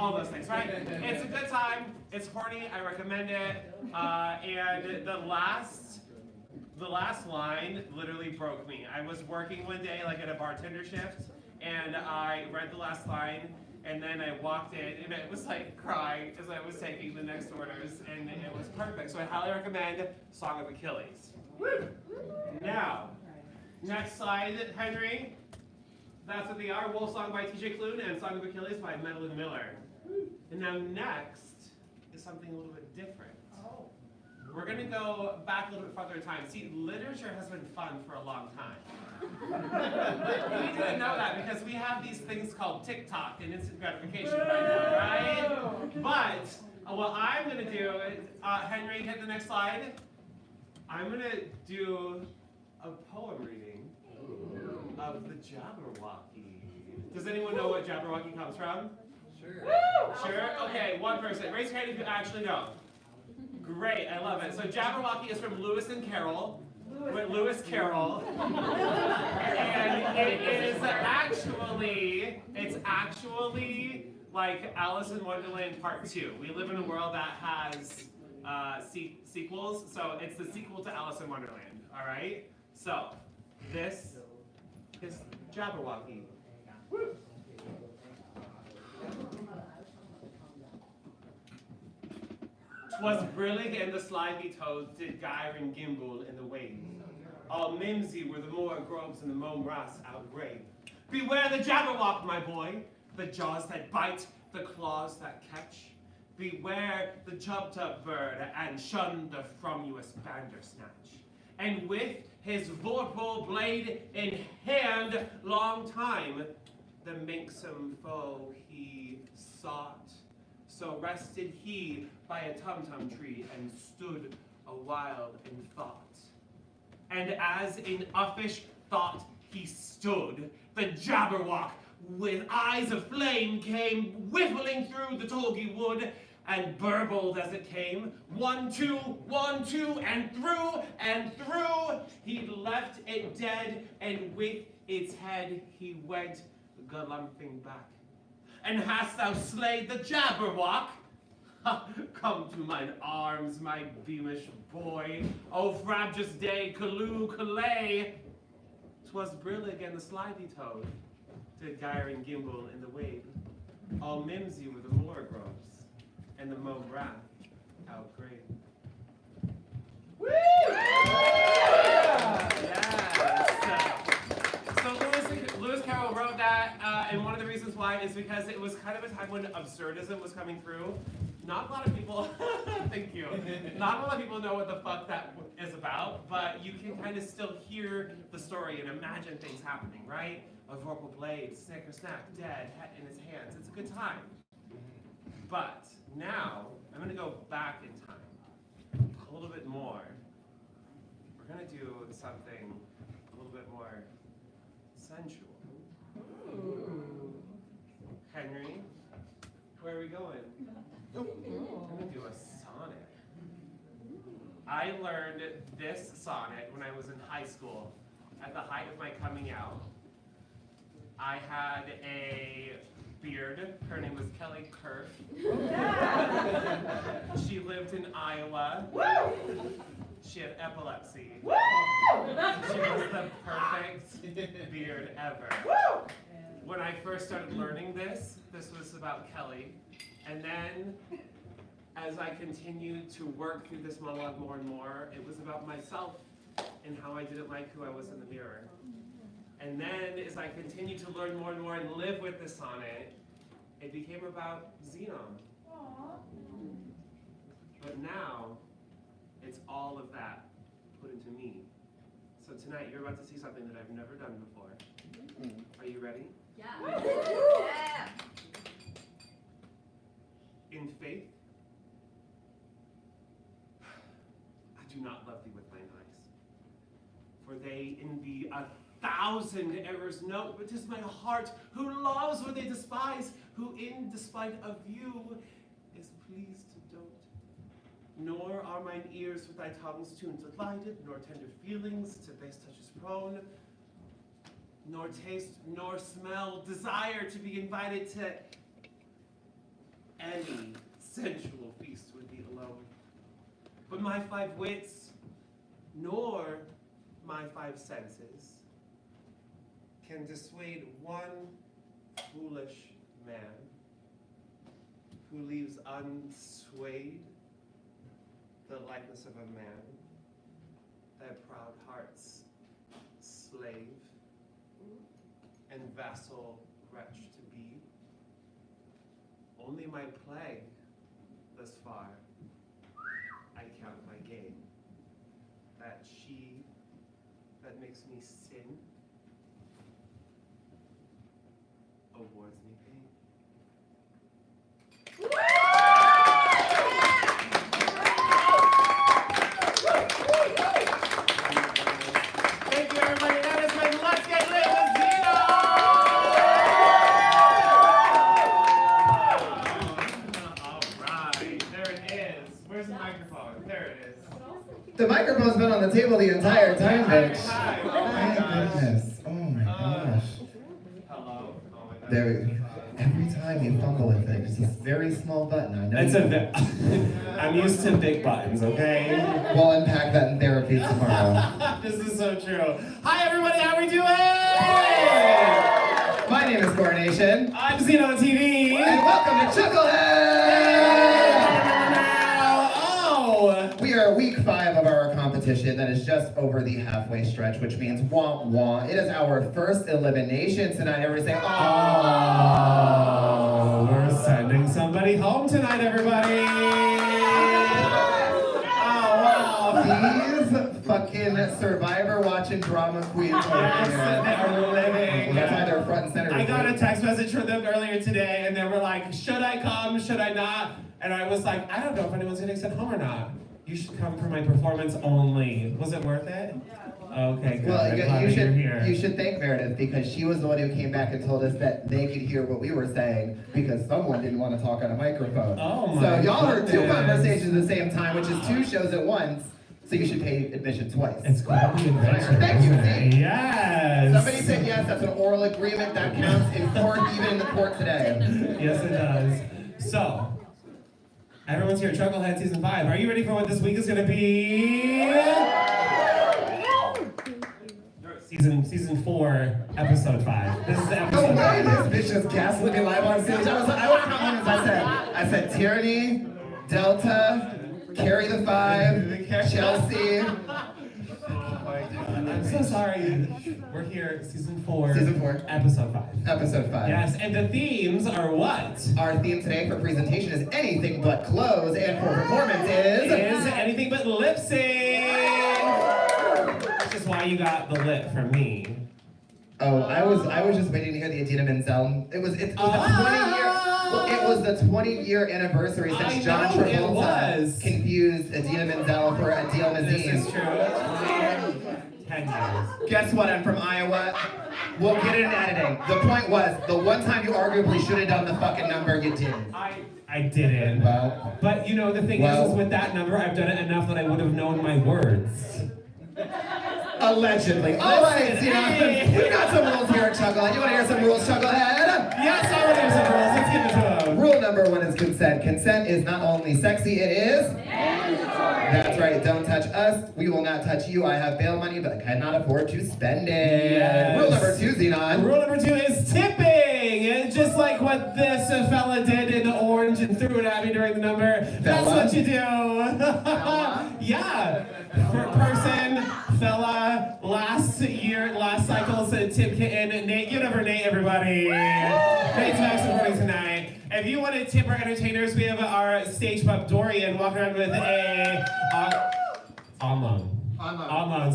all those things, right? It's a good time. It's horny. I recommend it. And the last line literally broke me. I was working one day, like at a bartender shift, and I read the last line, and then I walked in, and I was like crying as I was taking the next orders, and it was perfect. So I highly recommend Song of Achilles. Woo! Now, next slide, Henry. That's what they are. Wolf Song by T.J. Klune and Song of Achilles by Madeline Miller. And now next is something a little bit different. We're going to go back a little bit farther in time. See, literature has been fun for a long time. You didn't know that because we have these things called TikTok and instant gratification right now, right? But what I'm going to do, Henry, hit the next slide. I'm going to do a poem reading of the Jabberwocky. Does anyone know what Jabberwocky comes from? Sure. Woo! Sure? Okay, one person. Raise your hand if you actually know. Great, I love it. So Jabberwocky is from Lewis and Carroll. Lewis Carroll. And it's actually like Alice in Wonderland Part 2. We live in a world that has sequels, so it's the sequel to Alice in Wonderland, all right? So, this is Jabberwocky. Woo! 'Twas brillig and the slimy toads did gyre and gimble in the wave. All mimsy were the moor groves and the mome ras outgrave. Beware the Jabberwock, my boy, the jaws that bite, the claws that catch. Beware the tub bird, and shun the frumious bandersnatch. And with his vorpal blade in hand, long time, the minxome foe he sought. So rested he by a tum-tum tree, and stood a while in thought. And as in uffish thought he stood, the Jabberwock, with eyes of flame, came whiffling through the tulgey wood, and burbled as it came, 1, 2, 1, 2, and through, he left it dead, and with its head he went galumphing back. And hast thou slayed the Jabberwock? Come to mine arms, my beamish boy. O frabjous day, calloo, callay. 'Twas brillig and the slithy toad did gyre and gimble in the wave. All mimsy were the moor groves, and the mome wrath outgrave. Woo! So Lewis Carroll wrote that, and one of the reasons why is because it was kind of a time when absurdism was coming through. Not a lot of people, thank you, not a lot of people know what the fuck that is about, but you can kind of still hear the story and imagine things happening, right? A vorpal blade, snicker snack, dead, head in his hands. It's a good time. But now, I'm going to go back in time a little bit more. We're going to do something a little bit more sensual. Ooh. Henry, where are we going? I'm going to do a sonnet. I learned this sonnet when I was in high school, at the height of my coming out. I had a beard. Her name was Kelly Kerf. She lived in Iowa. She had epilepsy. She was the perfect beard ever. When I first started learning this was about Kelly. And then, as I continued to work through this monologue more and more, it was about myself and how I didn't like who I was in the mirror. And then, as I continued to learn more and more and live with this sonnet, it became about Xenon. But now, it's all of that put into me. So tonight, you're about to see something that I've never done before. Are you ready? Yeah. Yeah. In faith, I do not love thee with mine eyes, for they in thee 1,000 errors note, but 'tis my heart who loves what they despise, who in despite of you is pleased to dote. Nor are mine ears with thy tongue's tune delighted, nor tender feelings to base touches prone, nor taste nor smell desire to be invited to any sensual feast would be alone. But my 5 wits, nor my 5 senses, can dissuade one foolish man who leaves unswayed the likeness of a man, thy proud heart's slave and vassal wretch to be. Only my plague thus far I count my gain, that she that makes me sin awards me pain. Thank you, everybody. That is my Let's Get Lit with Zeno! All right, there it is. Where's the microphone? There it is. The microphone's been on the table the entire time, bitch. Hi. Oh my My gosh. goodness. Oh my gosh. Hello. Oh my gosh. There we go. Every time you fumble with it, it's this very small button. I know. It's I'm used to big buttons, okay? We'll unpack that in therapy tomorrow. This is so true. Hi, everybody. How we doing? My name is Coronation, I'm Zeno on TV. and welcome to Chucklehead! Oh! We are week 5 of our competition that is just over the halfway stretch, which means wah wah. It is our first elimination tonight. Everybody say, Oh, we're sending somebody home tonight, everybody. Oh, wow. These fucking Survivor watching drama queens over Yes, here. they are living. That's why they're front and center. I got a text message from them earlier today, and they were like, should I come, should I not? And I was like, I don't know if anyone's getting sent home or not. You should come for my performance only. Was it worth it? Okay, good. Well, I'm glad that you're here. you should thank Meredith because she was the one who came back and told us that they could hear what we were saying because someone didn't want to talk on a microphone. Oh So my y'all heard 2 goodness. conversations at the same time, which is 2 shows at once. So you should pay admission twice. It's called the adventure. Thank you, isn't it? see? Yes. Somebody said yes. That's an oral agreement that counts in court, even in the court today. Yes, it does. So, everyone's here at Chucklehead Season 5. Are you ready for what this week is going to be? Season 4, Episode 5. This is No Episode way, 5. this bitch just gaslit me live on stage. I went how many I said tyranny, Delta, Carry the 5, Chelsea. I'm so sorry. We're here, Season 4. Season 4. Episode 5. Episode 5. Yes, and the themes are what? Our theme today for presentation is anything but clothes, and for performance Is is anything but lip sync. Which is why you got the lip from me. Oh, I was just waiting to hear the Idina Menzel. It was the 20-year. Well, it was the 20-year anniversary I since John know, it Travolta was. confused Idina Menzel for Adele This is Nazim. true. 10 years. Guess what? I'm from Iowa. We'll get it in editing. The point was, the one time you arguably should have done the fucking number, you didn't. I didn't. Well, But you know, the thing is with that number, I've done it enough that I would have known my words. allegedly. All right, Listen, you know, hey. we got some rules here at Chucklehead. You want to hear some rules, Chucklehead? Yes, I would have some rules. Let's give it to them. Rule number 1 is consent. Consent is not only sexy, it is... That's right, don't touch us. We will not touch you. I have bail money, but I cannot afford to spend it. Yes. Rule number 2, Xenon. Rule number 2 is tipping. And just like what this fella did in the orange and threw it at me during the number, that's Fella? what you do. Yeah. Person, fella, last cycle's tip kitten. Nate, give it up for Nate, everybody. Nate's back supporting tonight. If you want to tip our entertainers, we have our stage pup Dorian walking around with a on loan.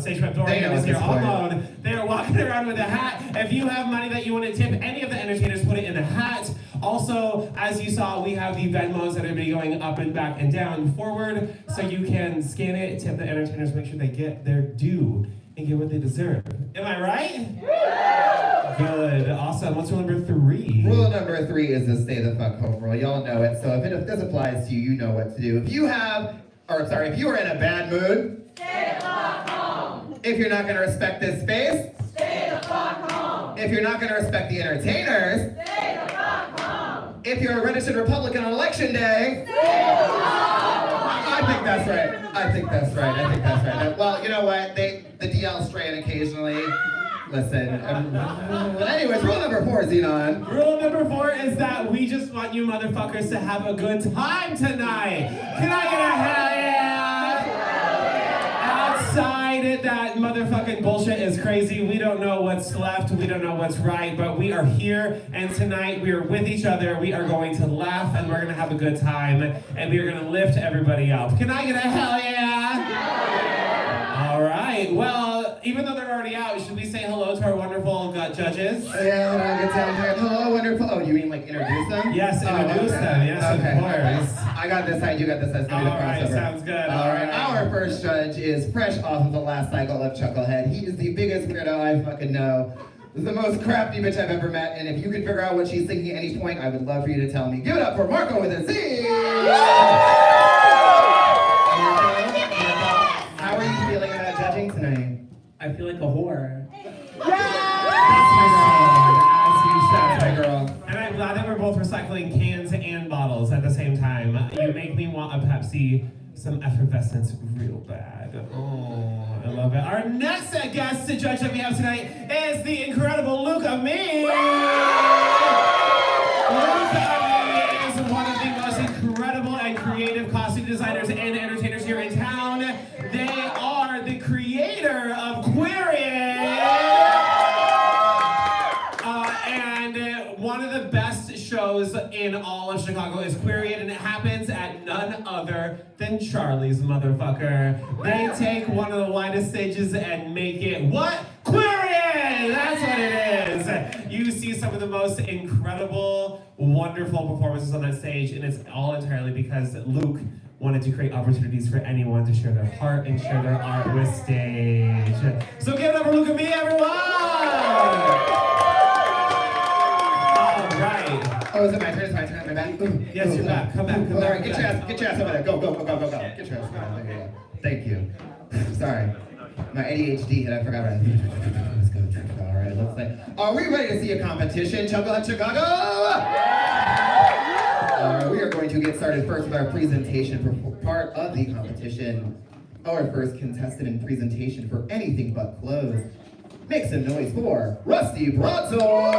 Stage pup They Dorian know is at here this on point. loan. They are walking around with a hat. If you have money that you want to tip any of the entertainers, put it in the hat. Also, as you saw, we have the Venmos that are going to be going up and back and down and forward, so you can scan it, tip the entertainers, make sure they get their due and get what they deserve. Am I right? Good. Awesome. What's rule number 3? Rule number 3 is the stay the fuck home rule. Y'all know it. So if this applies to you, you know what to do. If you are in a bad mood, Stay the fuck home. if you're not going to respect this space, Stay the fuck home. if you're not going to respect the entertainers, Stay the fuck home. If you're a registered Republican on election day, I think that's right. I think that's right. Well, you know what? The DL strain occasionally. Listen. Anyways, rule number 4, Xenon. Rule number 4 is that we just want you motherfuckers to have a good time tonight. Can I get a hell yeah? Outside that motherfucking bullshit is crazy. We don't know what's left. We don't know what's right. But we are here, and tonight we are with each other. We are going to laugh, and we're going to have a good time, and we are going to lift everybody up. Can I get a hell yeah? All right. Well, even though they're already out, should we say hello to our wonderful judges? Yeah, good time here. Hello, wonderful. Oh, you mean like introduce them? Yes, introduce them. Yes, okay. Of course. I got this side, you got this side. All right, sounds good. All right. Our first judge is fresh off of the last cycle of Chucklehead. He is the biggest weirdo I fucking know. This is the most crafty bitch I've ever met, and if you can figure out what she's thinking at any point, I would love for you to tell me. Give it up for Marco with a Z! How are you feeling about judging tonight? I feel like a whore. That's my girl. And I'm glad that we're both recycling cans and bottles at the same time. You make me want a Pepsi, some effervescence real bad. Oh, I love it. Our next guest to judge that we have tonight is the incredible Luca Me. Luca Me is one of the most incredible and creative costume designers and entertainers here in town. They are the creator of one of the best shows in all of Chicago is Queerian, and it happens at none other than Charlie's motherfucker. They take one of the widest stages and make it what? Queerian! That's what it is! You see some of the most incredible, wonderful performances on that stage, and it's all entirely because Luke wanted to create opportunities for anyone to share their heart and share their art with stage. So give it up for Luke and me, everyone! Oh, is it my turn? Is my turn? Am I back? Yes, you're back. Come back. All right, get your ass over there. Go. Get your ass over there. Thank you. Sorry. My ADHD hit. I forgot about it. Let's go. All right, looks like. Are we ready to see a competition? Chucklehead Chicago! All right, we are going to get started first with our presentation for part of the competition. Our first contestant in presentation for anything but clothes. Make some noise for Rusty Broadsword!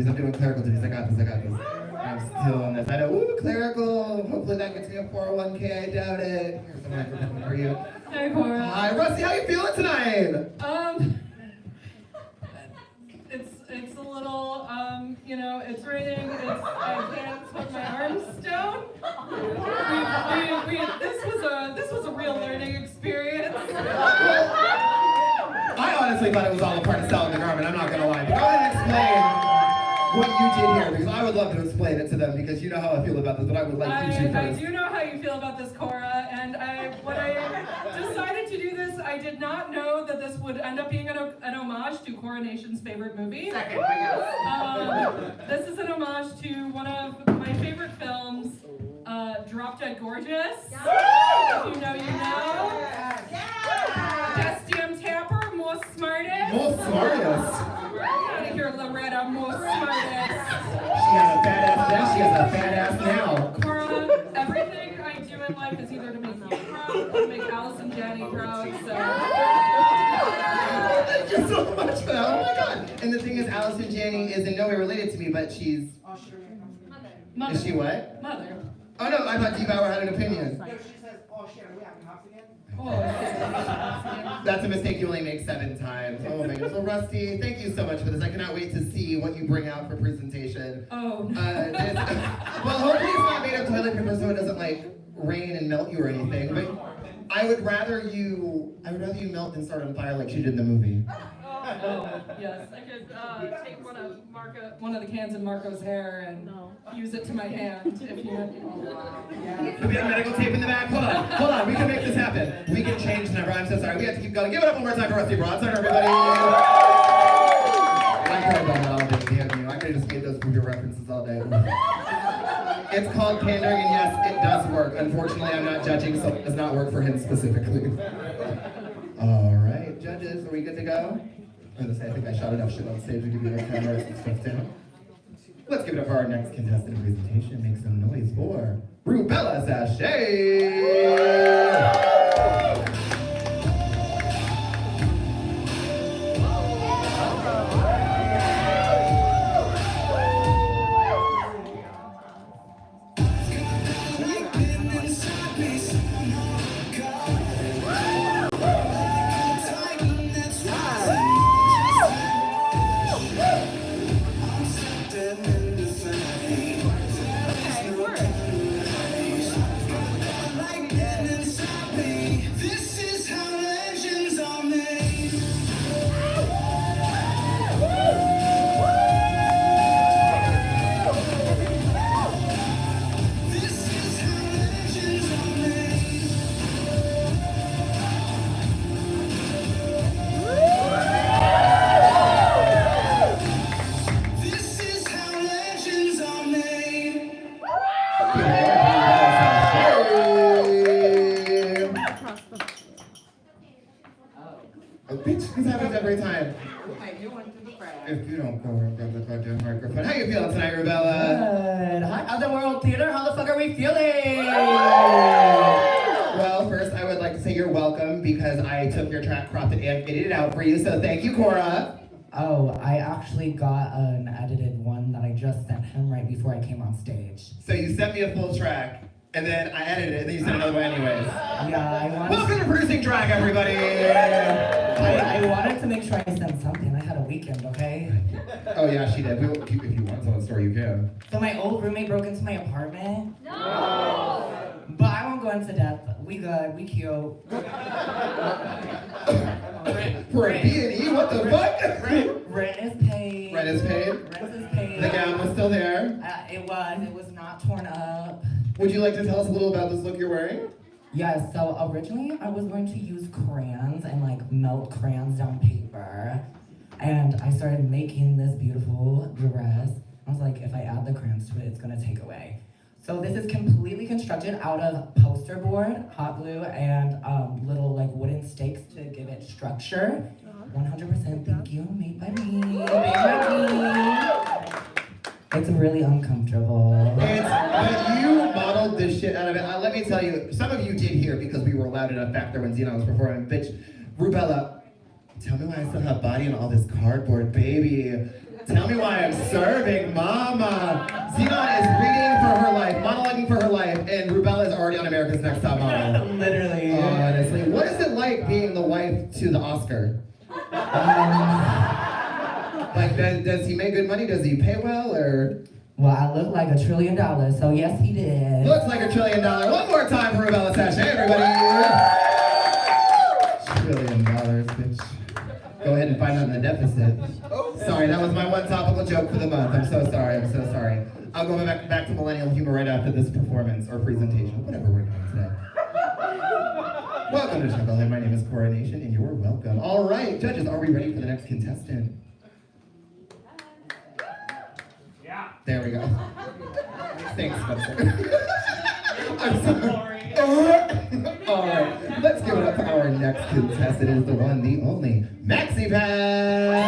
I'm doing clerical duties. I got this. I'm still on this. I know, clerical. Hopefully that gets me a 401k. I doubt it. Here's the microphone for you. Hi, Cora. Hi, Rusty. How you feeling tonight? It's a little, it's raining. I can't put my arms down. This was a real learning experience. I honestly thought it was all a part of selling the garment. I'm not gonna lie. But go ahead and explain what you did here, because I would love to explain it to them, because you know how I feel about this, but I would like you first. I do know how you feel about this, Cora, and when I decided to do this, I did did not know that this would end up being an homage to Coronation's favorite movie. Second, I guess. This is an homage to one of my favorite films, Drop Dead Gorgeous. If you know, you know. Best damn tapper, most smartest. Most smartest. Get out of here, Loretta, most smartest. She has a fat ass now. She has a fat ass now. Cora, everything I do in life is either to make you proud or to make Alice and Danny proud, so. Thank you so much for that. Oh my god. And the thing is, Allison Janney is in no way related to me, but she's. Mother. Is she what? Mother. Oh no, I thought D-Bauer had an opinion. No, she says, oh shit, are we having hops again? Oh, That's a mistake you only make 7 times. Oh my goodness. Well, Rusty, thank you so much for this. I cannot wait to see what you bring out for presentation. oh. Well, hopefully it's not made of toilet paper so it doesn't like rain and melt you or anything. But I would rather you melt than start on fire like she did in the movie. Oh, yes, I could take one of the cans in Marco's hair and use it to my hand if you want. Do we have medical tape in the back? Hold on, we can make this happen. We can change the number. I'm so sorry. We have to keep going. Give it up one more time for Rusty Bronson, everybody. I could have done that all day, damn you. I could have just made those movie references all day. It's called pandering, and yes, it does work. Unfortunately, I'm not judging, so it does not work for him specifically. All right, judges, are we good to go? I'm gonna say, I think I shot enough shit on stage to give you the cameras and stuff down. Let's give it up for our next contestant in presentation. Make some noise for Rubella Sachet! This happens every time. If you don't go and grab the goddamn microphone. How you feeling tonight, Rubella? Good. Hi, Otherworld Theatre. How the fuck are we feeling? Well, first I would like to say you're welcome because I took your track, cropped it, and edited it out for you. So thank you, Cora. Oh, I actually got an edited one that I just sent him right before I came on stage. So you sent me a full track, and then I edited it, and then you sent another one anyways. Yeah, I wanted. Welcome to Producing Drag, everybody. I wanted to make sure I sent something. I had a weekend, okay? Oh yeah, she did. If you want to tell the story, you can. So my old roommate broke into my apartment. No! But I won't go into depth. We good. We cute. For a B&E, what the fuck? Rent is paid. Rent is paid? Rent is paid. The gown was still there. It was not torn up. Would you like to tell us a little about this look you're wearing? Yes, so originally I was going to use crayons and like melt crayons down paper. And I started making this beautiful dress. I was like, if I add the crayons to it, it's gonna take away. So this is completely constructed out of poster board, hot glue, and little like wooden stakes to give it structure. 100% thank you, made by me, made by me. It's really uncomfortable. But you modeled this shit out of it. Let me tell you, some of you did hear because we were loud enough back there when Xenon was performing. Bitch, Rubella, tell me why I still have body and all this cardboard, baby. Tell me why I'm serving, mama. Xenon is reading for her life, monologuing for her life, and Rubella is already on America's Next Top Model. Literally. Honestly, what is it like being the wife to the Oscar? Like, does he make good money? Does he pay well, or? Well, I look like $1 trillion, so yes, he did. Looks like $1 trillion. One more time for Rubella Sachet, everybody. $1 trillion, bitch. Go ahead and find out in the deficit. Sorry, that was my one topical joke for the month. I'm so sorry. I'll go back to millennial humor right after this performance or presentation, whatever we're doing today. Welcome Welcome to Chucklehead. My name is Coronation, and you're welcome. All right, judges, are we ready for the next contestant? Yeah. There we go. Thanks, Spencer. I'm sorry. All right, let's give it up for our next contestant. It is the one, the only, Maxi Pad.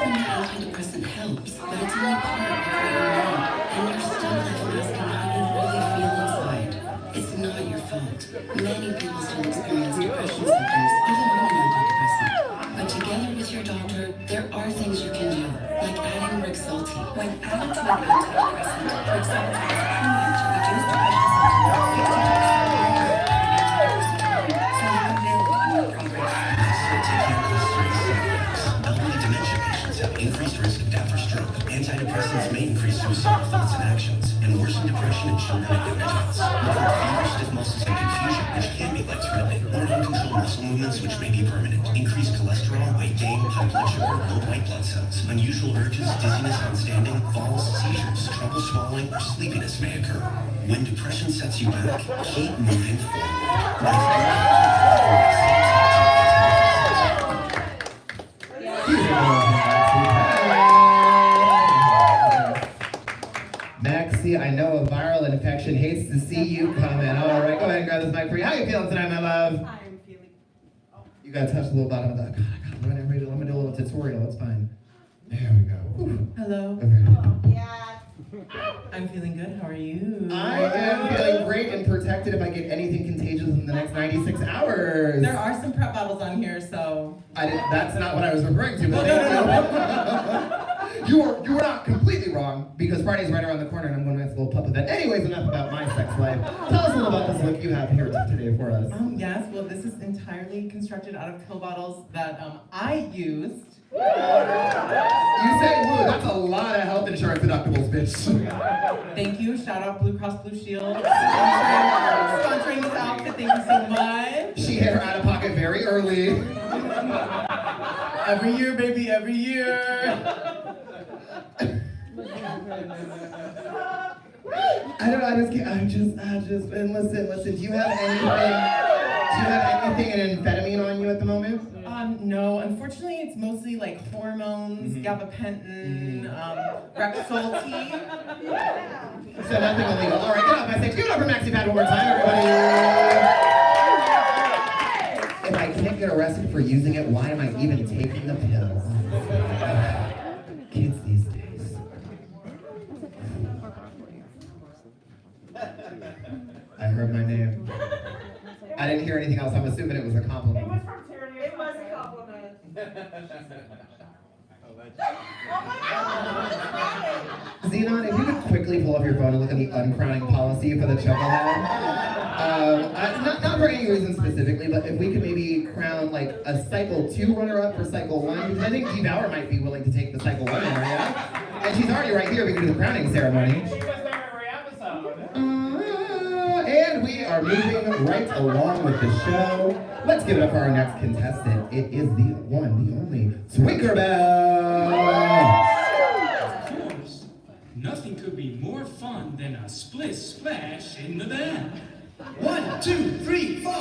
Antidepressant helps, but it's only part of who you are, and you're still asking how you really feel inside. It's not your fault. Many people still experience depression symptoms, even on an antidepressant. But together with your doctor, there are things you can do, like adding Rexulti. When added to an antidepressant, Rexulti has proven to reduce depression increased risk of death or stroke. Antidepressants may increase suicidal thoughts and actions, and worsen depression in children and young adults. Fever, stiff muscles, and confusion, which can be life-threatening, or uncontrolled muscle movements, which may be permanent. Increased cholesterol, weight gain, high blood sugar, low white blood cells. Unusual urges, dizziness on standing, falls, seizures, trouble swallowing, or sleepiness may occur. When depression sets you back, keep moving forward. Maxie, I know a viral infection hates to see you coming. All right, go ahead and grab this mic for you. How you feeling tonight, my love? I'm feeling. You gotta touch the little bottom of that. God, I gotta run and read it. I'm gonna do a little tutorial. It's fine. There we go. Whew. Hello. Okay. Yeah. I'm feeling good. How are you? I am feeling great and protected if I get anything contagious in the next 96 hours. There are some prep bottles on here, so. That's not what I was referring to, but thank you. You were not completely wrong, because Friday's right around the corner and I'm going to a nice little pup event. Anyways, enough about my sex life. Tell us a little about this look you have here today for us. Yes, well, this is entirely constructed out of pill bottles that I used. You say, woo, that's a lot of health insurance deductibles, bitch. Thank you. Shout out Blue Cross Blue Shield. Sponsoring this outfit. Thank you so much. She hit her out of pocket very early. Every year, baby, every year. And listen, do you have anything in amphetamine on you at the moment? No, unfortunately, it's mostly like hormones, gabapentin, Rexulti. So nothing illegal. All right, get up, I say, give it up for Maxi Pad one more time, everybody. If I can't get arrested for using it, why am I even taking the pill? Kids these days. I heard my name. I didn't hear anything else. I'm assuming it was a compliment. It was from Tyranny. It was a compliment. Xenon, if you could quickly pull up your phone and look at the uncrowning policy for the Chucklehead. Not for any reason specifically, but if we could maybe crown like a Cycle 2 runner-up for Cycle 1, because I think G-Bauer might be willing to take the Cycle 1 area. And she's already right here. We can do the crowning ceremony. She was there every episode. And we are moving right along with the show. Let's give it up for our next contestant. It is the one, the only, Twinkerbell! Of course, nothing could be more fun than a split splash in the van. 1, 2, 3, 4.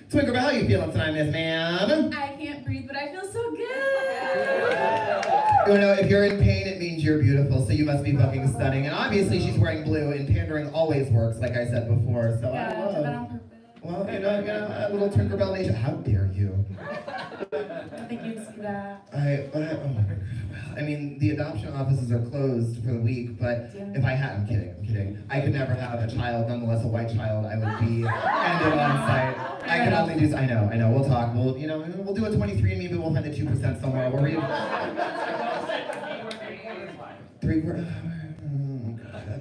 Twinkerbell, how you feeling tonight, Miss Ma'am? I can't breathe, but I feel so good. You know, if you're in pain, it means you're beautiful, so you must be fucking stunning. And obviously, she's wearing blue, and pandering always works, like I said before. So Yeah, I I love. did that on purpose. Well, you know, a little Tinkerbell Nation. How dare you? I think you'd see that. Oh my God. I mean, the adoption offices are closed for the week, but if I had, I'm kidding. I could never have a child, nonetheless a white child. I would be ended on sight. I can enough. only do. I know. We'll talk. We'll do a 23 and maybe we'll find the 2% somewhere. Where were you? 3/4.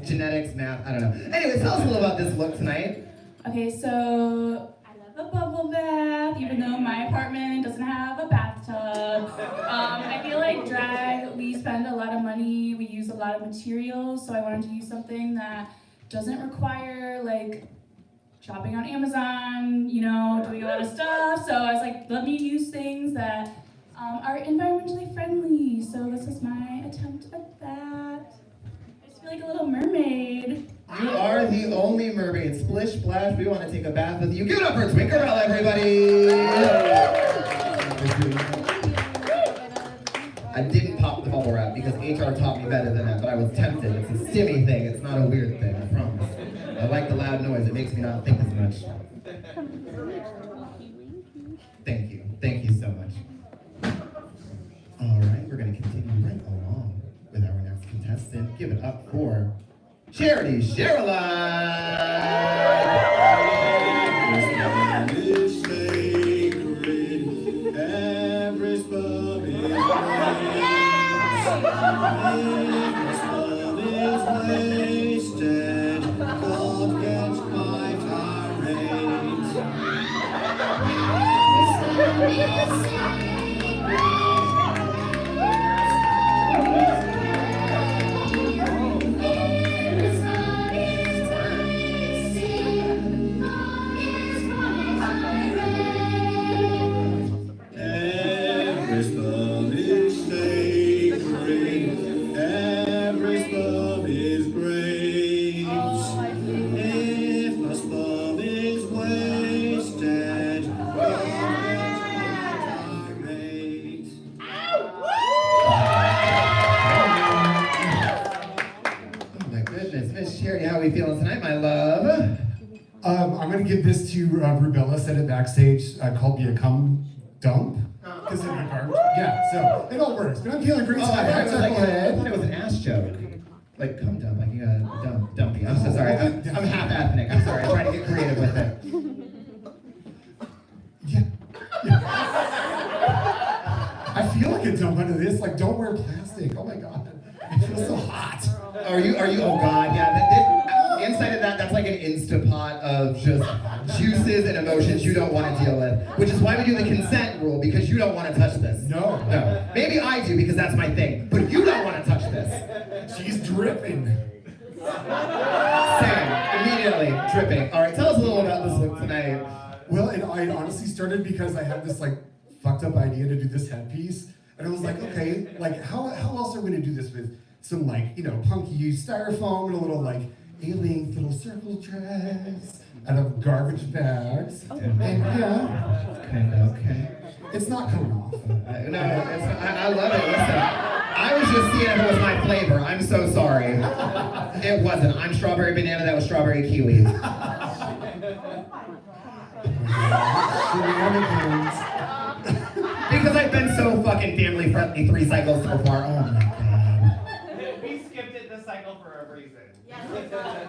Genetics, math. I don't know. Anyways, tell us a little about this look tonight. Okay, so I love a bubble bath, even though my apartment doesn't have a bathtub. I feel like drag, we spend a lot of money, we use a lot of materials, so I wanted to use something that doesn't require like shopping on Amazon, doing a lot of stuff. So I was like, let me use things that are environmentally friendly. So this is my attempt at that. I just feel like a little mermaid. You are the only mermaid. Splish splash, we want to take a bath with you. Give it up for Twinkerella, everybody! I didn't pop the bubble wrap because HR taught me better than that, but I was tempted. It's a stimmy thing, it's not a weird thing, I promise. I like the loud noise, it makes me not think as much. Thank you so much. All right, we're gonna continue right along with our next contestant. Give it up for Charity Charity, how are we feeling tonight, my love? I'm going to give this to Rubella, said it backstage, called me a cum dump. Because of the garbage. Yeah, so it all works. But I'm feeling great tonight. I thought it was an ass joke. Like cum dump, like you got a dumpy. I'm so sorry. I'm half ethnic. I'm sorry. I'm trying to get creative with it. Yeah. I feel like a dump under this. Like, don't wear plastic. Oh my god. It feels so hot. Are you? Oh god, yeah. Inside of that, that's like an Instapot of just juices and emotions you don't want to deal with. Which is why we do the consent rule, because you don't want to touch this. No. Maybe I do, because that's my thing. But you don't want to touch this. She's dripping. Same. Immediately dripping. All right, tell us a little about this look tonight. Well, it honestly started because I had this like fucked up idea to do this headpiece. And I was like, okay, like how else are we gonna do this with some like, punky styrofoam and a little like alien little circle dress out of garbage bags. And yeah. Okay. It's not coming off. No, I love it. Listen, I was just seeing if it was my flavor. I'm so sorry. It wasn't. I'm strawberry banana, that was strawberry kiwi. Because I've been so fucking family friendly 3 cycles so far. Oh my god. We skipped it this cycle for a reason.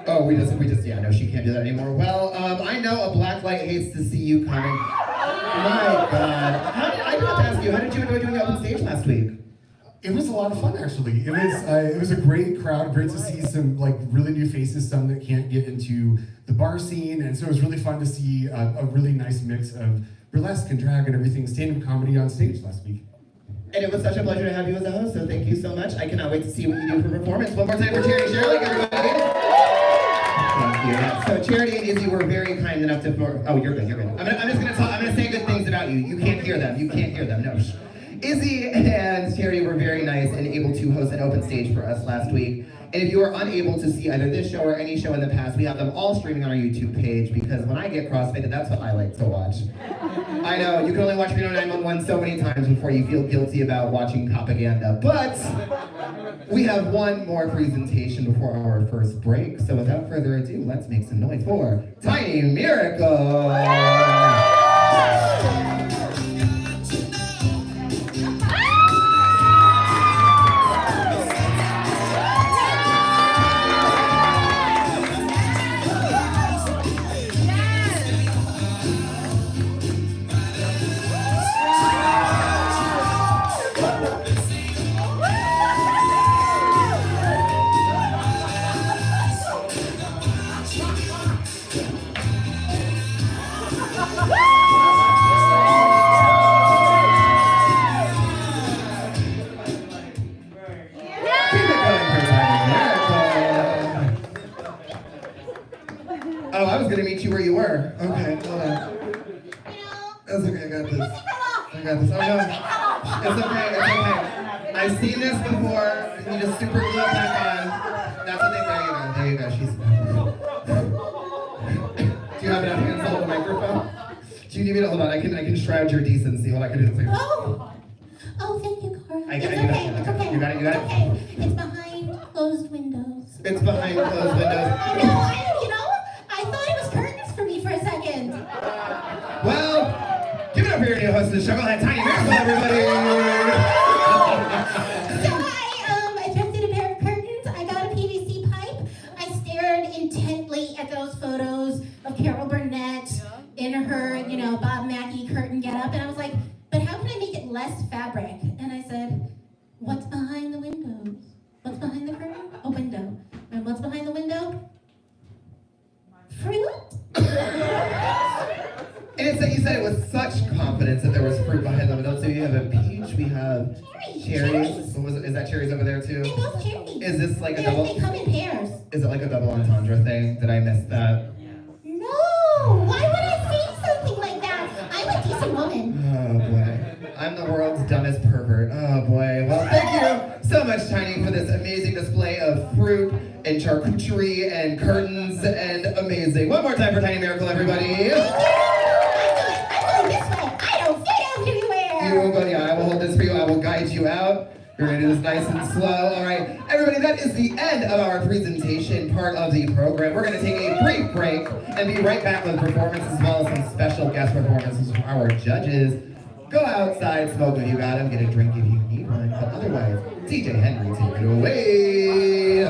Oh, we just, yeah, no, she can't do that anymore. Well, I know a black light hates to see you coming. My god. I have to ask you, how did you enjoy doing the open stage last week? It was a lot of fun, actually. It was a great crowd, great to see some like really new faces, some that can't get into the bar scene, and so it was really fun to see a really nice mix of burlesque and drag and everything, stand-up comedy on stage last week. And it was such a pleasure to have you as a host, so thank you so much. I cannot wait to see what you do for performance. One more time for Charity Shirley, everybody. Thank you. So Charity and Izzy were very kind enough to. Oh, you're good. I'm gonna say good things about you. You can't hear them. No. Izzy and Charity were very nice and able to host an open stage for us last week. And if you are unable to see either this show or any show in the past, we have them all streaming on our YouTube page, because when I get crossfaded, that's what I like to watch. I know, you can only watch Reno 911 so many times before you feel guilty about watching propaganda, but we have one more presentation before our first break. So without further ado, let's make some noise for Tiny Miracle! you where you were. Okay, hold on. That's okay, I got this. I got this. Oh no. It's okay, it's okay. I've seen this before. You just super glue it back on. That's what they, there you go, she's. Do you have enough hands to hold the microphone? Do you need me to hold on? I can shroud your decency. Hold on, I can do this. Oh, thank you, Cora. I got it's you. okay, it's okay. You got it, you got it? Okay, it's behind closed windows. It's behind closed windows. I thought it was curtains for me for a second. Well, give it up for your new host of the show. Go ahead, Tiny Miracle, everybody. So I dressed in a pair of curtains. I got a PVC pipe. I stared intently at those photos of Carol Burnett in her, Bob Mackie curtain getup, and I was like, but how can I make it less fabric? And I said, what's behind the windows? What's behind the curtain? A window. And what's behind the window? Fruit? And it's that you said it with such confidence that there was fruit behind the window. So you have a peach, we have cherries. What was it? Is that cherries over there too? They're both cherries. Is this like a double? They come in pairs. Is it like a double entendre thing? Did I miss that? No! Why would I say something like that? I'm a decent woman. Oh boy. I'm the world's dumbest pervert. Oh boy. Well, thank you so much, Tiny, for this amazing display of fruit and charcuterie and curtains and amazing. One more time for Tiny Miracle, everybody. I'm going this way. I don't fit everywhere. You will go, yeah, I will hold this for you. I will guide you out. You're gonna do this nice and slow. All right, everybody, that is the end of our presentation part of the program. We're gonna take a brief break and be right back with performances as well as some special guest performances from our judges. Go outside, smoke if you got them, get a drink if you need one. But otherwise, DJ Henry, take it away.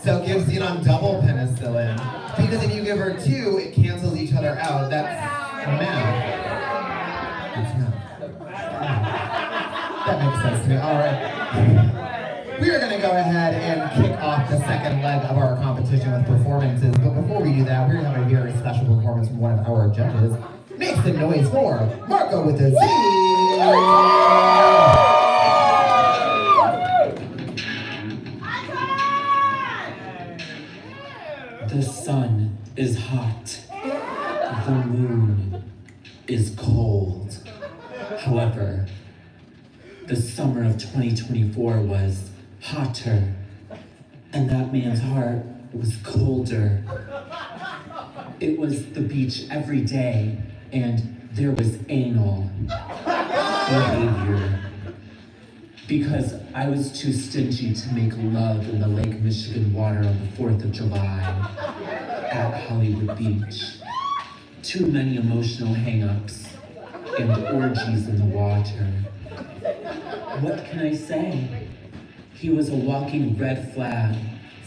So give Xenon double penicillin. Because if you give her 2, it cancels each other out. That's math. That's math. That makes sense to me. All right. We are going to go ahead and kick off the second leg of our competition with performances. But before we do that, we're going to have a very special performance from one of our judges. Make some noise for Marco with a Z. The sun is hot. The moon is cold. However, the summer of 2024 was hotter, and that man's heart was colder. It was the beach every day, and there was anal behavior. Because I was too stingy to make love in the Lake Michigan water on the 4th of July at Hollywood Beach. Too many emotional hang-ups and orgies in the water. What can I say? He was a walking red flag,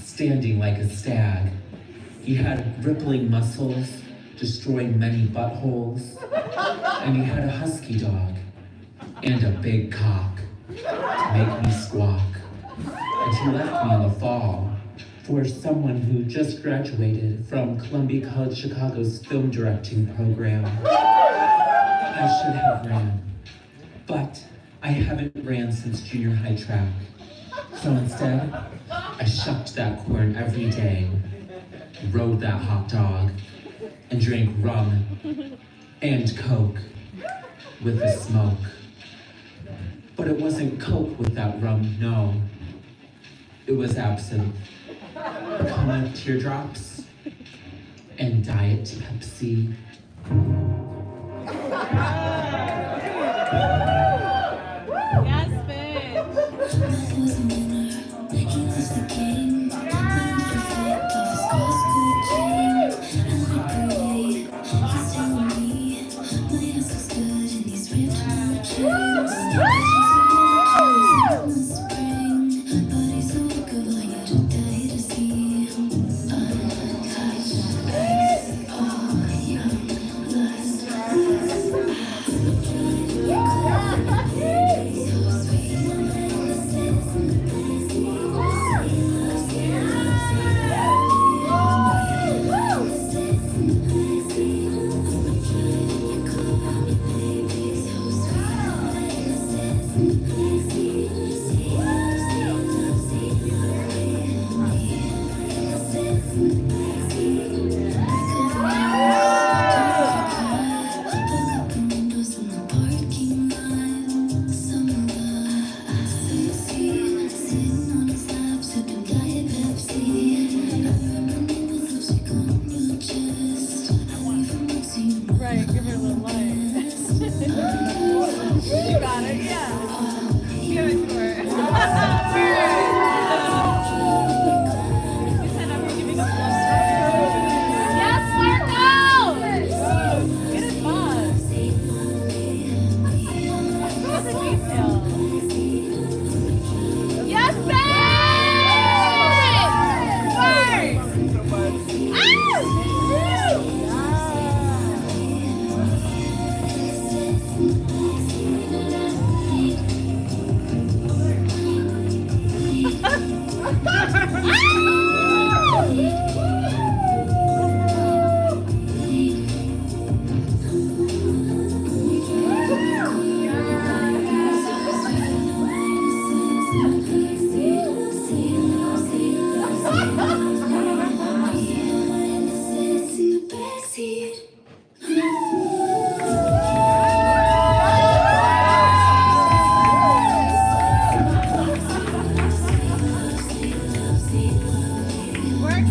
standing like a stag. He had rippling muscles, destroying many buttholes, and he had a husky dog and a big cock to make me squawk. And he left me in the fall for someone who just graduated from Columbia College Chicago's film directing program. I should have ran, but I haven't ran since junior high track. So instead, I shucked that corn every day, rode that hot dog, and drank rum and Coke with the smoke. But it wasn't Coke with that rum, no. It was absinthe, come with teardrops, and Diet Pepsi. Yes, bitch. He was the king, playing perfect off his cost good chain. I look pretty, he's telling me my ass is good and he's ripped my chains. In the spring, but he's so good I gotta die to see. Untouched, oh young lust. Right, give her a little light. You got it, yeah. Give it to her. You said I'm giving a yes, Marco! Get his boss. What's the detail? Yes, babe! Work!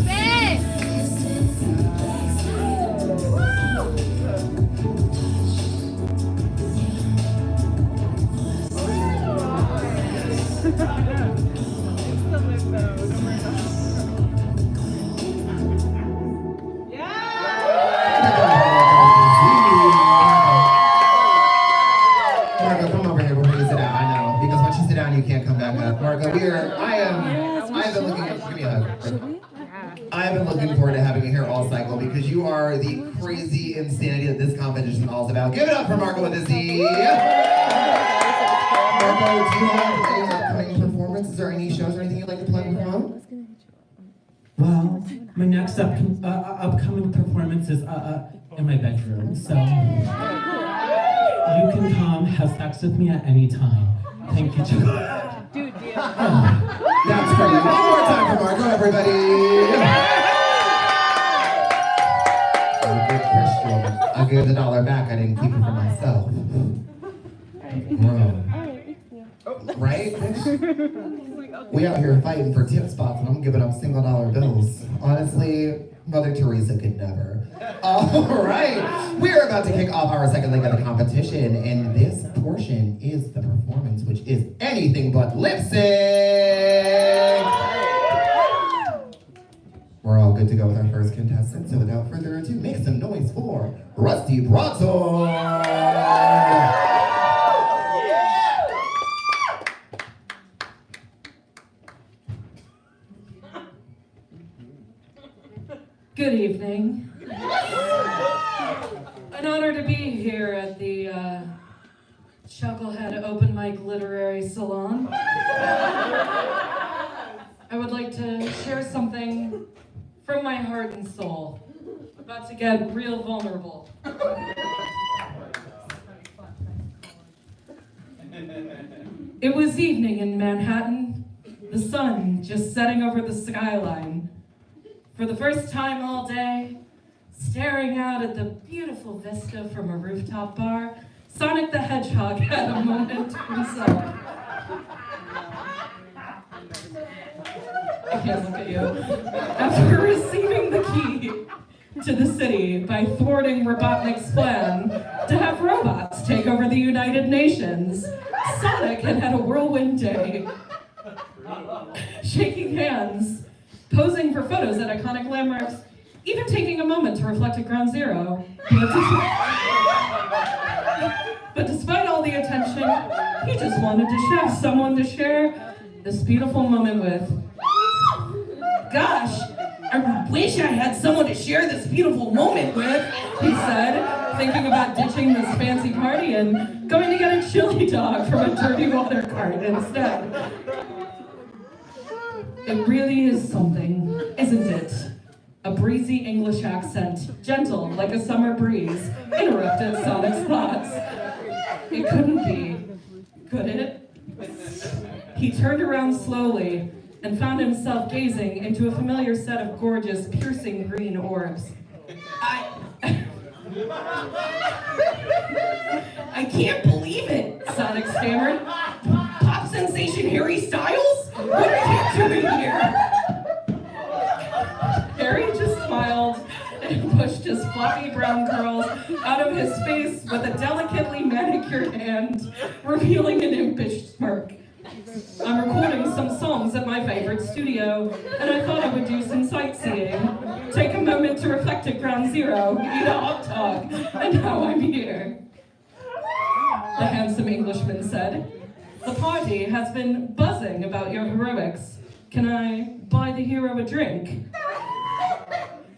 Margo, come over here before you sit down. I know, because once you sit down, you can't come back up. Margo, I've been looking at, give me a hug. I've been looking forward to having you here all cycle because you are the crazy insanity that this competition is all about. Give it up for Marco with a Z. Marco, do you have any upcoming performances or any shows or anything you'd like to plug from? Well, my next upcoming performance is in my bedroom, so you can come have sex with me at any time. Thank you, Joe. That's great. One more time for Marco, everybody. I'm a good Christian. I'll give the $1 back. I didn't keep it for myself. Bro. Right? We out here fighting for tip spots and I'm giving up single dollar bills. Honestly, Mother Teresa could never. All right, we're about to kick off our second leg of the competition, and this portion is the performance, which is anything but lip sync. We're all good to go with our first contestant, so without further ado, make some noise for Rusty Broadsword. Good evening. An honor to be here at the Chucklehead Open Mic Literary Salon. I would like to share something from my heart and soul. About to get real vulnerable. It was evening in Manhattan, the sun just setting over the skyline. For the first time all day, staring out at the beautiful vista from a rooftop bar, Sonic the Hedgehog had a moment to himself. I can't look at you. After receiving the key to the city by thwarting Robotnik's plan to have robots take over the United Nations, Sonic had had a whirlwind day. Shaking hands, posing for photos at iconic landmarks, even taking a moment to reflect at Ground Zero. But despite all the attention, he just wanted to have someone to share this beautiful moment with. Gosh, I wish I had someone to share this beautiful moment with, he said, thinking about ditching this fancy party and going to get a chili dog from a dirty water cart instead. It really is something, isn't it? A breezy English accent, gentle like a summer breeze, interrupted Sonic's thoughts. It couldn't be, could it? He turned around slowly and found himself gazing into a familiar set of gorgeous, piercing green orbs. I can't believe it, Sonic stammered. Pop sensation Harry Styles? What are you doing here? Harry just smiled and pushed his fluffy brown curls out of his face with a delicately manicured hand, revealing an impish smirk. I'm recording some songs at my favorite studio, and I thought I would do some sightseeing. Take a moment to reflect at Ground Zero, eat a hot dog, and now I'm here. The handsome Englishman said, "The party has been buzzing about your heroics. Can I buy the hero a drink?"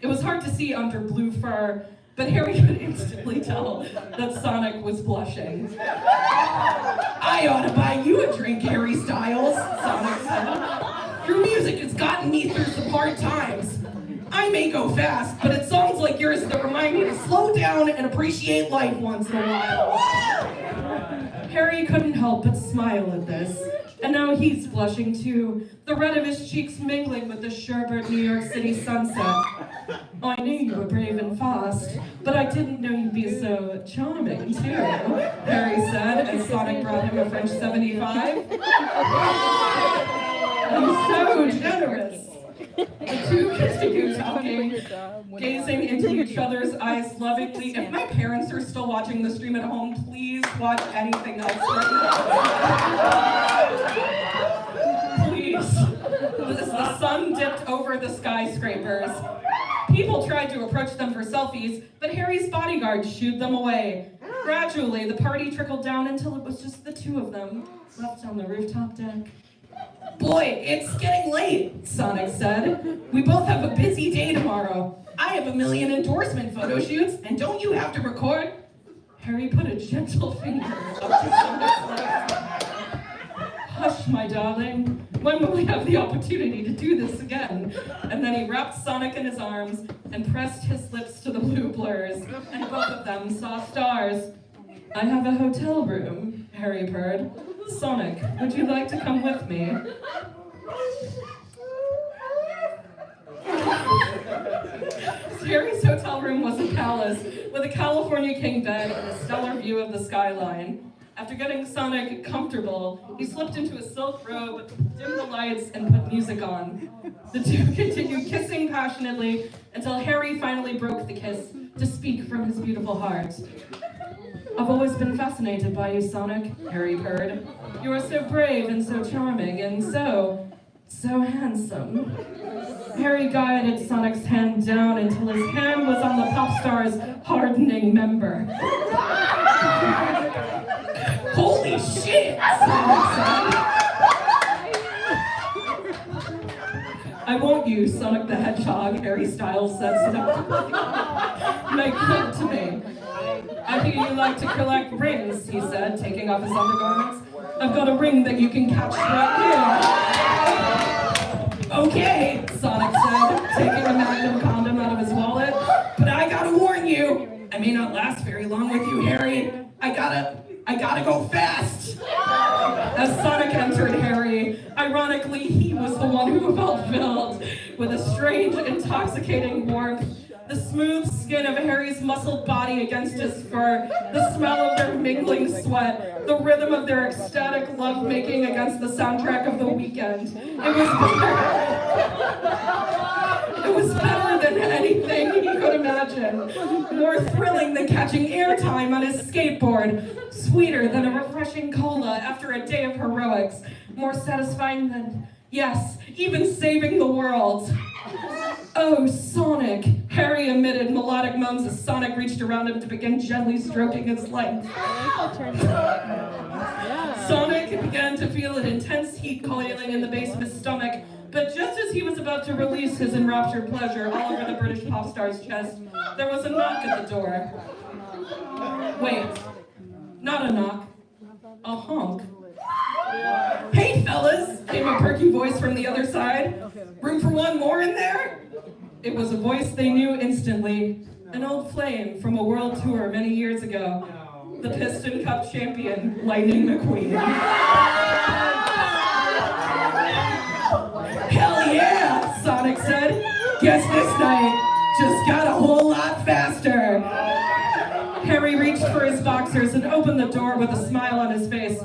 It was hard to see under blue fur, but Harry could instantly tell that Sonic was blushing. "I ought to buy you a drink, Harry Styles," Sonic said. "Your music has gotten me through some hard times. I may go fast, but it's songs like yours that remind me to slow down and appreciate life once in a while." Harry couldn't help but smile at this, and now he's blushing too, the red of his cheeks mingling with the sherbet New York City sunset. "I knew you were brave and fast, but I didn't know you'd be so charming too," Harry said as Sonic brought him a French 75. "I'm so generous." The two continued talking, gazing into each other's eyes lovingly. If my parents are still watching the stream at home, please watch anything else right now. Please. As the sun dipped over the skyscrapers, people tried to approach them for selfies, but Harry's bodyguards shooed them away. Gradually, the party trickled down until it was just the two of them left on the rooftop deck. Boy, it's getting late, Sonic said. We both have a busy day tomorrow. I have 1 million endorsement photo shoots, and don't you have to record? Harry put a gentle finger up to Sonic's lips. Hush, my darling. When will we have the opportunity to do this again? And then he wrapped Sonic in his arms and pressed his lips to the blue blurs, and both of them saw stars. I have a hotel room, Harry purred. Sonic, would you like to come with me? Harry's hotel room was a palace with a California king bed and a stellar view of the skyline. After getting Sonic comfortable, he slipped into a silk robe, dimmed the lights, and put music on. The two continued kissing passionately until Harry finally broke the kiss to speak from his beautiful heart. I've always been fascinated by you, Sonic, Harry purred. You are so brave and so charming and so handsome. Harry guided Sonic's hand down until his hand was on the pop star's hardening member. Holy shit, Sonic said. I want you, Sonic the Hedgehog, Harry Styles said seductively. Make love to me. I hear you like to collect rings, he said, taking off his undergarments. I've got a ring that you can catch right here. Okay, Sonic said, taking a magnum condom out of his wallet. But I gotta warn you, I may not last very long with you, Harry. I gotta go fast. As Sonic entered Harry, ironically, he was the one who felt filled with a strange, intoxicating warmth. The smooth skin of Harry's muscled body against his fur, the smell of their mingling sweat, the rhythm of their ecstatic lovemaking against the soundtrack of The Weekend. It was better than anything he could imagine. More thrilling than catching airtime on his skateboard. Sweeter than a refreshing cola after a day of heroics. More satisfying than, yes, even saving the world. Oh, Sonic, Harry emitted melodic moans as Sonic reached around him to begin gently stroking his legs. Sonic began to feel an intense heat coiling in the base of his stomach, but just as he was about to release his enraptured pleasure all over the British pop star's chest, there was a knock at the door. Wait, not a knock, a honk. Hey fellas, came a perky voice from the other side. Room for one more in there? It was a voice they knew instantly, an old flame from a world tour many years ago. The Piston Cup champion, Lightning McQueen. Hell yeah, Sonic said. Guess this night just got a whole lot faster. Harry reached for his boxers and opened the door with a smile on his face.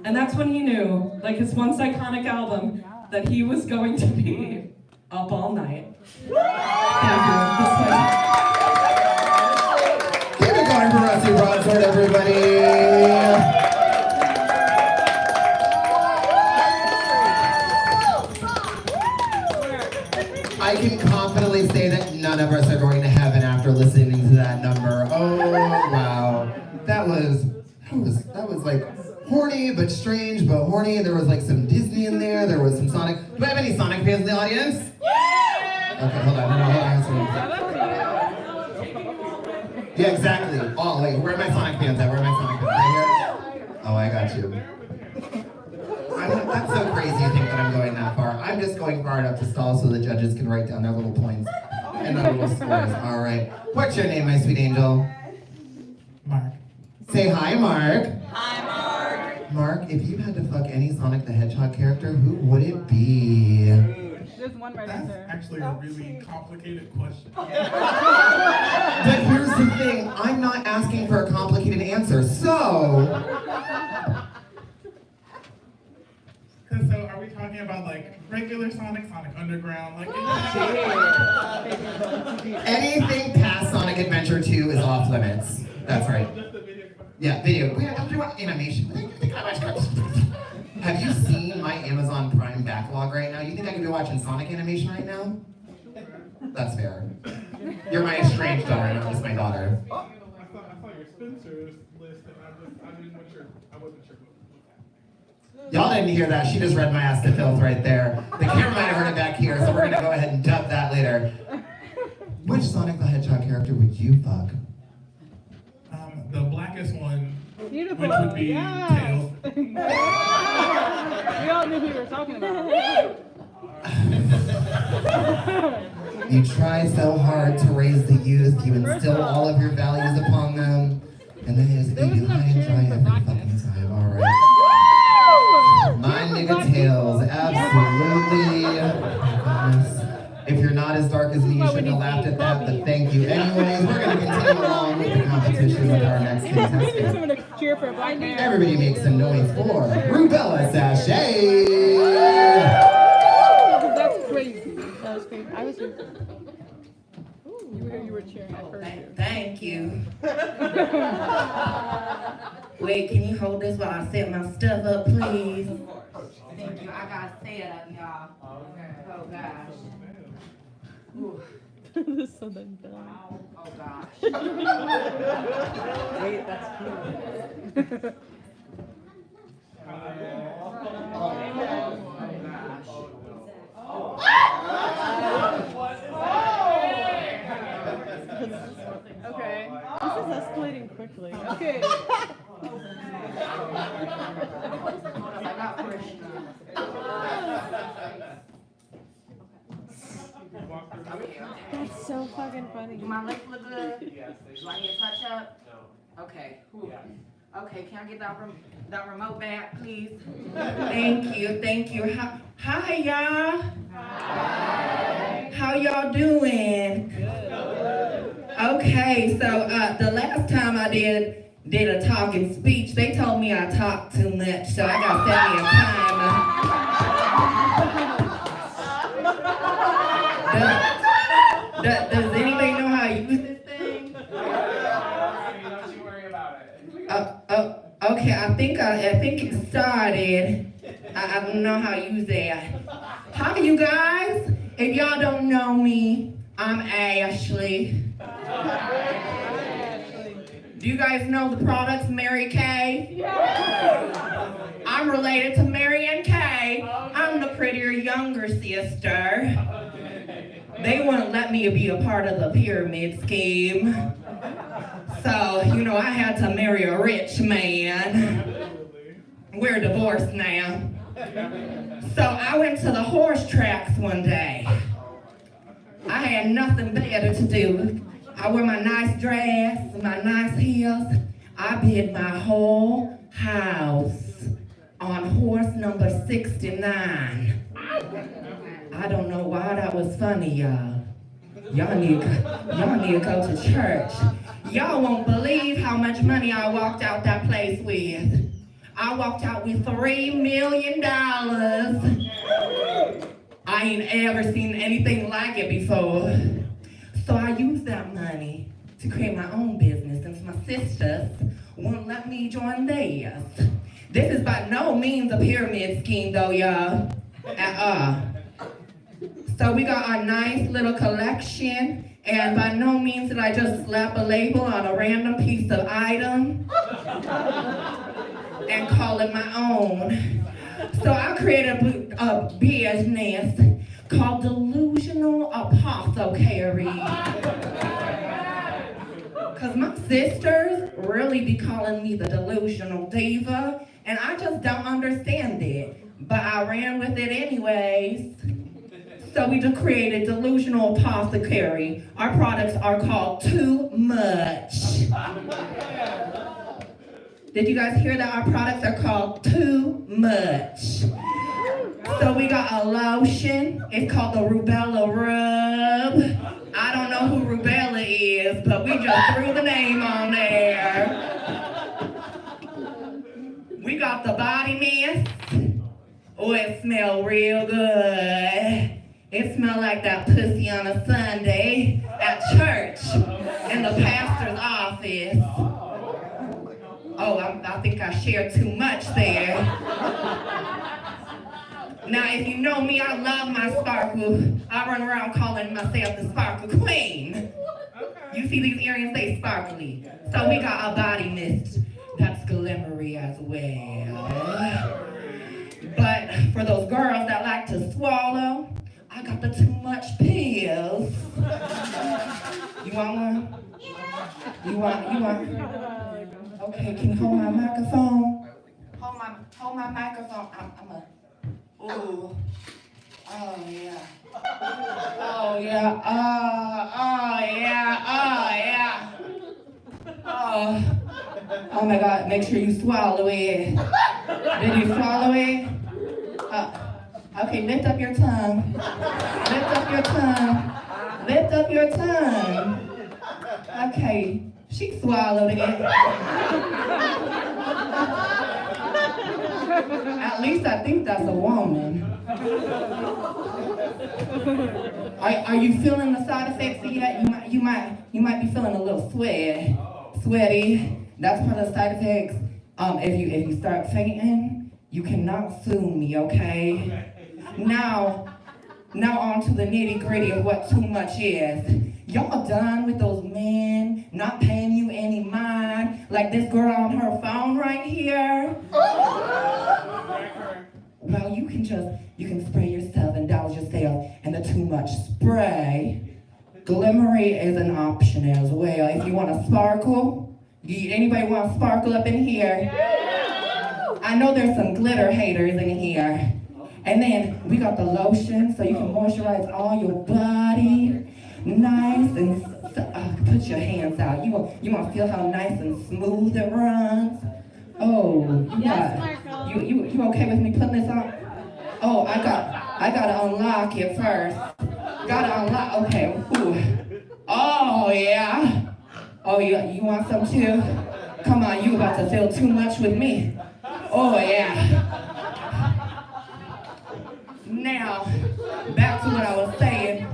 And that's when he knew, like his once iconic album, that he was going to be up all night. Thank you. Keep it going for Rusty Broadsword, everybody. I can confidently say that none of us are going to heaven after listening to that number. Oh, wow. That was like horny, but strange, but horny. There was like some Disney in there. There was some Sonic. Do I have any Sonic fans in the audience? Okay, hold on. Yeah, exactly. Oh, wait, where are my Sonic fans at? Where are my Sonic fans? Right here? Oh, I got you. That's so crazy to think that I'm going that far. I'm just going far enough to stall so the judges can write down their little points and their little scores. All right. What's your name, my sweet angel? Mark. Say hi, Mark. Hi, Mark. Mark, if you had to fuck any Sonic the Hedgehog character, who would it be? There's one right That's there. actually a really complicated question. But here's the thing, I'm not asking for a complicated answer, so... So are we talking about like regular Sonic, Sonic Underground, like Anything past Sonic Adventure 2 is off limits. That's right. Yeah, video. We have to do animation. Have you seen my Amazon Prime backlog right now? You think I could be watching Sonic animation right now? That's fair. You're my estranged daughter, not just my daughter. I saw your Spencer's list, and I wasn't sure. Y'all didn't hear that. She just read my ass to filth right there. The camera might have heard it back here, so we're gonna go ahead and dub that later. Which Sonic the Hedgehog character would you fuck? The blackest one, Beautiful. which would be Yes. Tails. We all knew who you were talking about. You try so hard to raise the youth, you instill all of your values upon them, and then you just leave you high and dry every fucking time, alright? My nigga Tails, absolutely. Oh my goodness. If you're not as dark as me, you shouldn't have laughed at that, but thank you. Anyways, we're gonna continue along with the competition with our next We need contestant. someone to cheer for a black man. Everybody make some noise for Rubella Sachet! That's crazy. That was crazy. I was here. You were cheering. I heard you. Thank you. Wait, can you hold this while I set my stuff up, please? Thank you. I got set up, y'all. Oh gosh. Ooh. This is so dumb. Oh gosh. Wait, that's cute. Okay. This is escalating quickly. Okay. That's so fucking funny. Do my lips look good? Yes, they Do I need a touch up? No. Okay. Whew. Yes. Okay, can I get that remote back, please? Thank you, thank you. Hi, y'all. Hi. How y'all doing? Good. Okay, so the last time I did a talk and speech, they told me I talked too much, so I got plenty of time. Does anybody know how to use this thing? Don't you worry about it. Okay, I think it started. I don't know how to use that. Hi, you guys. If y'all don't know me, I'm Ashley. Do you guys know the products Mary Kay? I'm related to Mary and Kay. I'm the prettier younger sister. They wouldn't let me be a part of the pyramid scheme. So, I had to marry a rich man. We're divorced now. So I went to the horse tracks one day. I had nothing better to do. I wear my nice dress, my nice heels. I bid my whole house on horse number 69. I don't know why that was funny, y'all. Y'all need to go to church. Y'all won't believe how much money I walked out that place with. I walked out with $3 million. I ain't ever seen anything like it before. So I used that money to create my own business since my sisters won't let me join theirs. This is by no means a pyramid scheme though, y'all. So we got our nice little collection, and by no means did I just slap a label on a random piece of item and call it my own. So I created a business called Delusional Apothecary. Cause my sisters really be calling me the delusional diva, and I just don't understand it. But I ran with it anyways. So we just created Delusional Apothecary. Our products are called Too Much. Did you guys hear that? Our products are called Too Much. So we got a lotion. It's called the Rubella Rub. I don't know who Rubella is, but we just threw the name on there. We got the body mist. Oh, it smells real good. It smells like that pussy on a Sunday at church in the pastor's office. Oh, I think I shared too much there. Now, if you know me, I love my sparkle. I run around calling myself the Sparkle Queen. You see these earrings, they sparkly. So we got a body mist that's glimmery as well. for those girls that like to swallow, I got the too much pills. You want one? You want? Okay, can you hold my microphone? Hold my microphone. Ooh. Oh yeah. Oh yeah. Oh my God, make sure you swallow it. Did you swallow it? Okay, lift up your tongue. Lift up your tongue. Lift up your tongue. Okay, she swallowed it. At least I think that's a woman. Are you feeling the side effects yet? You might be feeling a little sweaty. That's part of the side effects. If you start fainting, you cannot sue me, okay? Now on to the nitty-gritty of what too much is. Y'all done with those men not paying you any mind? Like this girl on her phone right here? Well, you can spray yourself, indulge yourself in the too much spray. Glimmery is an option as well. If you want to sparkle, anybody want to sparkle up in here? I know there's some glitter haters in here. And then we got the lotion, so you can moisturize all your body. Nice and put your hands out. You want to feel how nice and smooth it runs. Oh, yes, Marco. You okay with me putting this on? Oh, I gotta unlock it first. Gotta unlock. Okay. Ooh. Oh yeah. Oh you want some too? Come on, you about to feel too much with me. Oh yeah. Now, back to what I was saying.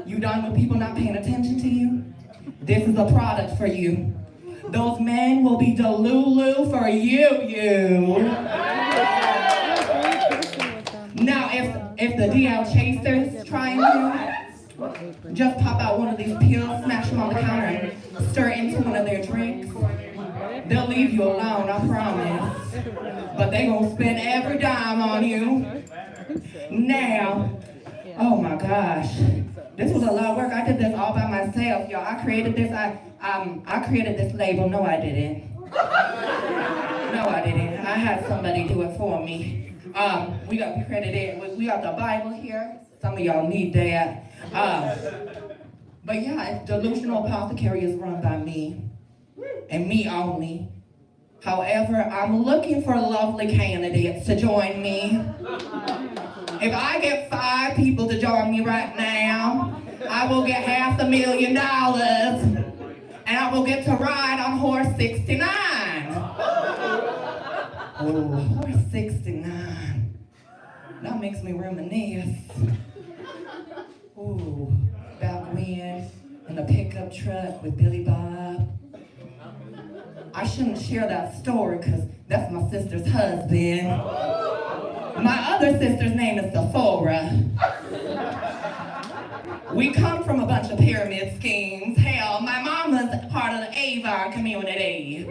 You done with people not paying attention to you? This is a product for you. Those men will be delulu for you. Now, if the DL chasers trying you, just pop out one of these pills, smash them on the counter, and stir it into one of their drinks. They'll leave you alone, I promise. But they gonna spend every dime on you. Now, oh my gosh. This was a lot of work. I did this all by myself, y'all. I created this. I created this label. No, I didn't. No, I didn't. I had somebody do it for me. We got the Bible here. Some of y'all need that. But yeah, Delusional Apothecary is run by me, and me only. However, I'm looking for lovely candidates to join me. If I get 5 people to join me right now, I will get $500,000, and I will get to ride on horse 69. Oh, horse 69. That makes me reminisce. Ooh, back when in the pickup truck with Billy Bob. I shouldn't share that story because that's my sister's husband. My other sister's name is Sephora. We come from a bunch of pyramid schemes. Hell, my mama's part of the Avon community.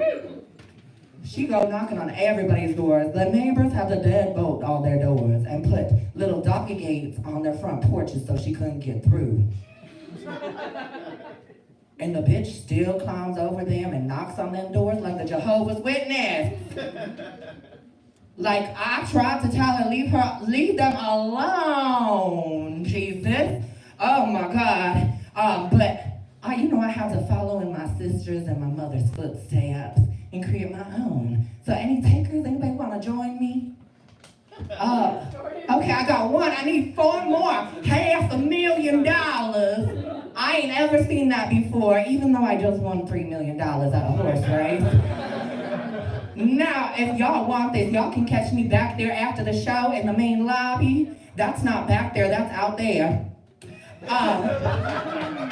She go knocking on everybody's doors. The neighbors have the deadbolt on their doors and put little donkey gates on their front porches so she couldn't get through. And the bitch still climbs over them and knocks on them doors like the Jehovah's Witness. Like I tried to tell her, leave them alone, Jesus. Oh my God. But I had to follow in my sister's and my mother's footsteps and create my own. So any takers, anybody want to join me? Okay, I got 1. I need 4 more. $500,000. I ain't ever seen that before, even though I just won $3 million at a horse race. Now, if y'all want this, y'all can catch me back there after the show in the main lobby. That's not back there, that's out there. I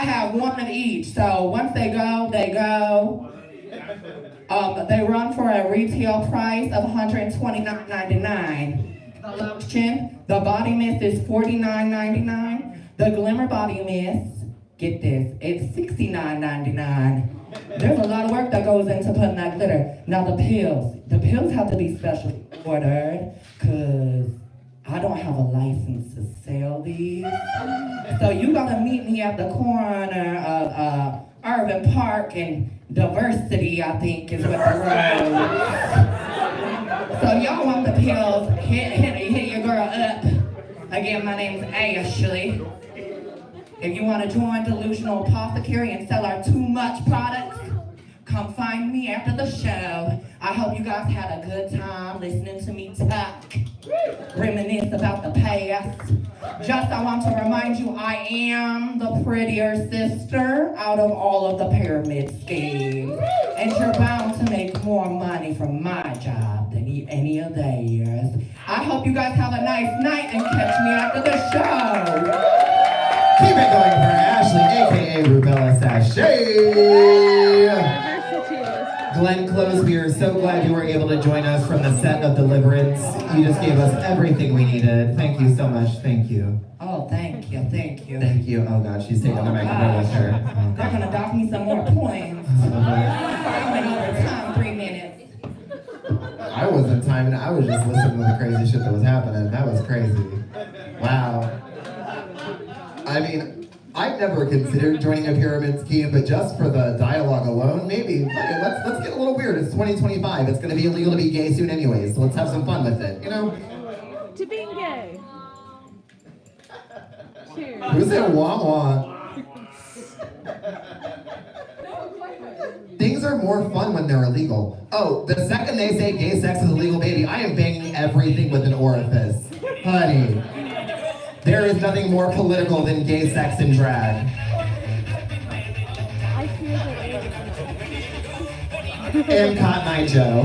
have 1 of each, so once they go, they go. They run for a retail price of $129.99. The lotion, the body mist is $49.99. The glimmer body mist, get this, it's $69.99. There's a lot of work that goes into putting that glitter. Now the pills have to be special ordered, because I don't have a license to sell these. So you gotta meet me at the corner of Irving Park and Diversity, I think is what the road. So y'all want the pills, hit your girl up. Again, my name's Ashley. If you want to join Delusional Apothecary and sell our too much products, come find me after the show. I hope you guys had a good time listening to me talk, reminisce about the past. Just I want to remind you, I am the prettier sister out of all of the pyramid schemes. And you're bound to make more money from my job than any of theirs. I hope you guys have a nice night and catch me after the show. Keep it going for Ashley, aka Rubella Sachet. Glenn Close, we are so glad you were able to join us from the set of Deliverance. You just gave us everything we needed. Thank you so much. Thank you. Oh, thank you, thank you. Thank you. Oh God, she's taking the microphone with her. They're gonna dock me some more points. I went over time 3 minutes. I wasn't timing. I was just listening to the crazy shit that was happening. That was crazy. Wow. I mean, I've never considered joining a pyramid scheme, but just for the dialogue alone, maybe. Okay, let's get a little weird. It's 2025. It's gonna be illegal to be gay soon anyways, so let's have some fun with it, you know? To being gay. Cheers. Who said wah wah? Things are more fun when they're illegal. Oh, the second they say gay sex is illegal, baby, I am banging everything with an orifice. Honey. There is nothing more political than gay sex and drag. I fear that. And Cotton Eye Joe.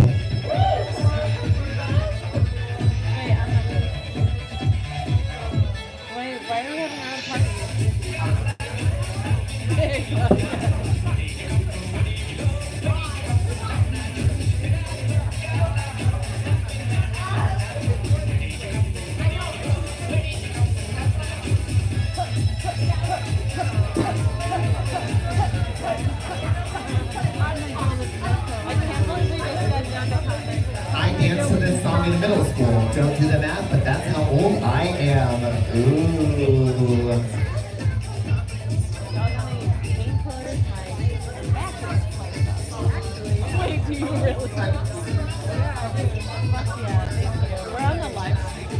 Wait, why are we having our party? There you go. I danced to this song in middle school. Don't do the math, but that's how old I am. Ooh. Wait, do you really? Yeah, thank you. We're on the live stream too.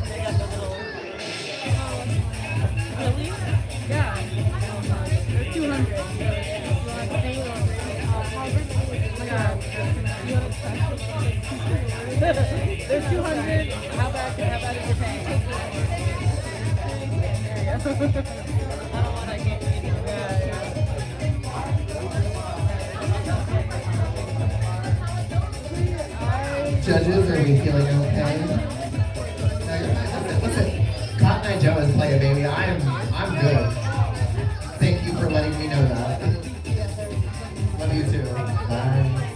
They got the little. Really? Yeah. They're 200. There's 200. How bad is your tank? There you go. I don't want to get you. Judges, are we feeling okay? No, you're fine. Listen, Cotton Eye Joe is playing, baby. I'm good. Thank you for letting me know that. Love you too. Bye.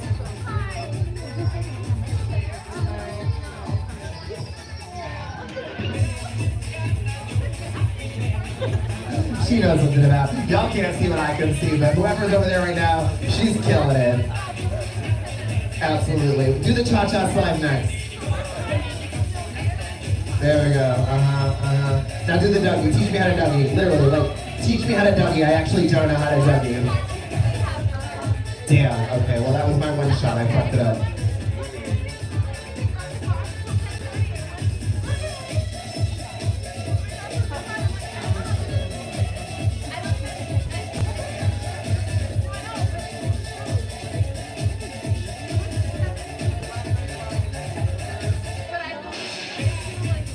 She knows something about it. Y'all can't see what I can see, but whoever's over there right now, she's killing it. Absolutely. Do the cha-cha slide next. There we go. Now do the Dougie. Teach me how to Dougie. Literally, like, teach me how to Dougie. I actually don't know how to Dougie. Damn. Okay, well that was my one shot. I fucked it up.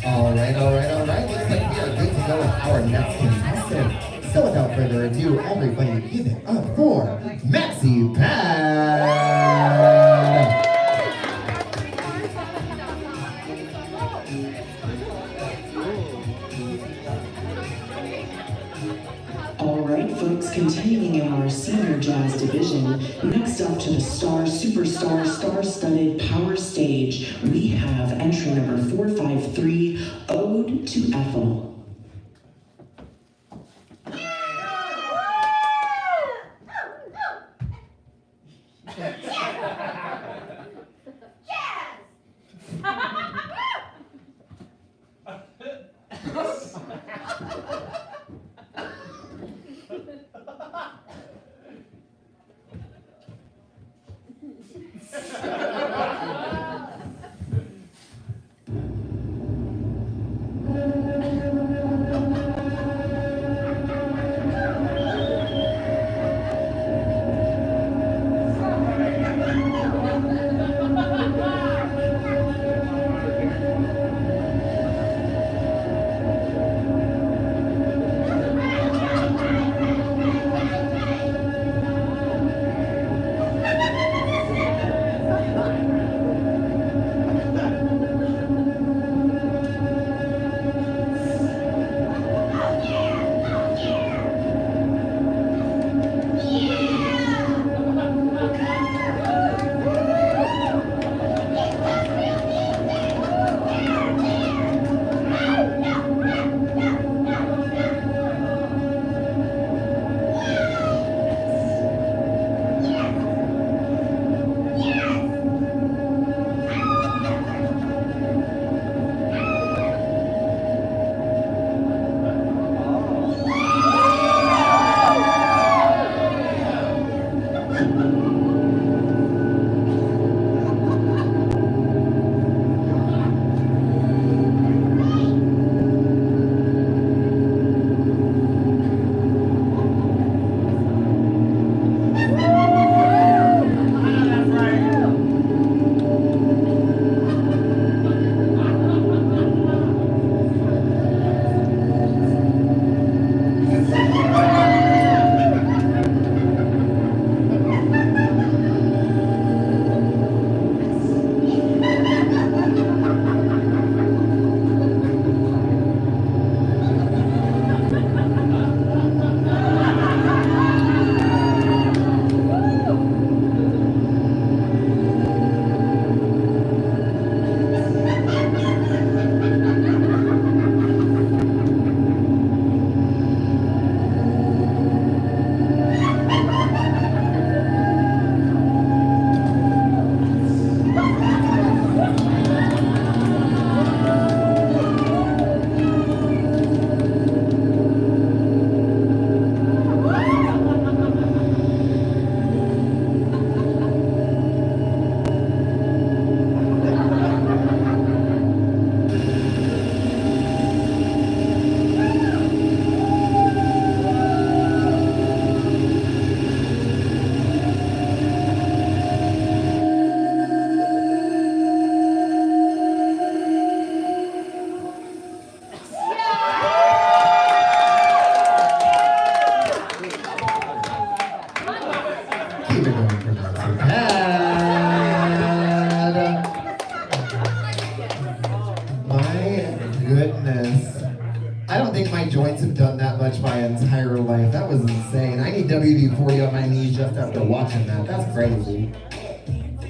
All right. Looks like we are good to go with our next contestant. So without further ado, everybody give it up for Maxi Pad. All right, folks, continuing in our senior jazz division, next up to the superstar, star-studded power stage, we have entry number 453, Ode to Ethel. Jazz! joints have done that much my entire life. That was insane. I need WD-40 on my knees just after watching that. That's crazy.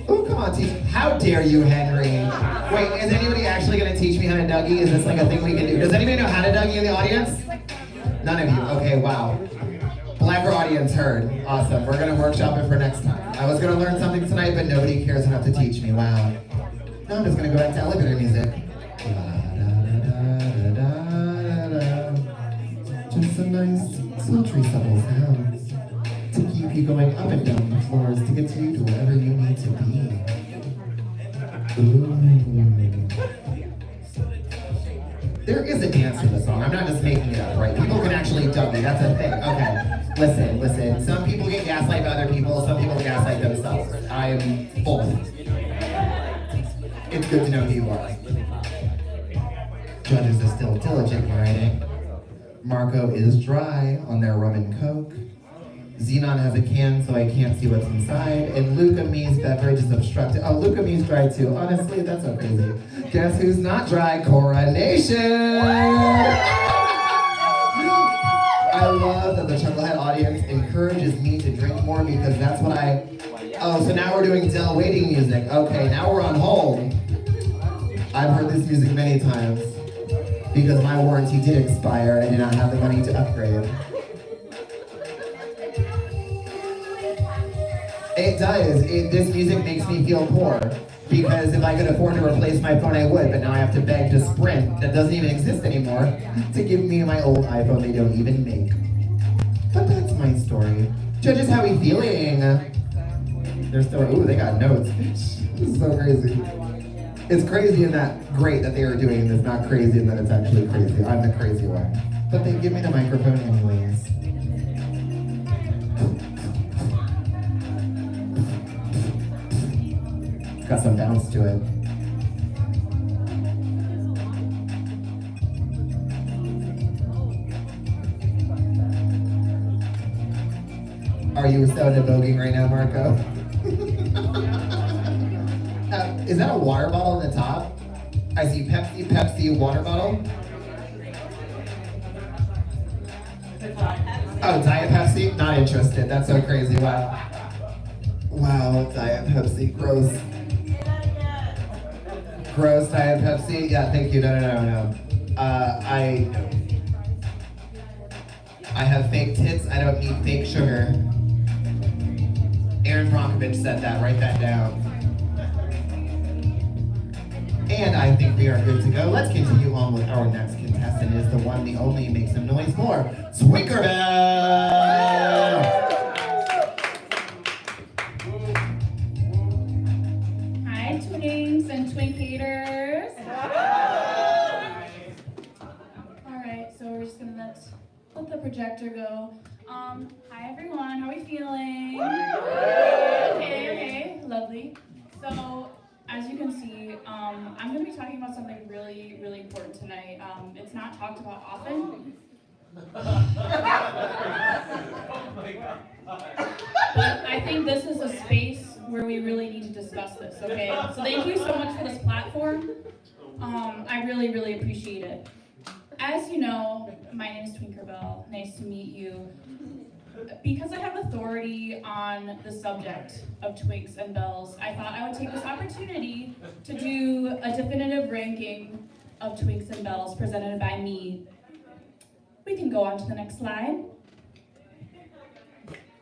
Oh, come on, teach. How dare you, Henry? Wait, is anybody actually going to teach me how to Dougie? Is this like a thing we can do? Does anybody know how to Dougie in the audience? None of you. Okay, wow. Blacker audience heard. Awesome. We're going to workshop it for next time. I was going to learn something tonight, but nobody cares enough to teach me. Wow. No, I'm just going to go back to elevator music. Just some nice, sultry, subtle sounds to keep you going up and down the floors to get you to wherever you need to be. Ooh. There is a dance to the song. I'm not just making it up, right? People can actually Dougie. That's a thing. Okay. Listen. Some people get gaslight by other people. Some people gaslight themselves. I'm both. It's good to know who you are. Judges are still diligent in writing. Marco is dry on their rum and coke. Xenon has a can, so I can't see what's inside. And Luca Me's beverage is obstructed. Oh, Luca Me's dry too. Honestly, that's so crazy. Guess who's not dry? Coronation! I love that the Chucklehead audience encourages me to drink more because that's what Oh, so now we're doing Dell waiting music. Okay, now we're on hold. I've heard this music many times because my warranty did expire and I did not have the money to upgrade. It does. This music makes me feel poor because if I could afford to replace my phone, I would, but now I have to beg to Sprint, that doesn't even exist anymore, to give me my old iPhone they don't even make. But that's my story. Judges, how are we feeling? They're still, ooh, they got notes. This is so crazy. It's crazy in that great that they are doing, and it's not crazy in that it's actually crazy. I'm the crazy one. But they give me the microphone anyways. Got some bounce to it. Are you soda voguing right now, Marco? Is that a water bottle on the top? I see Pepsi, water bottle. Oh, Diet Pepsi? Not interested. That's so crazy. Wow. Wow, Diet Pepsi. Gross. Gross Diet Pepsi? Yeah, thank you. No. I have fake tits. I don't need fake sugar. Aaron Brockovich said that. Write that down. And I think we are good to go. Let's continue on with our next contestant. Is the one, the only, make some noise for Twinkerbell! Hi, twinks and twinkators. All right, so we're just gonna let the projector go. Hi everyone, how are we feeling? Okay, lovely. So, as you can see, I'm going to be talking about something really, really important tonight. It's not talked about often. But I think this is a space where we really need to discuss this, okay? So thank you so much for this platform. I really, really appreciate it. As you know, my name is Twinkerbell. Nice to meet you. Because I have authority on the subject of twinks and bells, I thought I would take this opportunity to do a definitive ranking of twinks and bells presented by me. We can go on to the next slide.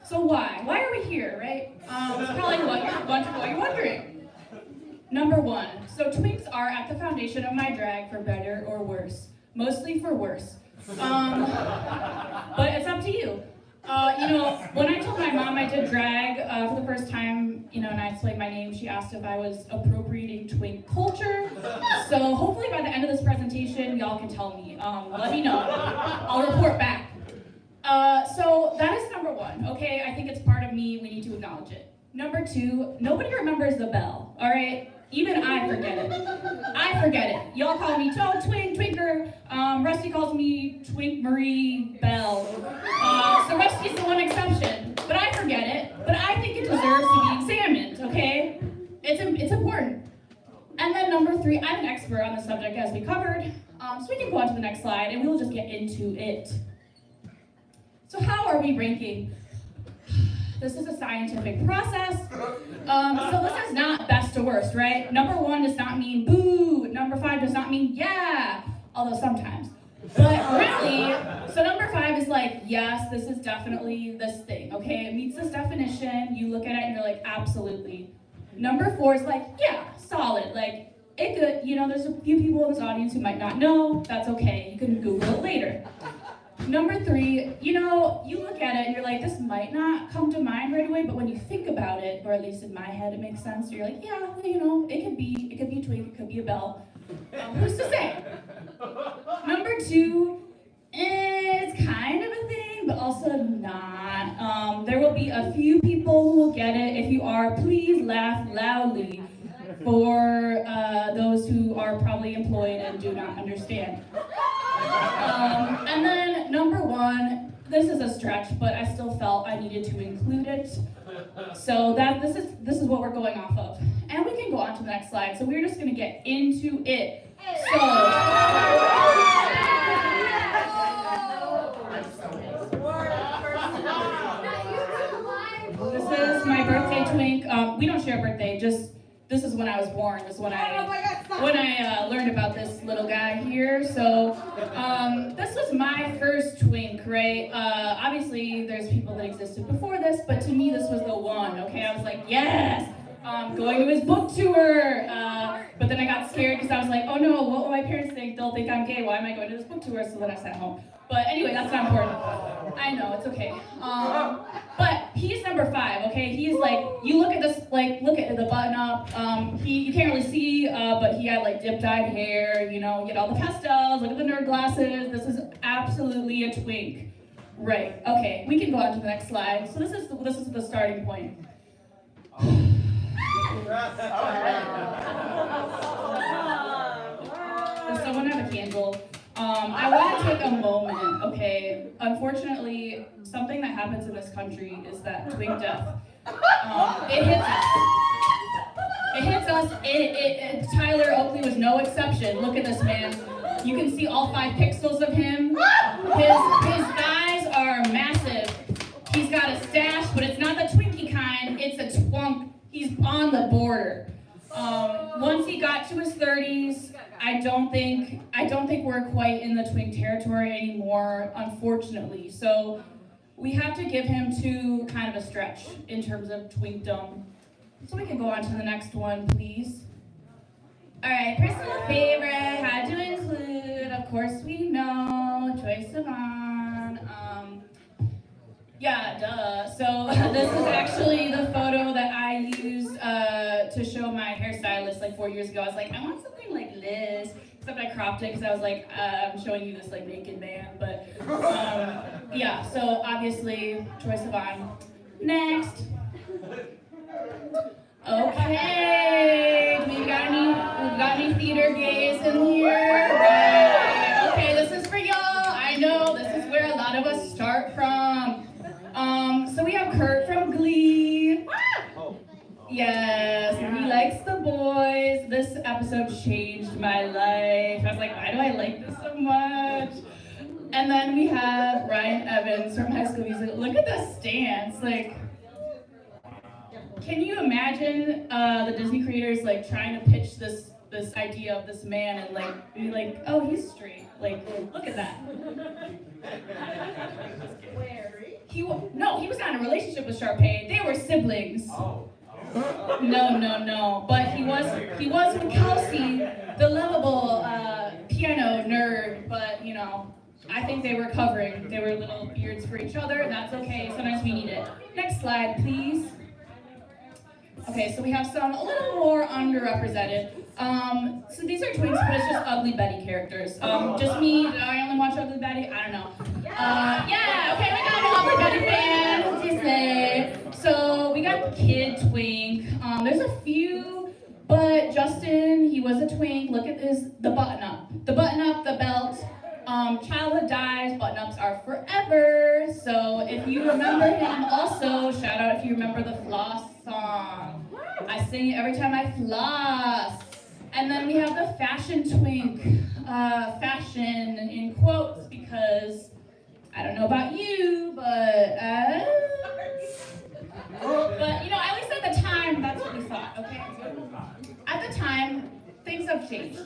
So why? Why are we here, right? It's probably what you're wondering. Number one, so twinks are at the foundation of my drag for better or worse. Mostly for worse. But it's up to you. When I told my mom I did drag for the first time, and I explained my name, she asked if I was appropriating twink culture. So hopefully by the end of this presentation, y'all can tell me. Let me know. I'll report back. So that is number one, okay? I think it's part of me. We need to acknowledge it. Number two, nobody remembers the bell, all right? Even I forget it. Y'all call me Toad, Twink, Twinker. Rusty calls me Twink Marie Bell. So Rusty's the one exception. But I forget it. But I think it deserves to be examined, okay? It's important. And then number three, I'm an expert on the subject as we covered. So we can go on to the next slide and we'll just get into it. So how are we ranking? This is a scientific process. So this is not best to worst, right? Number one does not mean boo. Number five does not mean yeah, although sometimes. But really, so number five is like, yes, this is definitely this thing, okay? It meets this definition. You look at it and you're like, absolutely. Number four is like, yeah, solid. Like, it could, there's a few people in this audience who might not know. That's okay. You can Google it later. Number three, you look at it and you're like, this might not come to mind right away, but when you think about it, or at least in my head, it makes sense. So you're like, yeah, it could be a twink, it could be a bell. Who's to say? Number two is kind of a thing, but also not. There will be a few people who will get it. If you are, please laugh loudly for those who are probably employed and do not understand. And then number one, this is a stretch, but I still felt I needed to include it. So this is what we're going off of. And we can go on to the next slide. So we're just gonna get into it. So this is my birthday twink. We don't share a birthday, this is when I was born. This is when I learned about this little guy here. So this was my first twink, right? Obviously, there's people that existed before this, but to me, this was the one. Okay, I was like, yes, going to his book tour. But but then I got scared because I was like, oh no, what will my parents think? They'll think I'm gay. Why am I going to this book tour? So then I sat home. But anyway, that's not important. I know, it's okay. But he's number 5, okay? He's like, you look at this, like, look at the button up. You can't really see, but he had like dip-dyed hair, you know, get all the pastels, look at the nerd glasses. This is absolutely a twink. Right, okay, we can go on to the next slide. So this is the starting point. Does someone have a candle? I want to take a moment, okay? Unfortunately, something that happens in this country is that twink death. It hits us. It hits us. Tyler Oakley was no exception. Look at this man. You can see all 5 pixels of him. His thighs are massive. He's got a stash, but it's not the Twinkie kind. It's a twunk. He's on the border. Once he got to his 30s, I don't think we're quite in the twink territory anymore, unfortunately. So we have to give him to kind of a stretch in terms of twinkdom. So we can go on to the next one, please. All right, personal favorite, had to include, of course we know, Troye Sivan. Yeah, duh. So this is actually the photo that I used to show my hairstylist like 4 years ago. I was like, I want something like this. Except I cropped it because I was like, I'm showing you this like naked man. But yeah, so obviously Troye Sivan. Next. Okay. We've got any theater gays in here? Right. Okay, this is for y'all. I know this is where a lot of us start from. So we have Kurt from Glee. Yes, he likes the boys. This episode changed my life. I was like, why do I like this so much? And then we have Ryan Evans from High School Musical. Look at the stance. Like, can you imagine the Disney creators like trying to pitch this idea of this man and like be like, oh, he's straight. Like, look at that. He was not in a relationship with Sharpay. They were siblings. No. But he was with Kelsey, the lovable piano nerd. But you know, I think they were covering. They were little beards for each other. That's okay. Sometimes we need it. Next slide, please. Okay, so we have some a little more underrepresented. So these are twinks, but it's just Ugly Betty characters. Just me. Did I only watch Ugly Betty? I don't know. Yeah. Okay, we got an Ugly Betty fan. What's he say? So we got the kid twink. There's a few, but Justin, he was a twink. Look at the button up, the belt. Childhood dies, button-ups are forever. So if you remember him, also shout out if you remember the Floss song. I sing it every time I floss. And then we have the fashion twink, fashion in quotes because I don't know about you, but you know, at least at the time, that's what we thought. Okay. At the time, things have changed.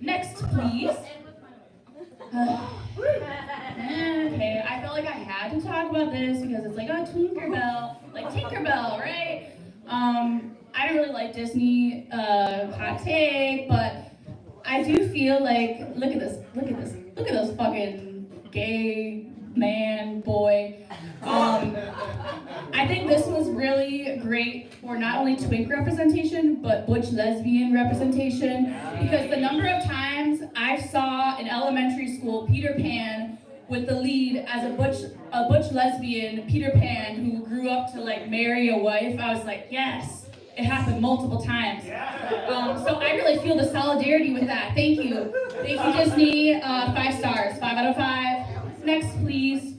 Next, please. Okay, I felt like I had to talk about this because it's like, oh, Tinkerbell, right? I don't really like Disney, hot take, but I do feel like, look at this fucking gay man, boy. I think this was really great for not only twink representation, but butch lesbian representation, because the number of times I saw in elementary school Peter Pan with the lead as a butch lesbian Peter Pan who grew up to like marry a wife, I was like, yes, it happened multiple times. So I really feel the solidarity with that. Thank you Disney, 5 stars, 5 out of 5. Next, please.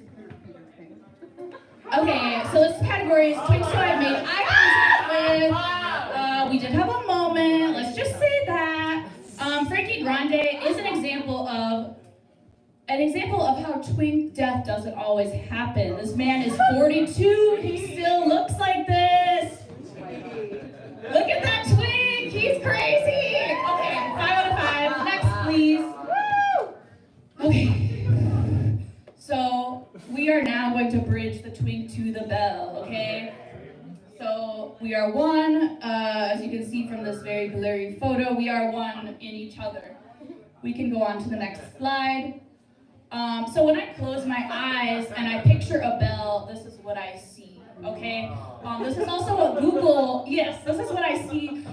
Okay, so this category is twinks who I've made eye contact with. We did have a moment, let's just say that. Frankie Grande is an example of how twink death doesn't always happen. This man is 42, he still looks like this. Look at that twink, he's crazy. Okay, 5 out of 5, next please. Okay. So we are now going to bridge the twink to the belle, okay? So we are one, as you can see from in this very blurry photo. We are one in each other. We can go on to the next slide. So when I close my eyes and I picture a bell, this is what I see, okay? This is also a Google, yes, this is what I see.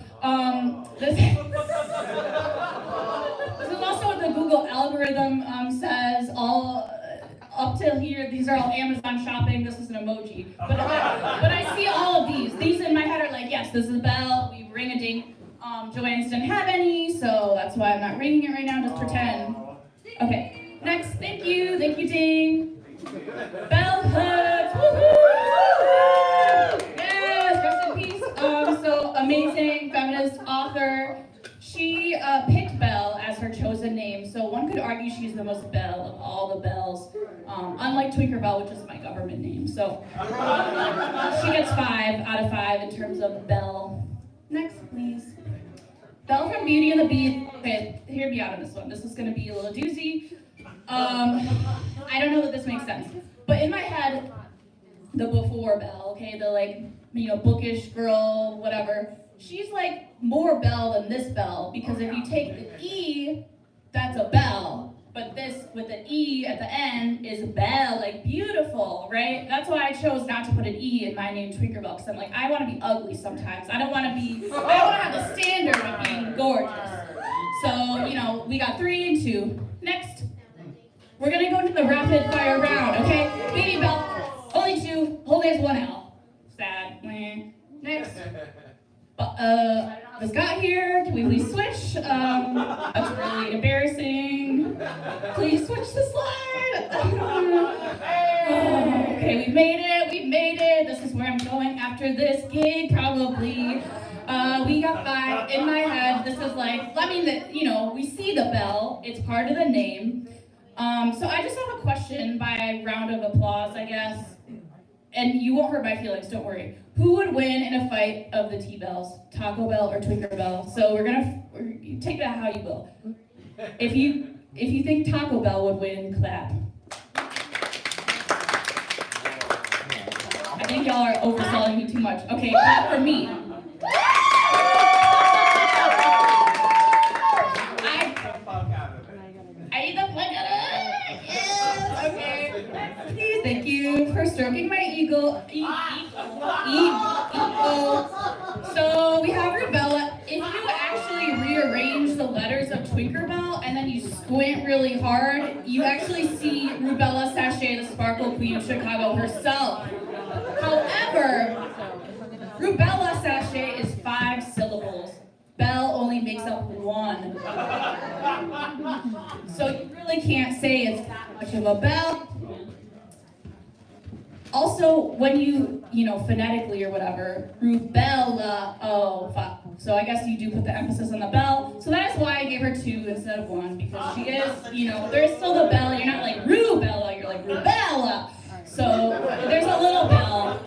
This is also what the Google algorithm says. All up till here, these are all Amazon shopping. This is an emoji. But I see all of these. These in my head are like, yes, this is a bell. We ring a ding. Joanne's didn't have any, so that's why I'm not ringing it right now. Just pretend. Okay, next. Thank you, ding. Bell hugs. Woohoo! Yes, rest in peace. So amazing feminist author. She picked Belle as her chosen name, so one could argue she's the most Belle of all the Bells, unlike Tinkerbell, which is my government name. So she gets 5 out of 5 in terms of Belle. Next, please. Belle from Beauty and the Beast. Okay, hear me out on this one. This is going to be a little doozy. I don't know that this makes sense, but in my head, the before Belle, okay, the bookish girl, whatever. She's like more Belle than this Belle, because if you take the E, that's a Belle, but this with the E at the end is Belle, like beautiful, right? That's why I chose not to put an E in my name, Tinkerbell, because I'm like, I want to be ugly sometimes. I want to have the standard of being gorgeous. So, we got 3 and 2. Next, we're gonna go into the rapid fire round, okay? Baby Belle, only 2, whole name is 1 L. Sad. Next. Scott here, can we please switch? That's really embarrassing. Please switch the slide. Okay, we've made it. This is where I'm going after this gig, probably. We got 5 in my head. This is we see the bell. It's part of the name. So I just have a question by round of applause, I guess. And you won't hurt my feelings, don't worry. Who would win in a fight of the T-Bells? Taco Bell or Tinkerbell? So we're gonna take that how you will. If you think Taco Bell would win, clap. I think y'all are overselling me too much. Okay, clap for me. I eat the fuck out of it. Yes, okay. Please, thank you for stroking my ego. So we have Rubella. If you actually rearrange the letters of Tinkerbell and then you squint really hard, you actually see Rubella Sachet, the Sparkle Queen of Chicago herself. However, Rubella Sachet is 5 syllables. Belle only makes up 1. So you really can't say it's that much of a bell. Also, when you phonetically or whatever, Rubella, oh, fuck. So I guess you do put the emphasis on the bell. So that is why I gave her 2 instead of 1, because she is, there's still the bell. You're not like Rubella, you're like Rubella. So there's a little bell.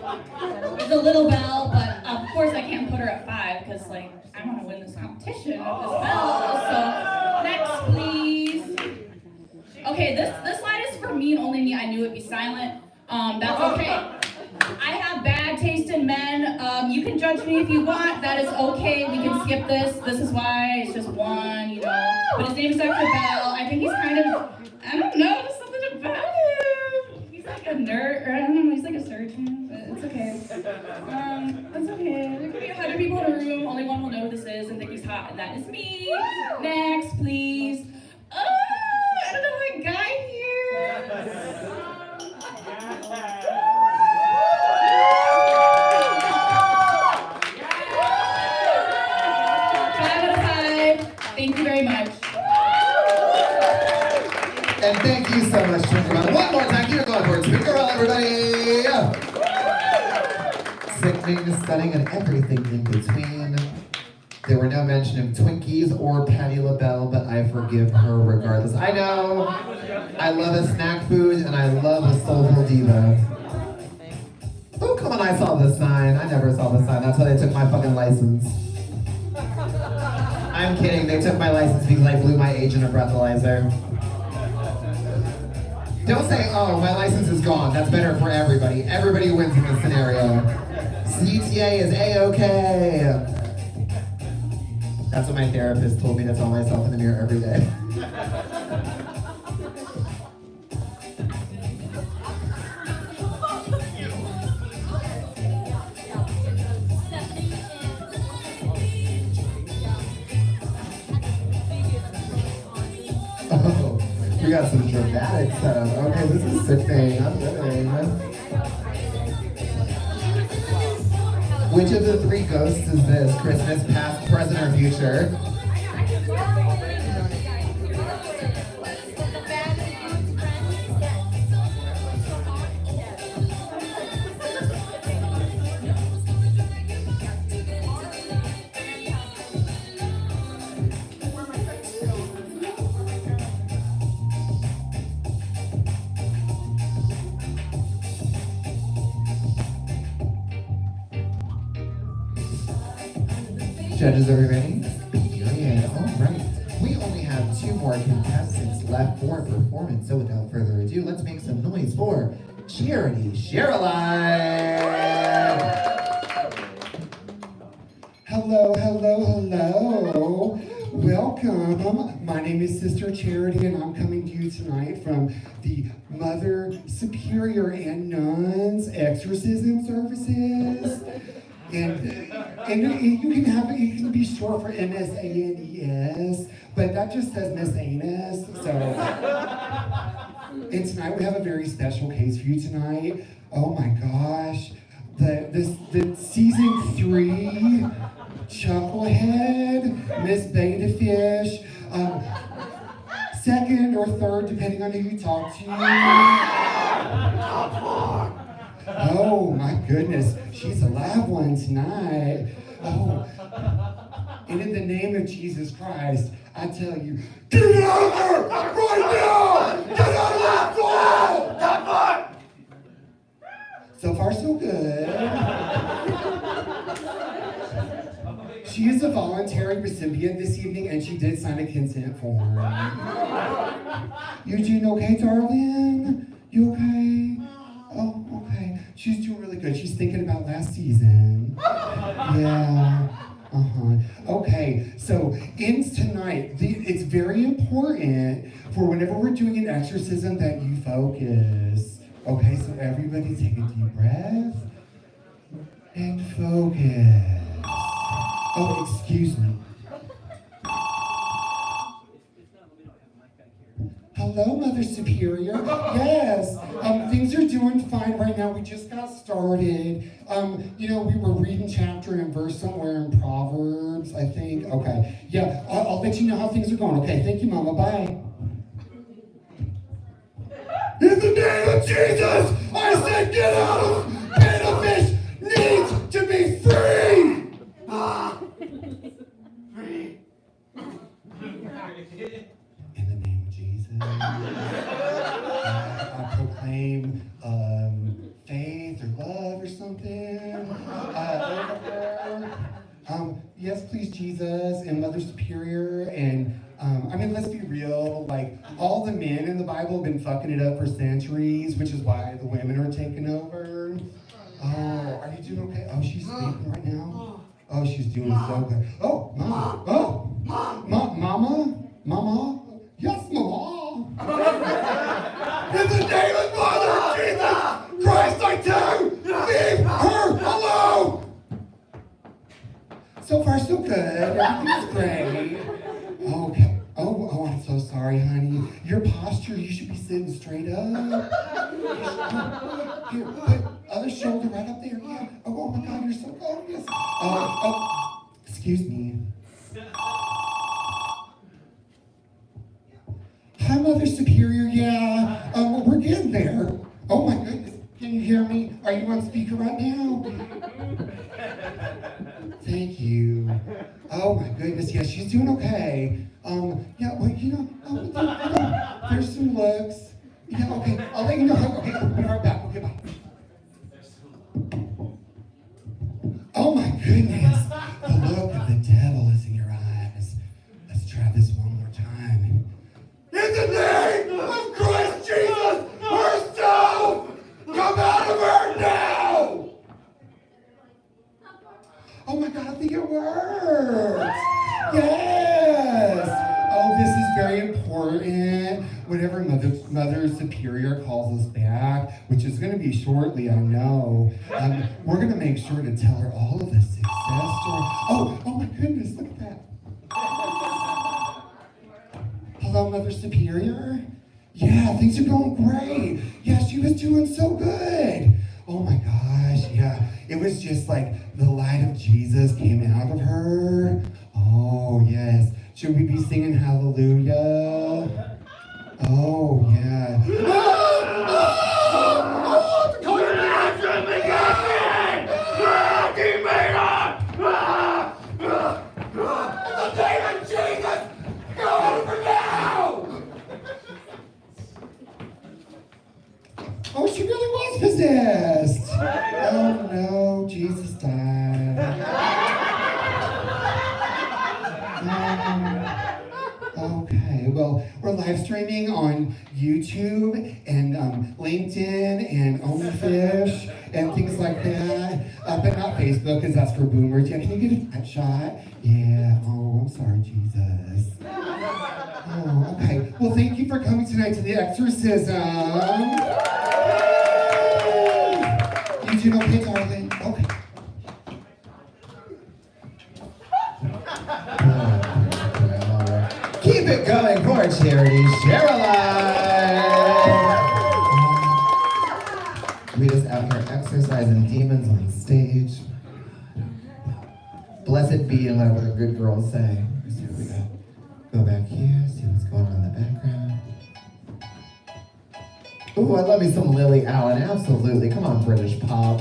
But of course I can't put her at 5, because I want to win this competition with this bell. So next, please. Okay, this slide is for me and only me. I knew it'd be silent. That's okay. I have bad taste in men. You can judge me if you want. That is okay. We can skip this. This is why it's just 1, But his name is Dr. Bell. I think he's kind of, I don't know, there's something about him. He's like a nerd, or I don't know, he's like a surgeon, but it's okay. That's okay. There could be 100 people in a room. Only 1 will know who this is and think he's hot, and that is me. Next, please. I don't know what guy here. 5 out of 5. Thank you very much. And thank you so much, Tinkerbell. One more time, keep it going for it. Tinkerbell, everybody! Sickening, stunning, and everything in between. There were no mention of Twinkies or Patti LaBelle, but I forgive her regardless. I know, I love a snack food, and I love a soulful diva. Oh, come on, I saw the sign. I never saw the sign. That's why they took my fucking license. I'm kidding, they took my license because I blew my age in a breathalyzer. Don't say, oh, my license is gone. That's better for everybody. Everybody wins in this scenario. CTA is A-okay. That's what my therapist told me to tell myself in the mirror every day. Oh, we got some dramatic stuff. Okay, this is sickening. I'm living. Which of the three ghosts is this? Christmas, past, present, or future? Judges, are we ready? Period. All right. We only have 2 more contestants left for performance, so without further ado, let's make some noise for Charity Share-a-Live! Hello, hello, hello. Welcome. My name is Sister Charity, and I'm coming to you tonight from the Mother Superior and Nuns Exorcism Services. And you can be short for MSANES, but that just says Miss Anus. So, and tonight we have a very special case for you tonight. Oh my gosh, the season 3 Chucklehead, Miss Beta Fish, second or third, depending on who you talk to. Oh my goodness, she's a live one tonight. Oh, and in the name of Jesus Christ, I tell you, get out of there right now! Get out of that stall! So far, so good. She is a voluntary recipient this evening, and she did sign a consent form. You doing okay, darling? You okay? Oh, okay. She's doing really good. She's thinking about last season. Yeah. Okay, so in tonight, it's very important for whenever we're doing an exorcism that you focus. Okay, so everybody take a deep breath and focus. Oh, excuse me. Hello, Mother Superior. Yes, things are doing fine right now. We just got started. We were reading chapter and verse somewhere in Proverbs, I think. Okay, yeah, I'll let you know how things are going. Okay, thank you, Mama. Bye. In the name of Jesus, I said get out of Beta Fish needs to be free. Free. In the name of Jesus, I proclaim faith or love or something over her. Yes, please, Jesus and Mother Superior. And let's be real, like, all the men in the Bible have been fucking it up for centuries, which is why the women are taking over. Oh, are you doing okay? Oh, she's sleeping right now? Oh, she's doing so good. Oh, Mama. Oh, Mama. Yes, Mama. In the name of Mother Jesus Christ, I tell you, leave her alone. So far, so good. Everything's great. Okay. Oh, I'm so sorry, honey. Your posture, you should be sitting straight up. Here, put other shoulder right up there. Yeah. Oh my God, you're so gorgeous. Excuse me. Hi, Mother Superior. Yeah, we're getting there. Oh my goodness. Can you hear me? Are you on speaker right now? Thank you. Oh my goodness. Yeah, she's doing okay. There's some looks. Yeah, okay. I'll let you know. Okay, I'll be right back. Okay, bye. Oh my goodness. The look of the devil is in your eyes. Let's try this one more time. In the name of Christ Jesus herself, come out of her now! Oh my God, I think it worked. whenever Mother Superior calls us back, which is going to be shortly, I know, we're going to make sure to tell her all of the success stories. Oh my goodness, look at that. Hello, Mother Superior? Yeah, things are going great. Yeah, she was doing so good. Oh my gosh, yeah. It was just like the light of Jesus came out of her. Oh, yes. Should we be singing hallelujah? Oh, yeah. Oh, she really was possessed. Oh no, Jesus died. Okay, well, we're live streaming on YouTube and LinkedIn and OnlyFish and things like that, but not Facebook because that's for boomers. Yeah, can you give it a shot? Yeah. Oh, I'm sorry, Jesus. Oh, okay. Well, thank you for coming tonight to the exorcism. You doing okay, darling? Okay. Keep it going for charity. Share a life. We just out here exercising demons on stage. Blessed be and let what the good girls say. So we go back here, see what's going on in the background. Ooh, I love me some Lily Allen. Absolutely. Come on, British pop.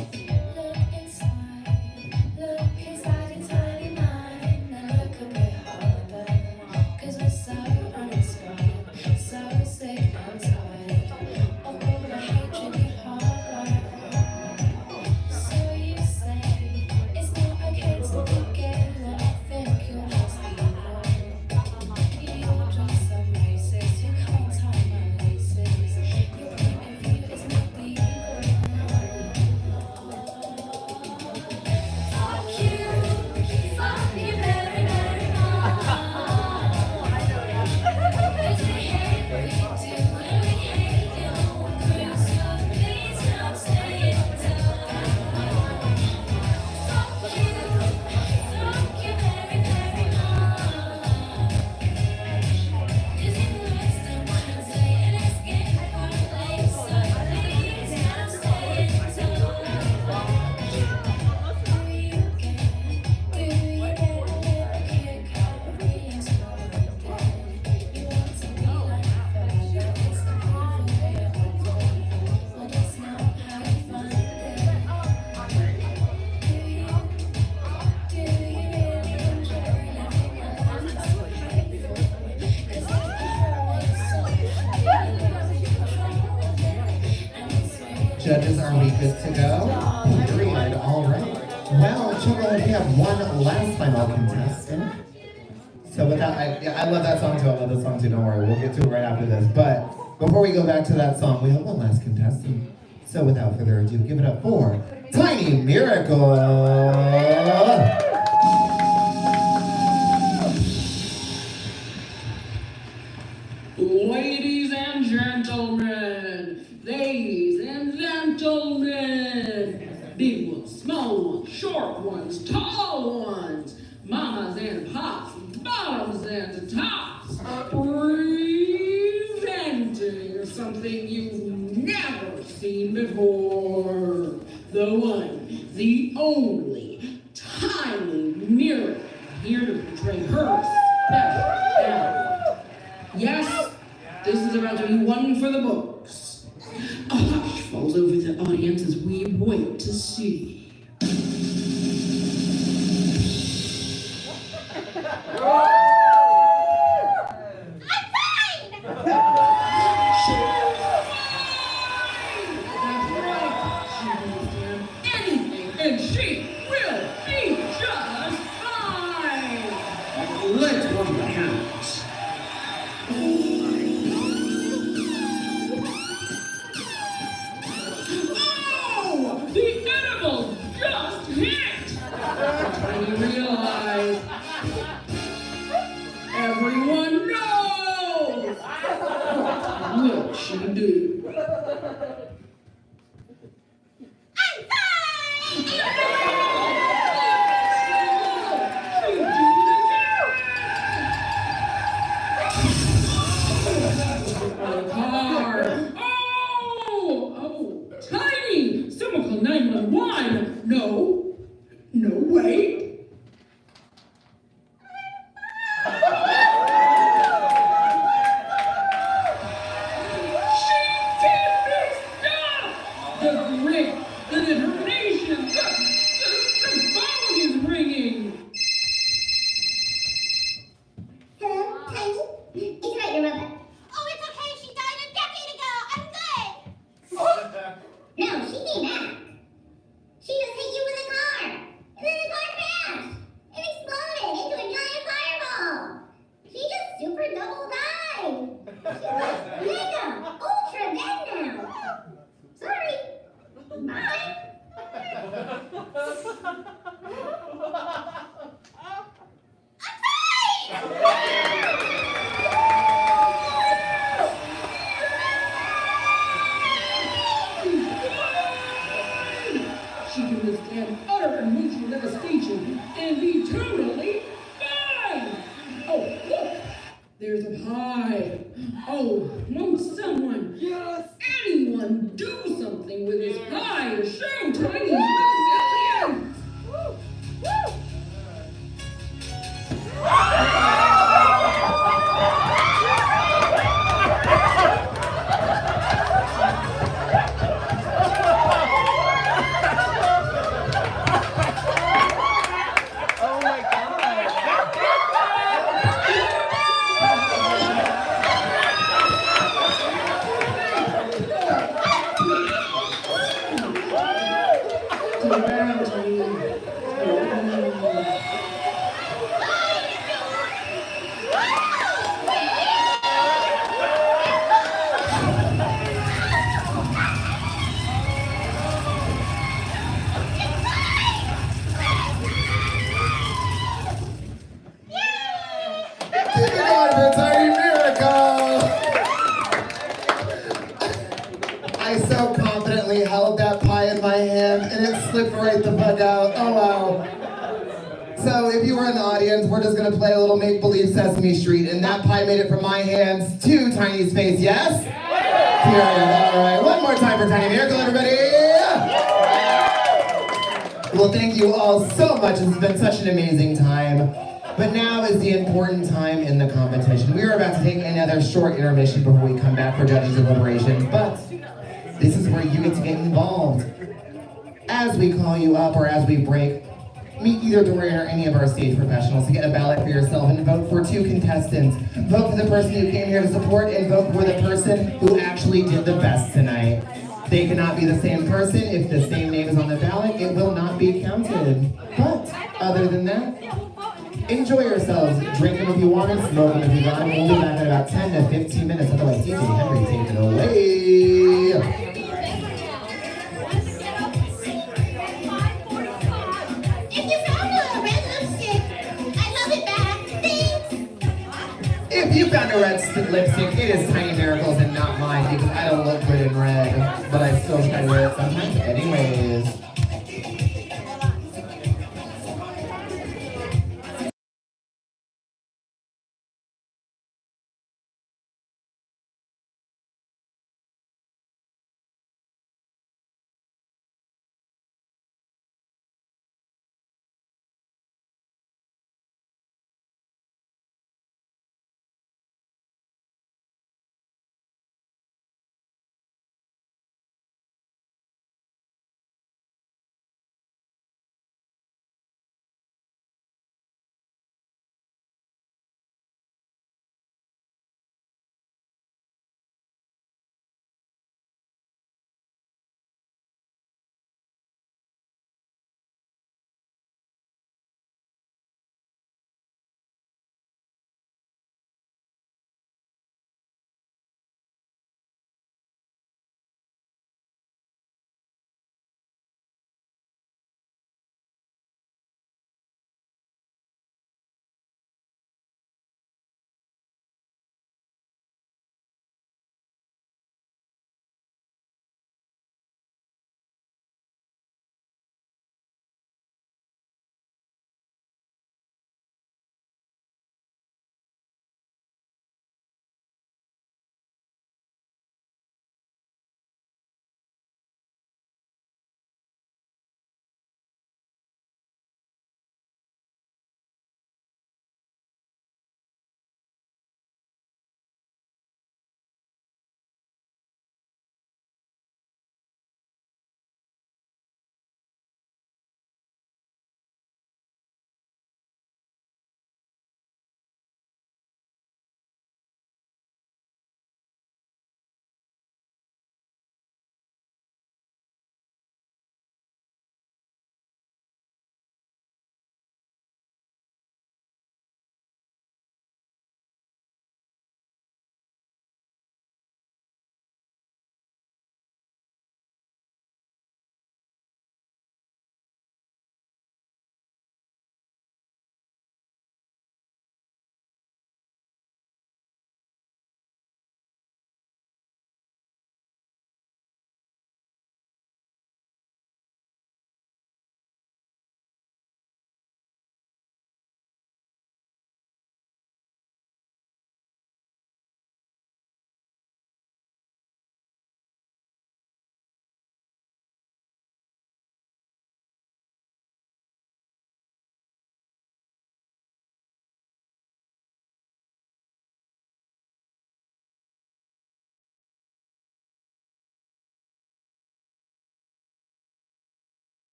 Judges, are we good to go? Period. All right. Well, children, we have one last final contestant. So with that, I love that song too. I love this song too. Don't worry, we'll get to it right after this. But before we go back to that song, we have one last contestant. So without further ado, give it up for Tiny Miracle. Ladies and gentlemen, big ones, small ones, short ones, tall ones, mamas and pops, bottoms and tops, presenting something you've never seen before. The one, the only, Tiny Miracle, here to portray her special talent. Yes, this is about to be one for the books. A hush falls over the audience as we wait to see. Let's warm the hands. Oh! The edible just hit! I realize everyone knows she did. Car. Oh, Tiny! Someone call 911. No, wait. She did this stuff! The grit, the determination, the phone is ringing. Hello, Tiny? It's right, your mother. Oh, it's okay. She died a decade ago. I'm good. No, she came back. She just hit you with a car. And then the car crashed. It exploded into a giant fireball. She just super double died. She's mega, ultra dead now. Sorry. Bye. She can withstand utter emotional devastation and be totally fine. Oh, look, there's a pie. Oh, won't someone, anyone do something with this pie to show Tiny's resilience? Keep it going for Tiny Miracle! I so confidently held that pie in my hand and it slipped right the fuck out. Oh wow. So if you were in the audience, we're just gonna play a little make-believe Sesame Street, and that pie made it from my hands to Tiny's face, yes? Period. Alright, one more time for Tiny Miracle, everybody! Well, thank you all so much. This has been such an amazing time. But now is the important time in the competition. We are about to take another short intermission before we come back for judges' deliberations, but this is where you get to get involved. As we call you up or as we break, meet either Dorian or any of our stage professionals to get a ballot for yourself and vote for two contestants. Vote for the person you came here to support and vote for the person who actually did the best tonight. They cannot be the same person. If the same name is on the ballot, it will not be counted. But other than that, enjoy yourselves. Drink them if you want and smoke them if you want. We'll be back in about 10 to 15 minutes. Otherwise, DJ Henry, take it away. If you found a red lipstick, it is Tiny Miracles and not mine because I don't look good in red, but I still try to wear it sometimes anyways.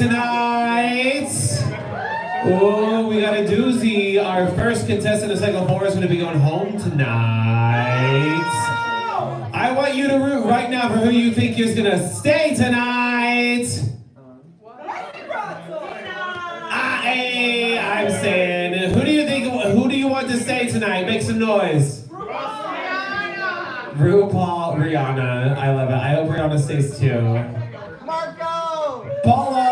tonight? Oh, we got a doozy. Our first contestant of Cycle 4 is going to be going home tonight. I want you to root right now for who you think is going to stay tonight. I'm saying, who do you want to stay tonight? Make some noise. RuPaul, Rihanna. I love it. I hope Rihanna stays too. Marco! Paulo!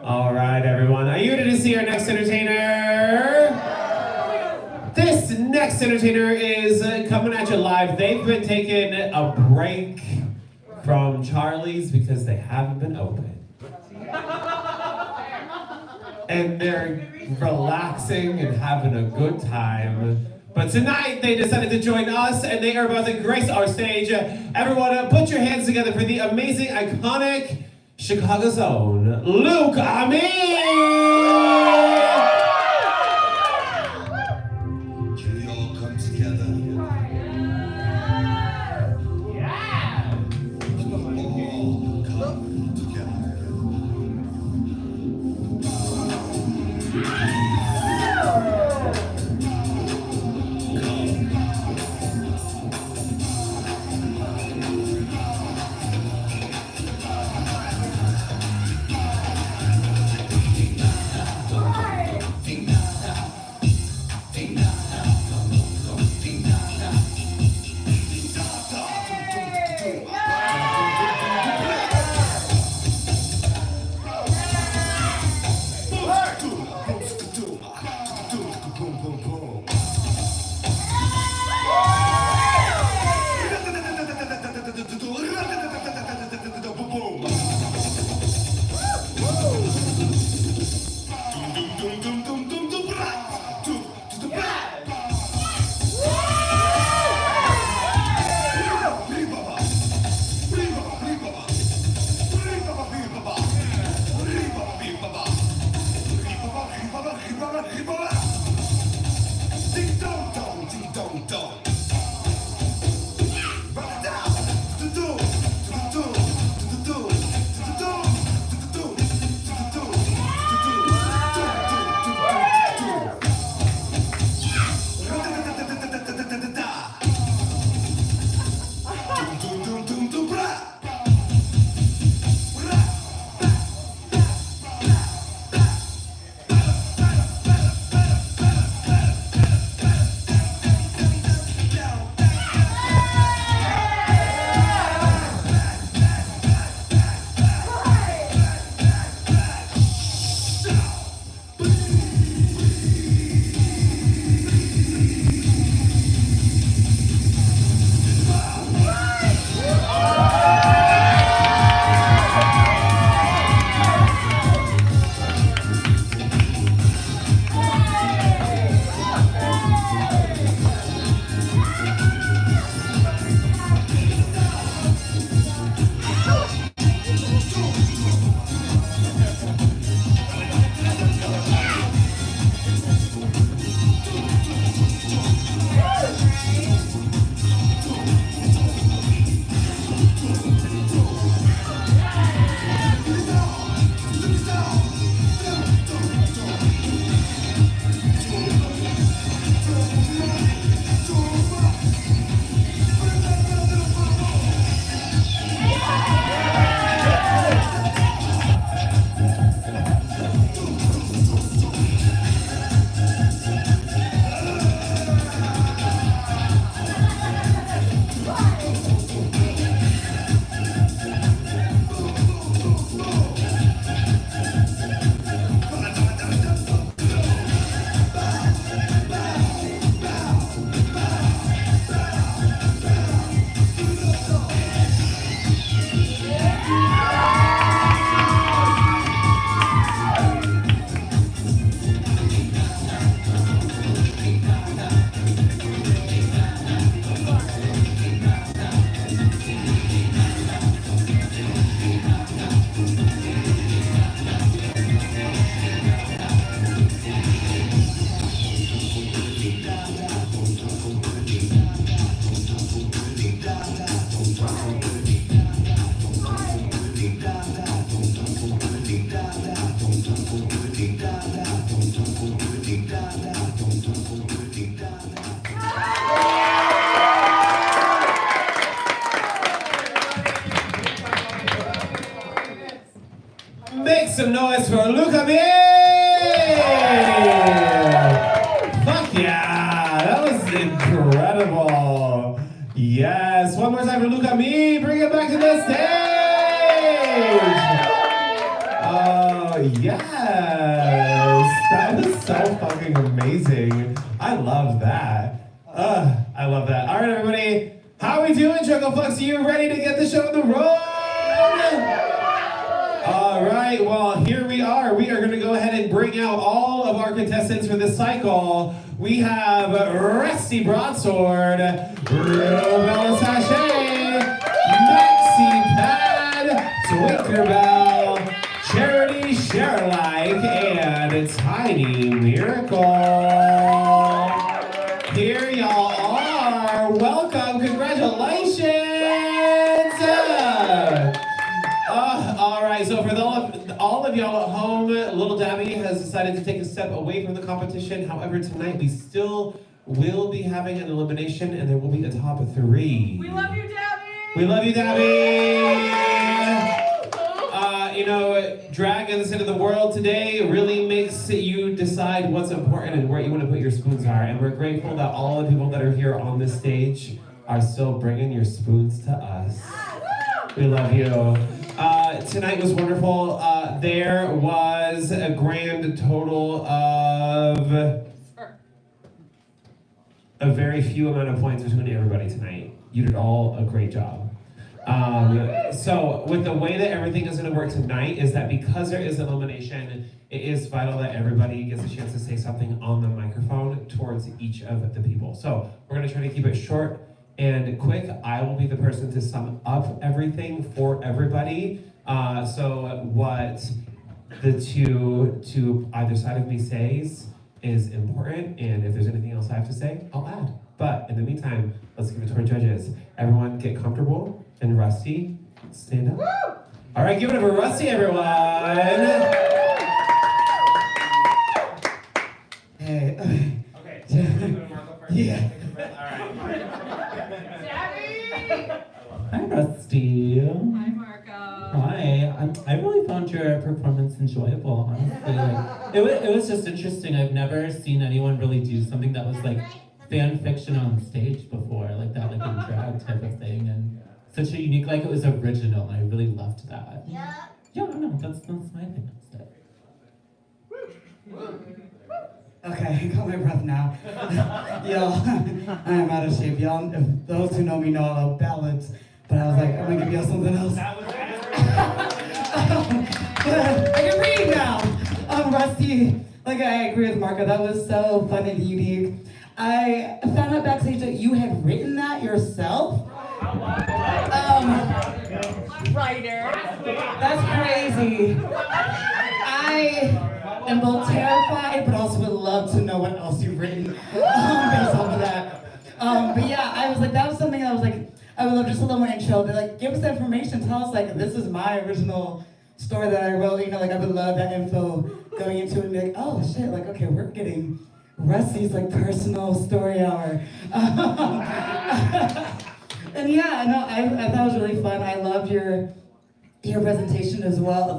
All right, everyone. Are you ready to see our next entertainer? This next entertainer is coming at you live. They've been taking a break from Charlie's because they haven't been open. And they're relaxing and having a good time. But tonight they decided to join us and they are about to grace our stage. Everyone, put your hands together for the amazing, iconic Chicago's own Luke Amin! Can we all come together? Yeah! Can we all come together? some noise for Luca Me! Fuck yeah, that was incredible. Yes, one more time for Luca Me, bring it back to the stage. Oh, yes, that was so fucking amazing. I love that. I love that. All right, everybody, how are we doing, Chucklefucks? Are you ready to get the show on the road? All right, well, here we are. We are going to go ahead and bring out all of our contestants for this cycle. We have Rusty Broadsword, Rubella Sachet, Maxi Pad, Twinkerbell, Charity Sharelike, and Tiny Miracle. Here y'all are. Welcome. Congratulations. All right, so for all of y'all at home, Little Dabby has decided to take a step away from the competition. However, tonight we still will be having an elimination, and there will be a top of 3. We love you, Dabby! We love you, Dabby! You know, drag in the center of the world today really makes you decide what's important and where you want to put your spoons are. And we're grateful that all the people that are here on this stage are still bringing your spoons to us. We love you. Tonight was wonderful. There was a grand total of a very few amount of points between everybody tonight. You did all a great job. So with the way that everything is going to work tonight is that because there is an elimination, it is vital that everybody gets a chance to say something on the microphone towards each of the people. So we're going to try to keep it short and quick. I will be the person to sum up everything for everybody. So what the two to either side of me says is important, and if there's anything else I have to say, I'll add. But in the meantime, let's give it to our judges. Everyone get comfortable, and Rusty, stand up. Woo! All right, give it up for Rusty, everyone. Hey. Okay, so you go to Marco first. Yeah. All right. Hi, Rusty. Hi, Marco. Hi. I really found your performance enjoyable, honestly. Like, it was just interesting. I've never seen anyone really do something that was like fan fiction on stage before, like that, like in drag type of thing, and such a unique, like it was original. I really loved that. Yeah. Yeah, no, that's my thing. Okay, I got my breath now. Yo, I am out of shape. Y'all, those who know me know I love ballads, but I was like, I'm gonna give y'all something else. But I can read now. Rusty, like I agree with Marco, that was so fun and unique. I found out backstage that you had written that yourself. Writer. That's crazy. I am both terrified, but also would love to know what else you've written based off of that. But yeah, I was like, that was something I was like, I would love just a little more intro. But like, give us that information. Tell us like, this is my original story that I wrote. You know, like I would love that info going into it and be like, oh shit, like okay, we're getting Rusty's like personal story hour. And yeah, no, I thought it was really fun. I loved your presentation as well.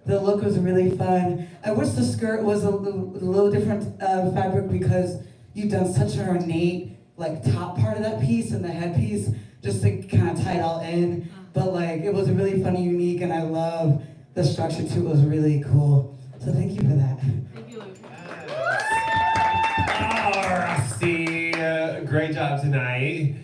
The look was really fun. I wish the skirt was a little different fabric because you've done such an ornate like top part of that piece and the headpiece just to kind of tie it all in. But like it was really fun and unique, and I love the structure too. It was really cool. So thank you for that. Thank you, Luke. Rusty, great job tonight.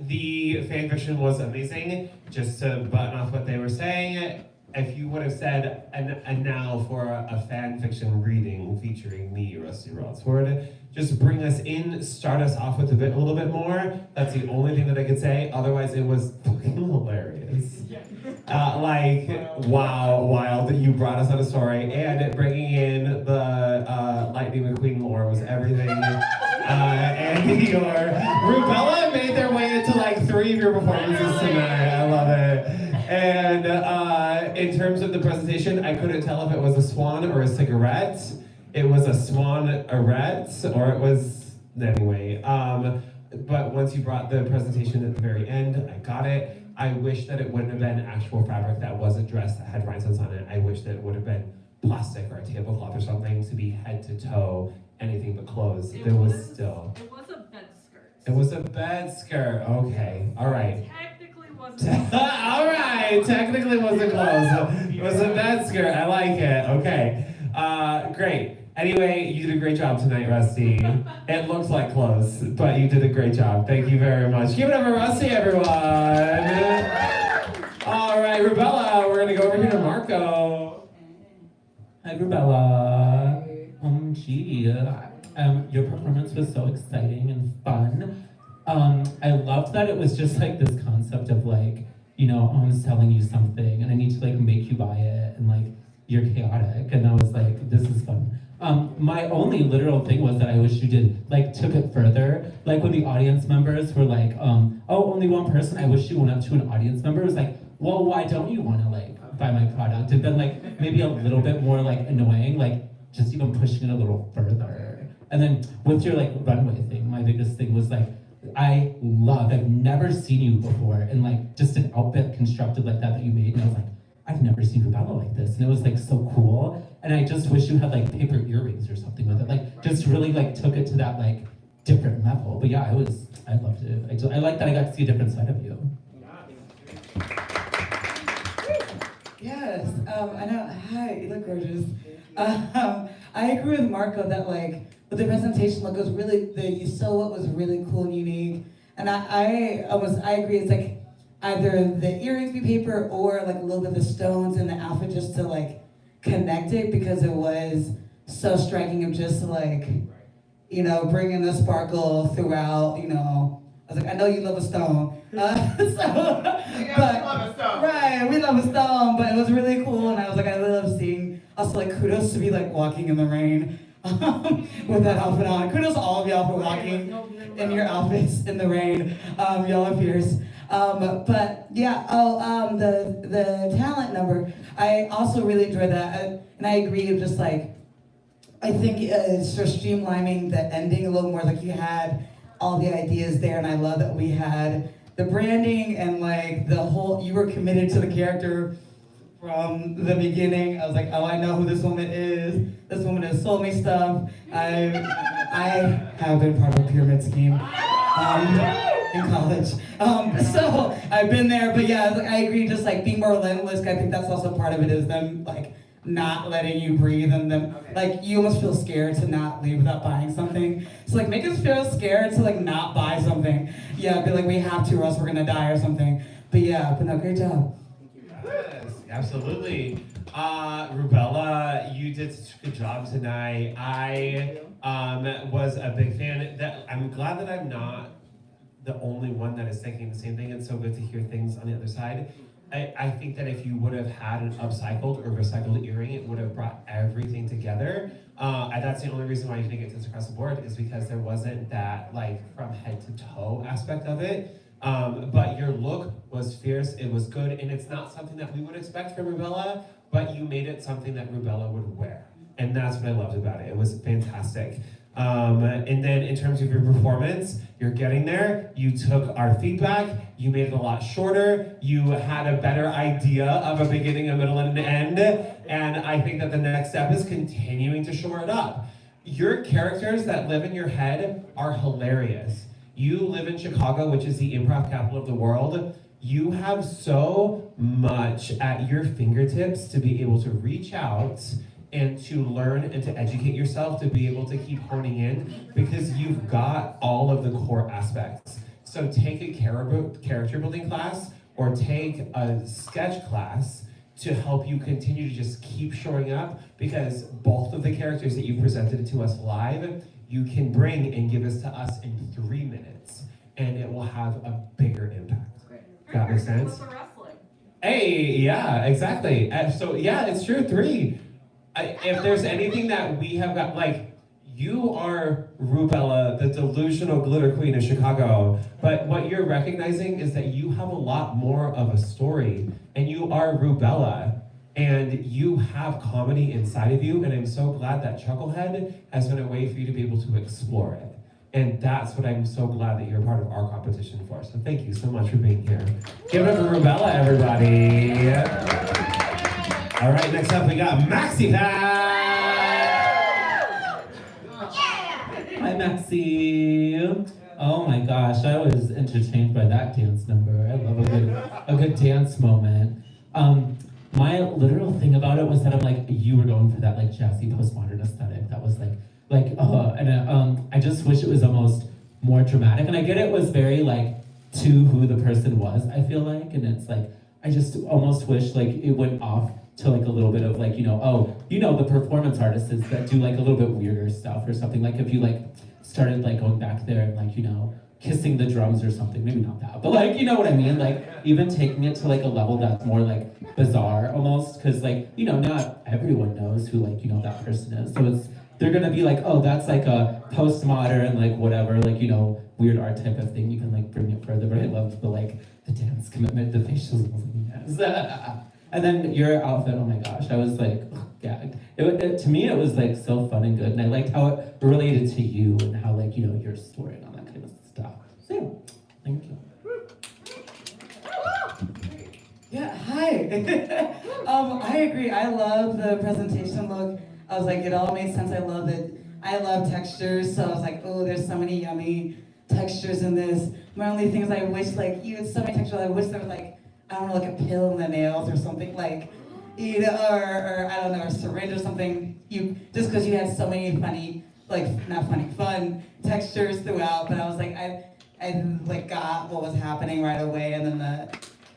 The fan fiction was amazing. Just to button off what they were saying, if you would have said, and now for a fan fiction reading featuring me, Rusty Broadsword, just bring us in, start us off with a little bit more. That's the only thing that I could say. Otherwise, it was fucking hilarious. Like, wow, wild that you brought us on a story, and bringing in the Lightning McQueen lore was everything. And your Rubella made their way into like 3 of your performances tonight. I love it. And in terms of the presentation, I couldn't tell if it was a swan or a cigarette. It was a swan-arette, or it was, anyway. But once once you brought the presentation at the very end, I got it. I wish that it wouldn't have been actual fabric that was a dress that had rhinestones on it. I wish that it would have been plastic or a tablecloth or something to be head to toe, anything but clothes. There was still. It was a bed skirt. It was a bed skirt. Okay. All right. Technically wasn't. All right. Technically wasn't clothes. It was a bed skirt. I like it. Okay. Great. Anyway, you did a great job tonight, Rusty. It looks like clothes, but you did a great job. Thank you very much. Give it up for Rusty, everyone. All right, Rubella, we're gonna go over here to Marco. Hi, Rubella. Gee, your performance was so exciting and fun. I loved that it was just like this concept of like, you know, I'm selling you something and I need to like make you buy it and like you're chaotic, and I was like, this is fun. My only literal thing was that I wish you took it further. Like when the audience members were like, oh, only one person, I wish you went up to an audience member. It was like, well, why don't you want to like buy my product? And then like maybe a little bit more like annoying, like just even pushing it a little further. And then with your like runway thing, my biggest thing was like, I've never seen you before in like just an outfit constructed like that you made. And I was like, I've never seen Rubella like this. And it was like so cool. And I just wish you had like paper earrings or something with it. Like just really like took it to that like different level. But yeah, I loved it. I like that I got to see a different side of you. Yes, I know. Hi, you look gorgeous. I agree with Marco that like with the presentation, look, it was really you saw what was really cool and unique. And I agree. It's like either the earrings be paper or like a little bit of the stones in the outfit just to like connect it, because it was so striking of just like, you know, bringing the sparkle throughout, you know. I was like, I know you love a stone. Right, we love a stone, but it was really cool, and I was like, I love seeing, also like kudos to be like walking in the rain with that outfit on. Kudos to all of y'all for walking in your outfits in the rain. Y'all are fierce. But yeah, the talent number, I also really enjoyed that, and I agree with just like, I think it's just streamlining the ending a little more, like you had all the ideas there, and I love that we had the branding and like the whole, you were committed to the character from the beginning. I was like, oh, I know who this woman is. This woman has sold me stuff. I have been part of a pyramid scheme in college. So I've been there, but yeah, I agree, just like being more relentless. I think that's also part of it, is them like not letting you breathe, and them like you almost feel scared to not leave without buying something. So like make us feel scared to like not buy something. Yeah, be like, we have to or else we're gonna die or something. But yeah, but no, great job. Yes, absolutely. Rubella, you did such a good job tonight. I was a big fan. I'm glad that I'm not the only one that is thinking the same thing. It's so good to hear things on the other side. I think that if you would have had an upcycled or recycled earring, it would have brought everything together. And that's the only reason why you didn't get this across the board, is because there wasn't that like from head to toe aspect of it. But your look was fierce, it was good, and it's not something that we would expect from Rubella, but you made it something that Rubella would wear. And that's what I loved about it. It was fantastic. And then in terms of your performance, you're getting there. You took our feedback, you made it a lot shorter, you had a better idea of a beginning, a middle, and an end, and I think that the next step is continuing to shore it up. Your characters that live in your head are hilarious. You live in Chicago, which is the improv capital of the world. You have so much at your fingertips to be able to reach out and to learn and to educate yourself, to be able to keep honing in, because you've got all of the core aspects. So take a character building class or take a sketch class to help you continue to just keep showing up, because both of the characters that you presented to us live, you can bring and give us to us in 3 minutes, and it will have a bigger impact. That makes sense? Hey, yeah, exactly. So yeah, it's true, 3. If there's anything that we have got, like, you are Rubella, the delusional glitter queen of Chicago, but what you're recognizing is that you have a lot more of a story, and you are Rubella, and you have comedy inside of you, and I'm so glad that Chucklehead has been a way for you to be able to explore it. And that's what I'm so glad that you're a part of our competition for. So thank you so much for being here. Give it up for Rubella, everybody. All right, next up we got Maxi Pad. Hi, Maxi. Oh my gosh, I was entertained by that dance number. I love a good dance moment. My literal thing about it was that I'm like, you were going for that like jazzy postmodern aesthetic. That was I just wish it was almost more dramatic. And I get it was very like to who the person was, I feel like. And it's like, I just almost wish like it went off to like a little bit of like, the performance artists that do like a little bit weirder stuff or something. Like if you like started like going back there and like, kissing the drums or something, maybe not that, but like, you know what I mean? Like even taking it to like a level that's more like bizarre almost. Cause like, not everyone knows who like, that person is. So they're gonna be like, oh, that's like a postmodern, like whatever, like, weird art type of thing. You can like bring it further, but I loved the dance commitment, the facials. Yes. And then your outfit, oh my gosh, I was like, gagged. To me, it was like so fun and good. And I liked how it related to you and how like, your story and all that kind of stuff. So yeah, thank you. Yeah, hi. I agree. I love the presentation look. I was like, it all made sense. I love it. I love textures, so I was like, oh, there's so many yummy textures in this. My only thing is I wish like, you had so many textures, I wish there was like, I don't know, like a pill in the nails or something like, or I don't know, a syringe or something. Just because you had so many funny, like not funny, fun textures throughout. But I was like, I like got what was happening right away, and then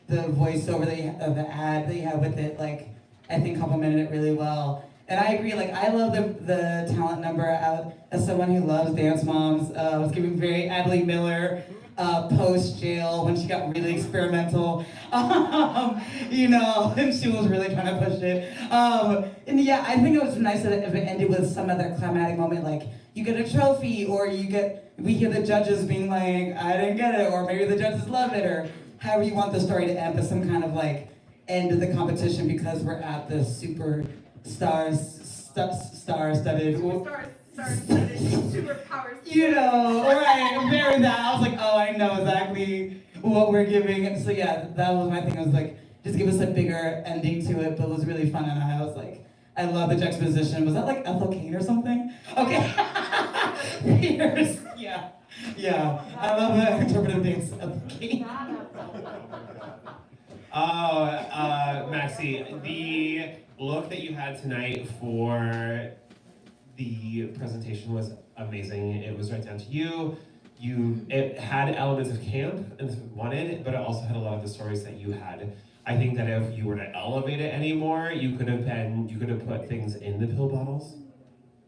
the voiceover of the ad that you had with it, like I think complemented it really well. And I agree, like I love the talent number out as someone who loves Dance Moms. I was giving very Adley Miller post-jail when she got really experimental, and she was really trying to push it. And yeah, I think it was nice that if it ended with some other climatic moment, like you get a trophy, or we hear the judges being like, I didn't get it, or maybe the judges love it, or however you want the story to end, but some kind of like end of the competition because we're at the super star-studded. Superpowers. Right, very that. I was like, oh, I know exactly what we're giving. And so yeah, that was my thing. I was like, just give us a bigger ending to it, but it was really fun. And I was like, I love the juxtaposition. Was that like Ethel Cain or something? Okay. Fierce. Yeah. I love the interpretive dance of Ethel Cain. Maxi, the look that you had tonight for the presentation was amazing. It was right down to you. It had elements of camp and wanted, but it also had a lot of the stories that you had. I think that if you were to elevate it anymore, you could have put things in the pill bottles,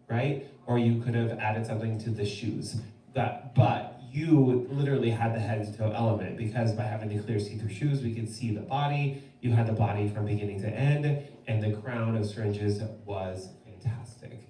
right? Or you could have added something to the shoes. But you literally had the head to toe element, because by having the clear see-through shoes, we could see the body. You had the body from beginning to end, and the crown of syringes was fantastic.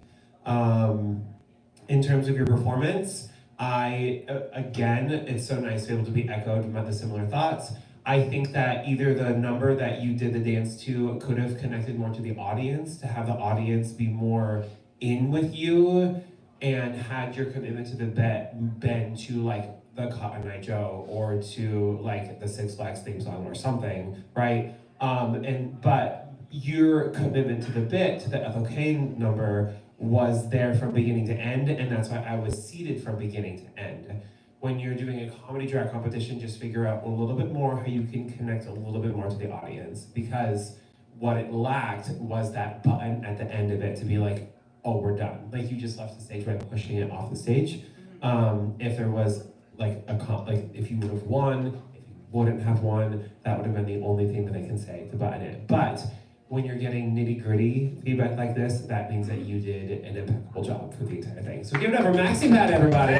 In terms of your performance, again, it's so nice to be able to be echoed by the similar thoughts. I think that either the number that you did the dance to could have connected more to the audience, to have the audience be more in with you, and had your commitment to the bet been to like the Cotton Eye Joe or to like the Six Flags theme song or something, right? But your commitment to the bit, to the Ethel Cain number, was there from beginning to end, and that's why I was seated from beginning to end. When you're doing a comedy drag competition, just figure out a little bit more how you can connect a little bit more to the audience, because what it lacked was that button at the end of it to be like, oh, we're done. Like you just left the stage by pushing it off the stage. If there was like if you would have won, if you wouldn't have won, that would have been the only thing that I can say to button it. But when you're getting nitty-gritty feedback like this, that means that you did an impeccable job for the entire thing. So give it up for Maxi Pad, everybody.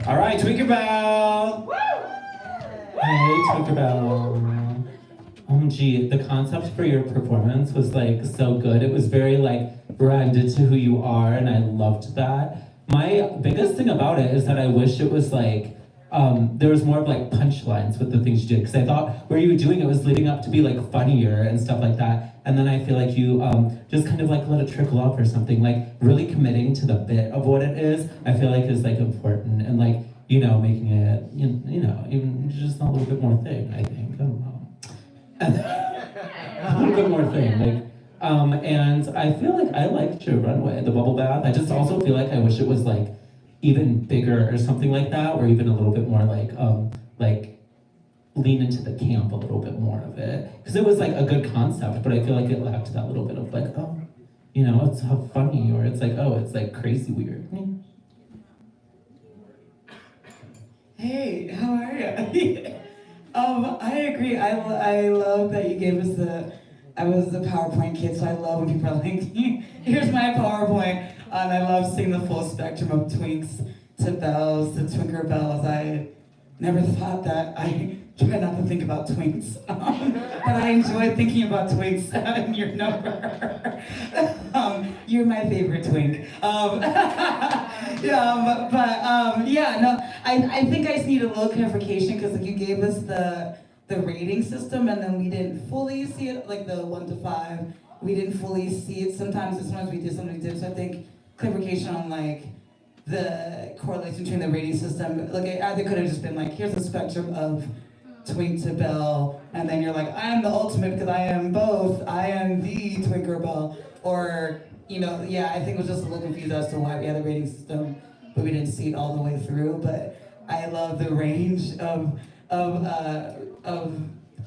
All right, Twinkerbell. Hey, Tinkerbell. OMG, the concept for your performance was like so good. It was very like branded to who you are, and I loved that. My biggest thing about it is that I wish it was like there was more of like punchlines with the things you did. Because I thought where you were doing it was leading up to be like funnier and stuff like that. And then I feel like you just kind of like let it trickle off or something. Like really committing to the bit of what it is, I feel like is like important. And like, you know, making it, you know, even just a little bit more thing, I think. I don't know. A little bit more thing. Like, and I feel like I liked your runway, the bubble bath. I just also feel like I wish it was like even bigger or something like that, or even a little bit more like lean into the camp a little bit more of it. Because it was like a good concept, but I feel like it lacked that little bit of like, oh, you know, it's how funny, or it's like, oh, it's like crazy weird. Hey, how are you? I agree. I love that you gave us I was the PowerPoint kid, so I love when people are like, here's my PowerPoint. And I love seeing the full spectrum of twinks to bells to twinker bells. I never thought that. I try not to think about twinks, but I enjoy thinking about twinks and your number. You're my favorite twink. I think I just need a little clarification because like, you gave us the rating system and then we didn't fully see it, like the 1 to 5. We didn't fully see it. Sometimes we did, sometimes we did. So I think clarification on like the correlation between the rating system. Like it either could have just been like, here's a spectrum of twink to bell, and then you're like, I am the ultimate because I am both. I am the twinker bell. Or, you know, yeah, I think it was just a little confused as to why we had the rating system, but we didn't see it all the way through. But I love the range of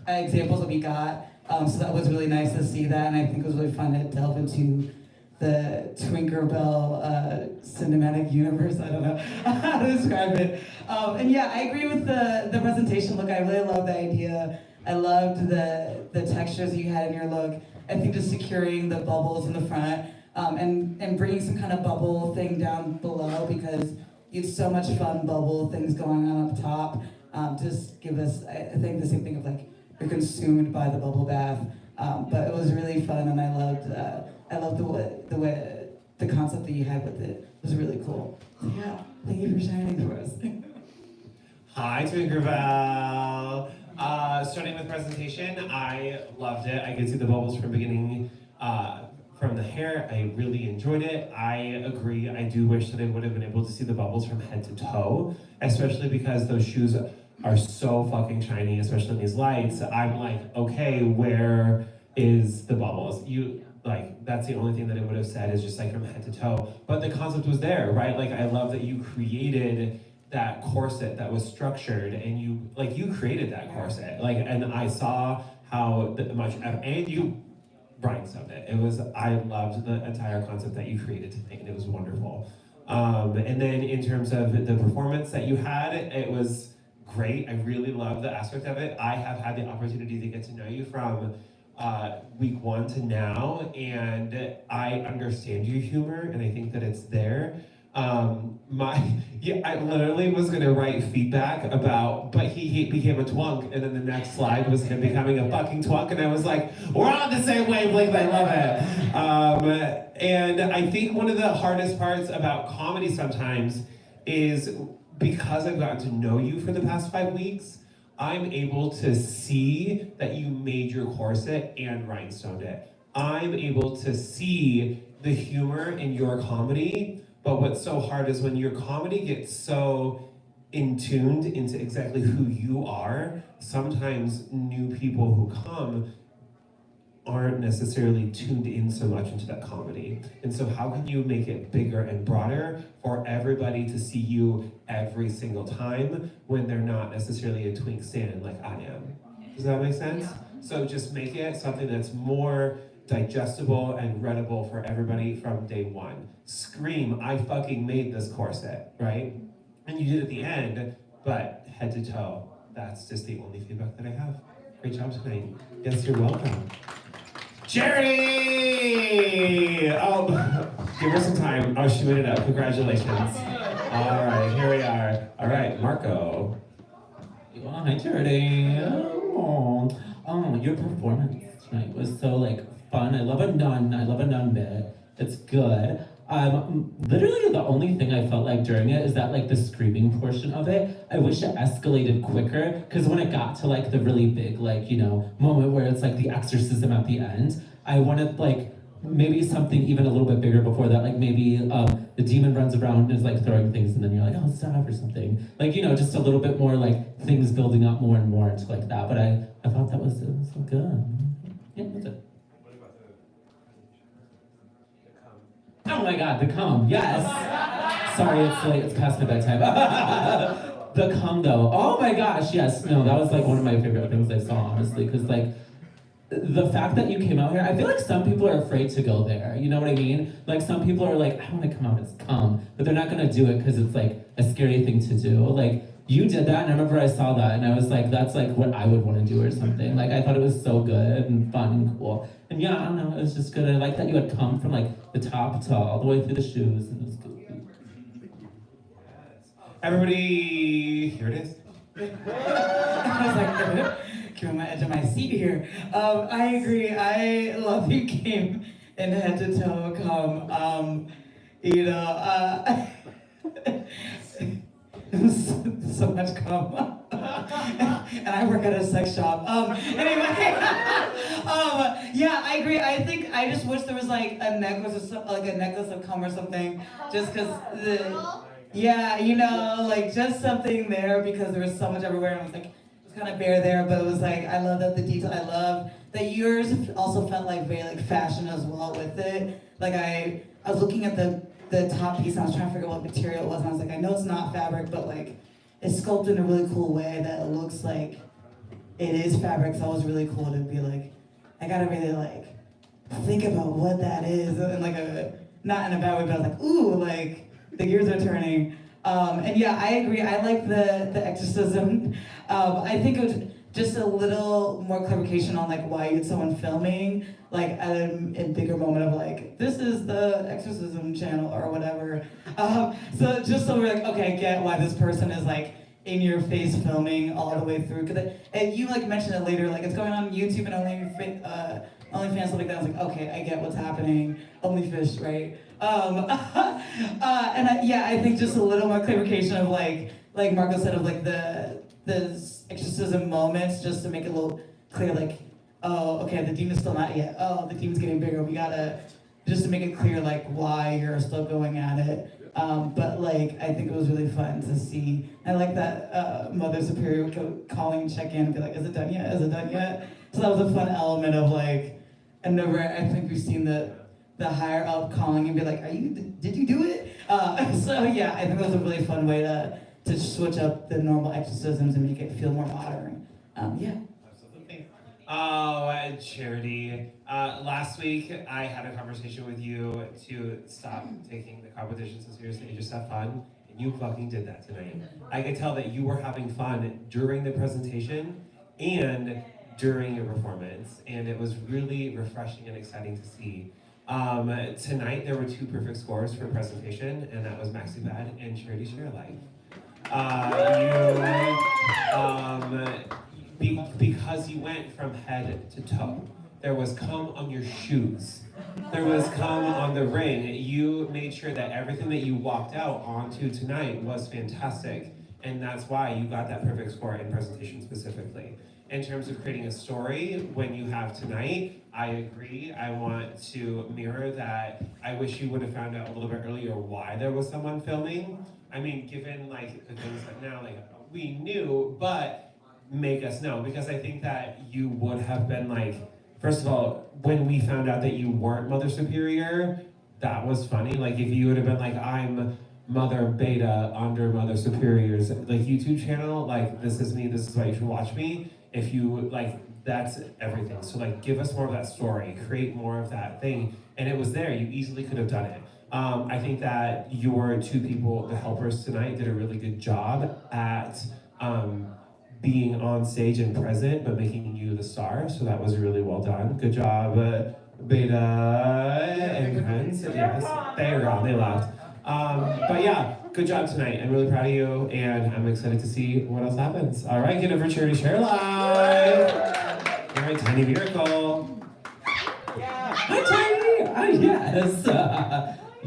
examples that we got. So that was really nice to see that, and I think it was really fun to delve into the Twinkerbell cinematic universe. I don't know how to describe it. And yeah, I agree with the presentation look. I really love the idea. I loved the textures you had in your look. I think just securing the bubbles in the front and bringing some kind of bubble thing down below, because you had so much fun bubble things going on up top. Just give us, I think the same thing of like, you're consumed by the bubble bath. But it was really fun, and I loved the way the concept that you had with it was really cool. So yeah, thank you for sharing for us. Hi, Tinkerbell. Starting with presentation, I loved it. I could see the bubbles from beginning, from the hair. I really enjoyed it. I agree. I do wish that I would have been able to see the bubbles from head to toe, especially because those shoes are so fucking shiny, especially in these lights. I'm like, okay, where is the bubbles? That's the only thing that I would have said is just like from head to toe. But the concept was there, right? Like, I love that you created that corset that was structured, and you created that corset. Like, and I saw how much, and you rhinestoned it. I loved the entire concept that you created tonight, and it was wonderful. And then in terms of the performance that you had, it was great. I really love the aspect of it. I have had the opportunity to get to know you from week 1 to now, and I understand your humor, and I think that it's there. I literally was gonna write feedback about, but he became a twunk, and then the next slide was him becoming a fucking twunk, and I was like, we're on the same wavelength, I love it. And I think one of the hardest parts about comedy sometimes is, because I've gotten to know you for the past 5 weeks, I'm able to see that you made your corset and rhinestoned it. I'm able to see the humor in your comedy, but what's so hard is when your comedy gets so in-tuned into exactly who you are, sometimes new people who come aren't necessarily tuned in so much into that comedy. And so how can you make it bigger and broader for everybody to see you every single time when they're not necessarily a twink stan like I am? Does that make sense? Yeah. So just make it something that's more digestible and readable for everybody from day one. Scream, I fucking made this corset, right? And you did at the end, but head to toe, that's just the only feedback that I have. Great job tonight. Yes, you're welcome. Charity! Oh, give her some time. Oh, she made it up. Congratulations. All right, here we are. All right, Marco. Oh, hi, Charity. Oh, your performance tonight was so like fun. I love a nun bit. It's good. Literally the only thing I felt like during it is that like the screaming portion of it, I wish it escalated quicker, because when it got to like the really big like, you know, moment where it's like the exorcism at the end, I wanted like maybe something even a little bit bigger before that, like maybe the demon runs around and is like throwing things and then you're like, oh, stop or something. Like, you know, just a little bit more like things building up more and more into like that, but I thought that was so good. Yeah, that's it. Oh my god, the cum, yes! Sorry, it's late, it's past my bedtime. The cum though, oh my gosh, yes. No, that was like one of my favorite things I saw, honestly, because like, the fact that you came out here, I feel like some people are afraid to go there, you know what I mean? Like some people are like, I want to come out as cum, but they're not gonna do it because it's like a scary thing to do. Like, you did that, and I remember I saw that, and I was like, that's like what I would want to do or something. Like, I thought it was so good and fun and cool. And yeah, I don't know, it was just good. I like that you had come from like the top to all the way through the shoes, and it was good. Everybody, here it is. I was like, keep on my edge of my seat here. I agree. I love you came in head to toe cum. You know, it was so much cum. And I work at a sex shop. Anyway, yeah, I agree. I think I just wish there was like a necklace or something, like a necklace of cum or something, just because yeah, you know, like just something there because there was so much everywhere, and I was like, it's kind of bare there, but it was like, I love that the detail. I love that yours also felt like very like fashion as well with it. Like I was looking at the top piece and I was trying to figure out what material it was, and I was like, I know it's not fabric, but like it's sculpted in a really cool way that it looks like it is fabric. So it was really cool to be like, I gotta really like think about what that is, and like not in a bad way, but I was like, ooh, like the gears are turning. And yeah, I agree. I like the exorcism. I think it was just a little more clarification on like why you had someone filming, like at a bigger moment of like, this is the exorcism channel or whatever. So just so we're like, okay, I get why this person is like in your face filming all the way through. And you like mentioned it later, like it's going on YouTube and OnlyFans, stuff like that. I was like, okay, I get what's happening. Only fish, right? And I think just a little more clarification of like Marco said, of like the exorcism moments, just to make it a little clear, like, oh, okay, the demon's still not yet. Oh, the demon's getting bigger. We gotta, just to make it clear, like, why you're still going at it. But like, I think it was really fun to see. I like that Mother Superior would calling, check in, and be like, is it done yet? Is it done yet? So that was a fun element of like, and never, I think we've seen the higher up calling and be like, did you do it? So yeah, I think that was a really fun way to switch up the normal exorcisms and make it feel more modern. Yeah. Absolutely. Oh, Charity. Last week I had a conversation with you to stop taking the competition so seriously and just have fun. And you fucking did that tonight. I could tell that you were having fun during the presentation and during your performance. And it was really refreshing and exciting to see. Tonight there were 2 perfect scores for presentation, and that was Maxi Bad and Charity Share Life. Because you went from head to toe. There was cum on your shoes. There was cum on the ring. You made sure that everything that you walked out onto tonight was fantastic, and that's why you got that perfect score in presentation specifically. In terms of creating a story, when you have tonight, I agree. I want to mirror that. I wish you would have found out a little bit earlier why there was someone filming. I mean, given like the things that now, like we knew, but make us know, because I think that you would have been like, first of all, when we found out that you weren't Mother Superior, that was funny. Like if you would have been like, I'm Mother Beta under Mother Superior's like YouTube channel, like this is me, this is why you should watch me. If you like, that's everything. So like, give us more of that story, create more of that thing. And it was there, you easily could have done it. I think that your 2 people, the helpers tonight, did a really good job at being on stage and present, but making you the star. So that was really well done. Good job, Beta and friends. Yes, they were gone, they left. But yeah, good job tonight. I'm really proud of you, and I'm excited to see what else happens. All right, get over Charity Share Live. All right, Tiny Miracle. Hi, Tiny. Yes.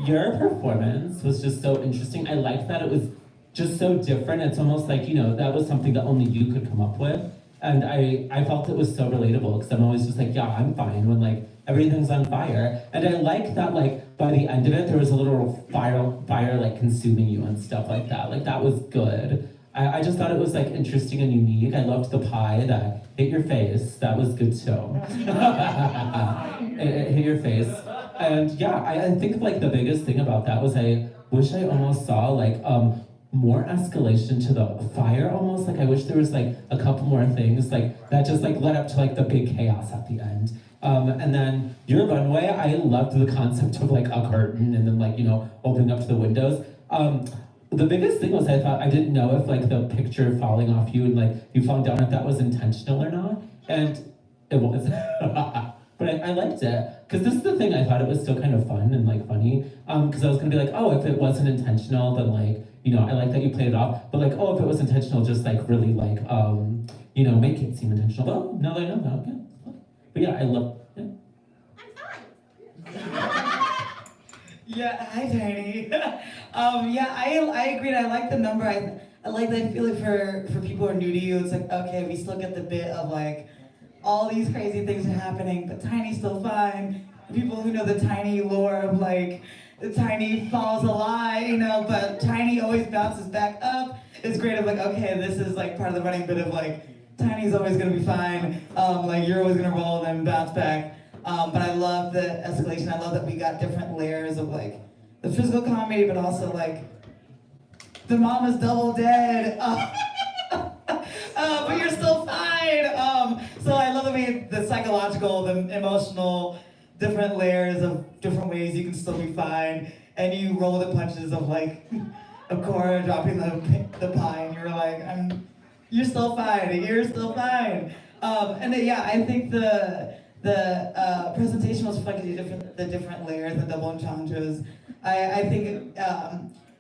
your performance was just so interesting. I liked that it was just so different. It's almost like, that was something that only you could come up with. And I felt it was so relatable because I'm always just like, yeah, I'm fine when like everything's on fire. And I like that like by the end of it, there was a little fire like consuming you and stuff like that. Like that was good. I just thought it was like interesting and unique. I loved the pie that hit your face. That was good too. it hit your face. And yeah, I think like the biggest thing about that was I wish I almost saw like more escalation to the fire almost. Like I wish there was like a couple more things like that just like led up to like the big chaos at the end. And then your runway, I loved the concept of like a curtain and then like, opening up to the windows. The biggest thing was I thought I didn't know if like the picture falling off you and like you falling down, if that was intentional or not. And it was. But I liked it. Because this is the thing, I thought it was still kind of fun and like funny. Because I was gonna be like, oh, if it wasn't intentional, then like, I like that you played it off. But like, oh, if it was intentional, just like really like, make it seem intentional. But now that I know that, okay. But yeah, I love it. Yeah, hi Tiny. I agreed. I like the number. I like that. I feel like for people who are new to you, it's like, okay, we still get the bit of like all these crazy things are happening, but Tiny's still fine. People who know the Tiny lore of like the Tiny falls a lie, but Tiny always bounces back up. It's great of like, okay, this is like part of the running bit of like Tiny's always gonna be fine. Like you're always gonna roll and then bounce back. But I love the escalation. I love that we got different layers of like the physical comedy, but also like the mom is double dead. But you're still fine. So I love the psychological, the emotional, different layers of different ways you can still be fine. And you roll the punches of like, of Cora dropping the pie, and you're like, you're still fine. You're still fine. And then, yeah, I think the presentation was reflecting the different layers, the double entendres. I think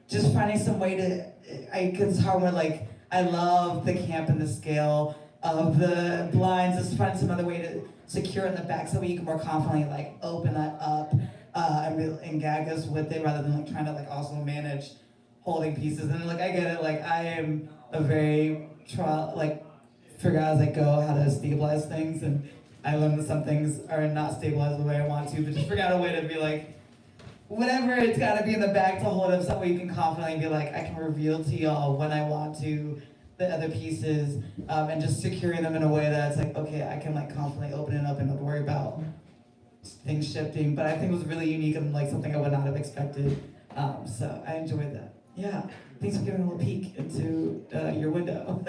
just finding some way to, it's hard when like, I love the camp and the scale of the blinds, just find some other way to secure it in the back so you can more confidently like open that up and gag us with it rather than like trying to like also manage holding pieces. And like, I get it, like I am a very figure out as I go how to stabilize things, and I learned that some things are not stabilized the way I want to, but just figure out a way to be like, whatever it's got to be in the bag to hold up, so you can confidently be like, I can reveal to y'all when I want to the other pieces, and just securing them in a way that's like, okay, I can like confidently open it up and not worry about things shifting. But I think it was really unique and like something I would not have expected. So I enjoyed that. Yeah, thanks for giving a little peek into your window.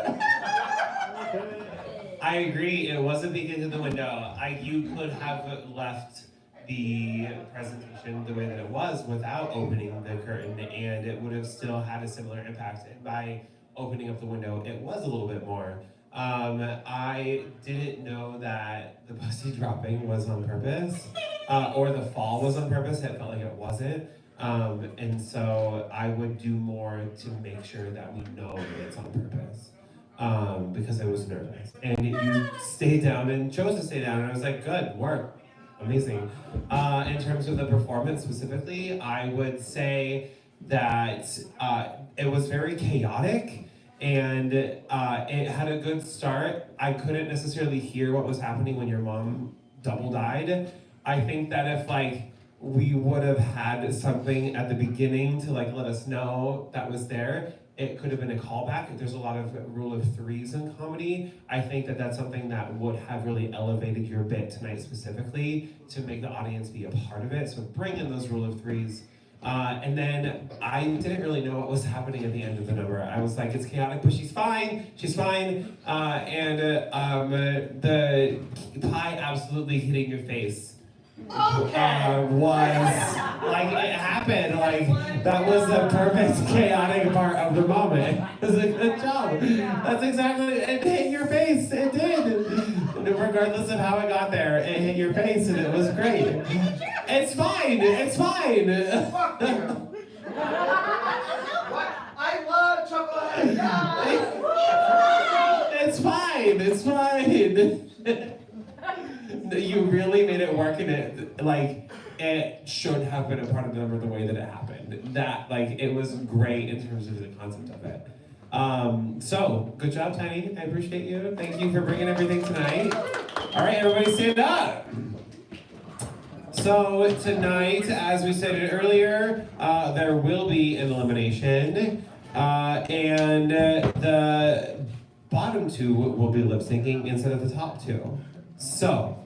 I agree. It was a peek into the window. You could have left the presentation the way that it was without opening the curtain, and it would have still had a similar impact. And by opening up the window, it was a little bit more. I didn't know that the pussy dropping was on purpose, or the fall was on purpose. It felt like it wasn't. And so I would do more to make sure that we know that it's on purpose. Because I was nervous. And you stayed down and chose to stay down, and I was like, good work. Amazing. In terms of the performance specifically, I would say that it was very chaotic, and it had a good start. I couldn't necessarily hear what was happening when your mom double died. I think that if we would have had something at the beginning to let us know that was there, it could have been a callback. There's a lot of rule of threes in comedy. I think that that's something that would have really elevated your bit tonight specifically to make the audience be a part of it. So bring in those rule of threes. And then I didn't really know what was happening at the end of the number. I was like, it's chaotic, but she's fine. She's fine. And the pie absolutely hitting your face. Was it happened, that was the perfect chaotic part of the moment. It was a good job. That's exactly, it hit your face, it did. Regardless of how it got there, it hit your face and it was great. It's fine, it's fine. I love chocolate. It's fine, it's fine. You really made it work in it. it should have been a part of the number the way that it happened. That, like, it was great in terms of the concept of it. So, good job, Tiny. I appreciate you. Thank you for bringing everything tonight. All right, everybody stand up. So, tonight, as we stated earlier, there will be an elimination. And the bottom two will be lip syncing instead of the top two. So,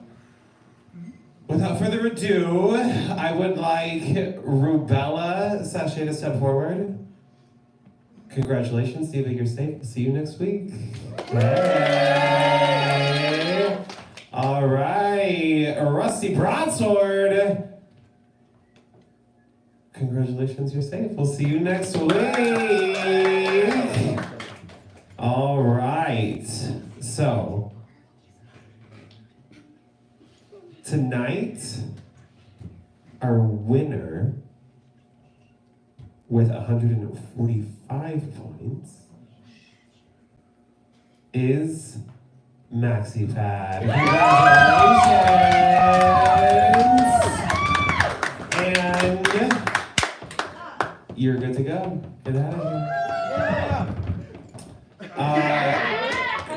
without further ado, I would like Rubella Sachet to step forward. Congratulations, Diva, you're safe. See you next week. Yay. All right, Rusty Broadsword. Congratulations, you're safe. We'll see you next week. All right, so tonight, our winner with 145 points is Maxi Pad. Congratulations! And you're good to go. Get out of here.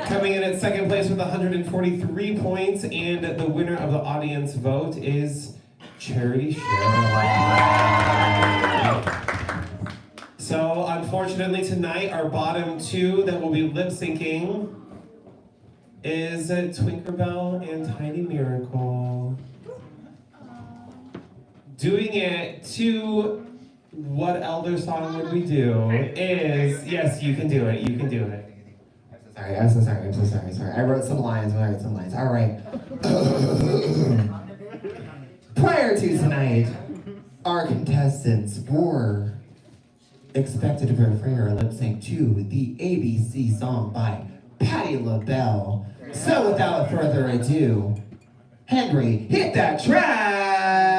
Coming in at second place with 143 points, and the winner of the audience vote is Charity Cheryl. So, unfortunately, tonight, our bottom two that will be lip syncing is Tinkerbell and Tiny Miracle. Doing it to what elder song would we do is, yes, you can do it, you can do it. I'm so sorry. I wrote some lines. All right. Prior to tonight, our contestants were expected to prepare a lip sync to the ABC song by Patti LaBelle. So without further ado, Henry, hit that track!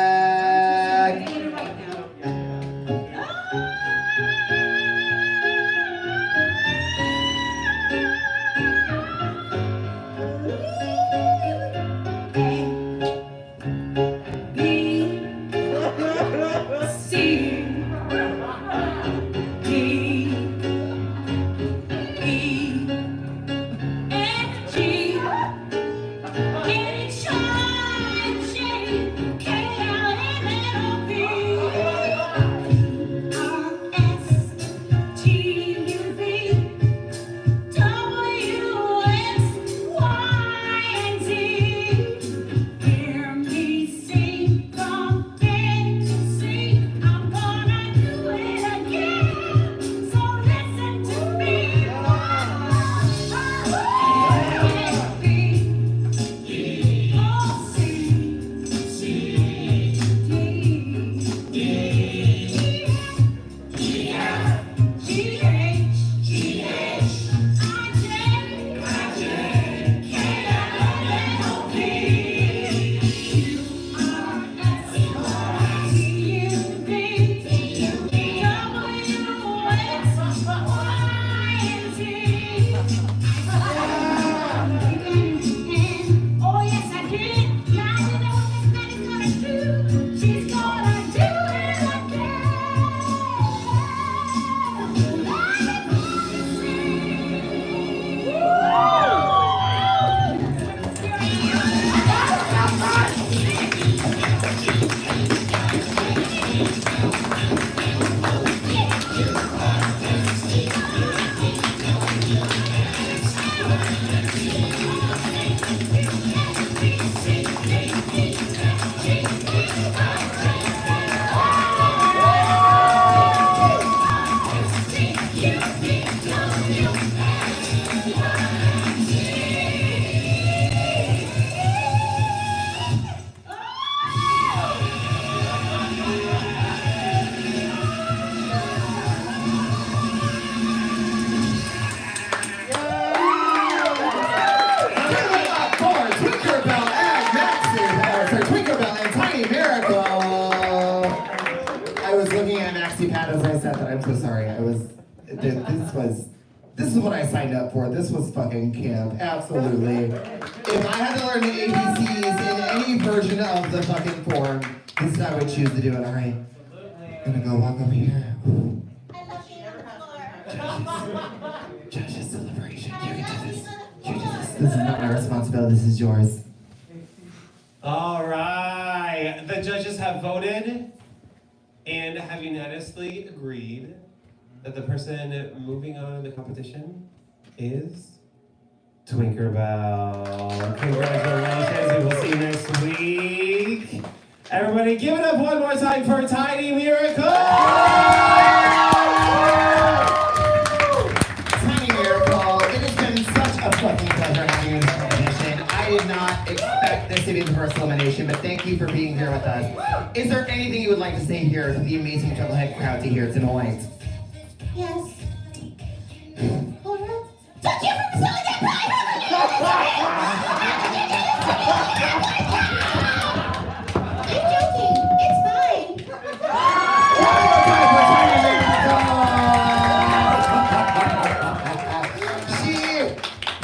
This is what I signed up for. This was fucking camp, absolutely. If I had to learn the ABCs in any version of the fucking form, this is how I would choose to do it, all right? I'm gonna go walk over here. Judges deliberation. You can do this. You do this. This is not my responsibility. This is yours. All right. The judges have voted and have unanimously agreed that the person moving on in the competition is Twinkerbell. Congratulations. We will see you next week. Everybody give it up one more time for Tiny Miracle! Tiny Miracle, it has been such a fucking pleasure having you in this competition. I did not expect this to be the first elimination, but thank you for being here with us. Is there anything you would like to say here to the amazing Chucklehead crowd to hear tonight? Yes. Hold on. Thank you for selling that pie! I'm joking. It's fine.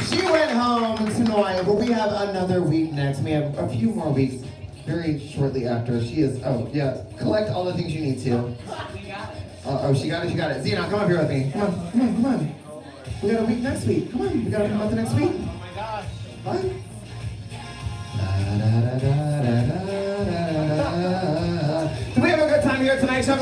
She went home tonight, but we have another week next. We have a few more weeks very shortly after. She is, oh yeah, collect all the things you need to. Oh, she got it. Zena, come up here with me. Come on. We got a week next week. Come on, we got a month next week. Oh my God. What? Do we have a good time here tonight, Chucklehead?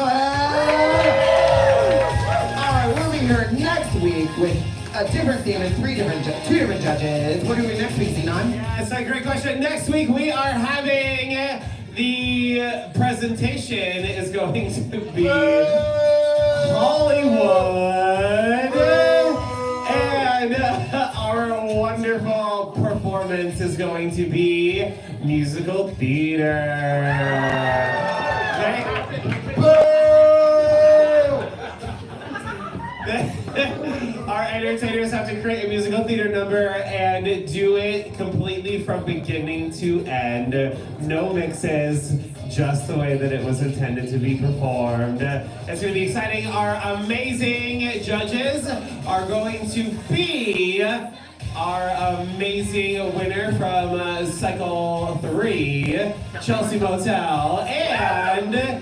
All right, we'll be here next week with a different theme and two different judges. What are we doing next week, Zenon? That's a great question. Next week we are having the presentation is going to be Hollywood, and our wonderful performance is going to be musical theater. Our entertainers have to create a musical theater number and do it completely from beginning to end. No mixes, just the way that it was intended to be performed. It's going to be exciting. Our amazing judges are going to be our amazing winner from Cycle 3, Chelsea Motel, and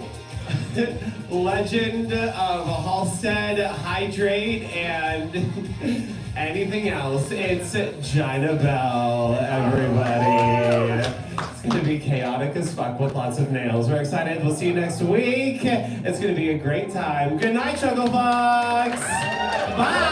legend of Halstead Hydrate and anything else. It's Gina Bell, everybody. It's going to be chaotic as fuck with lots of nails. We're excited. We'll see you next week. It's going to be a great time. Good night, Chucklebugs. Bye.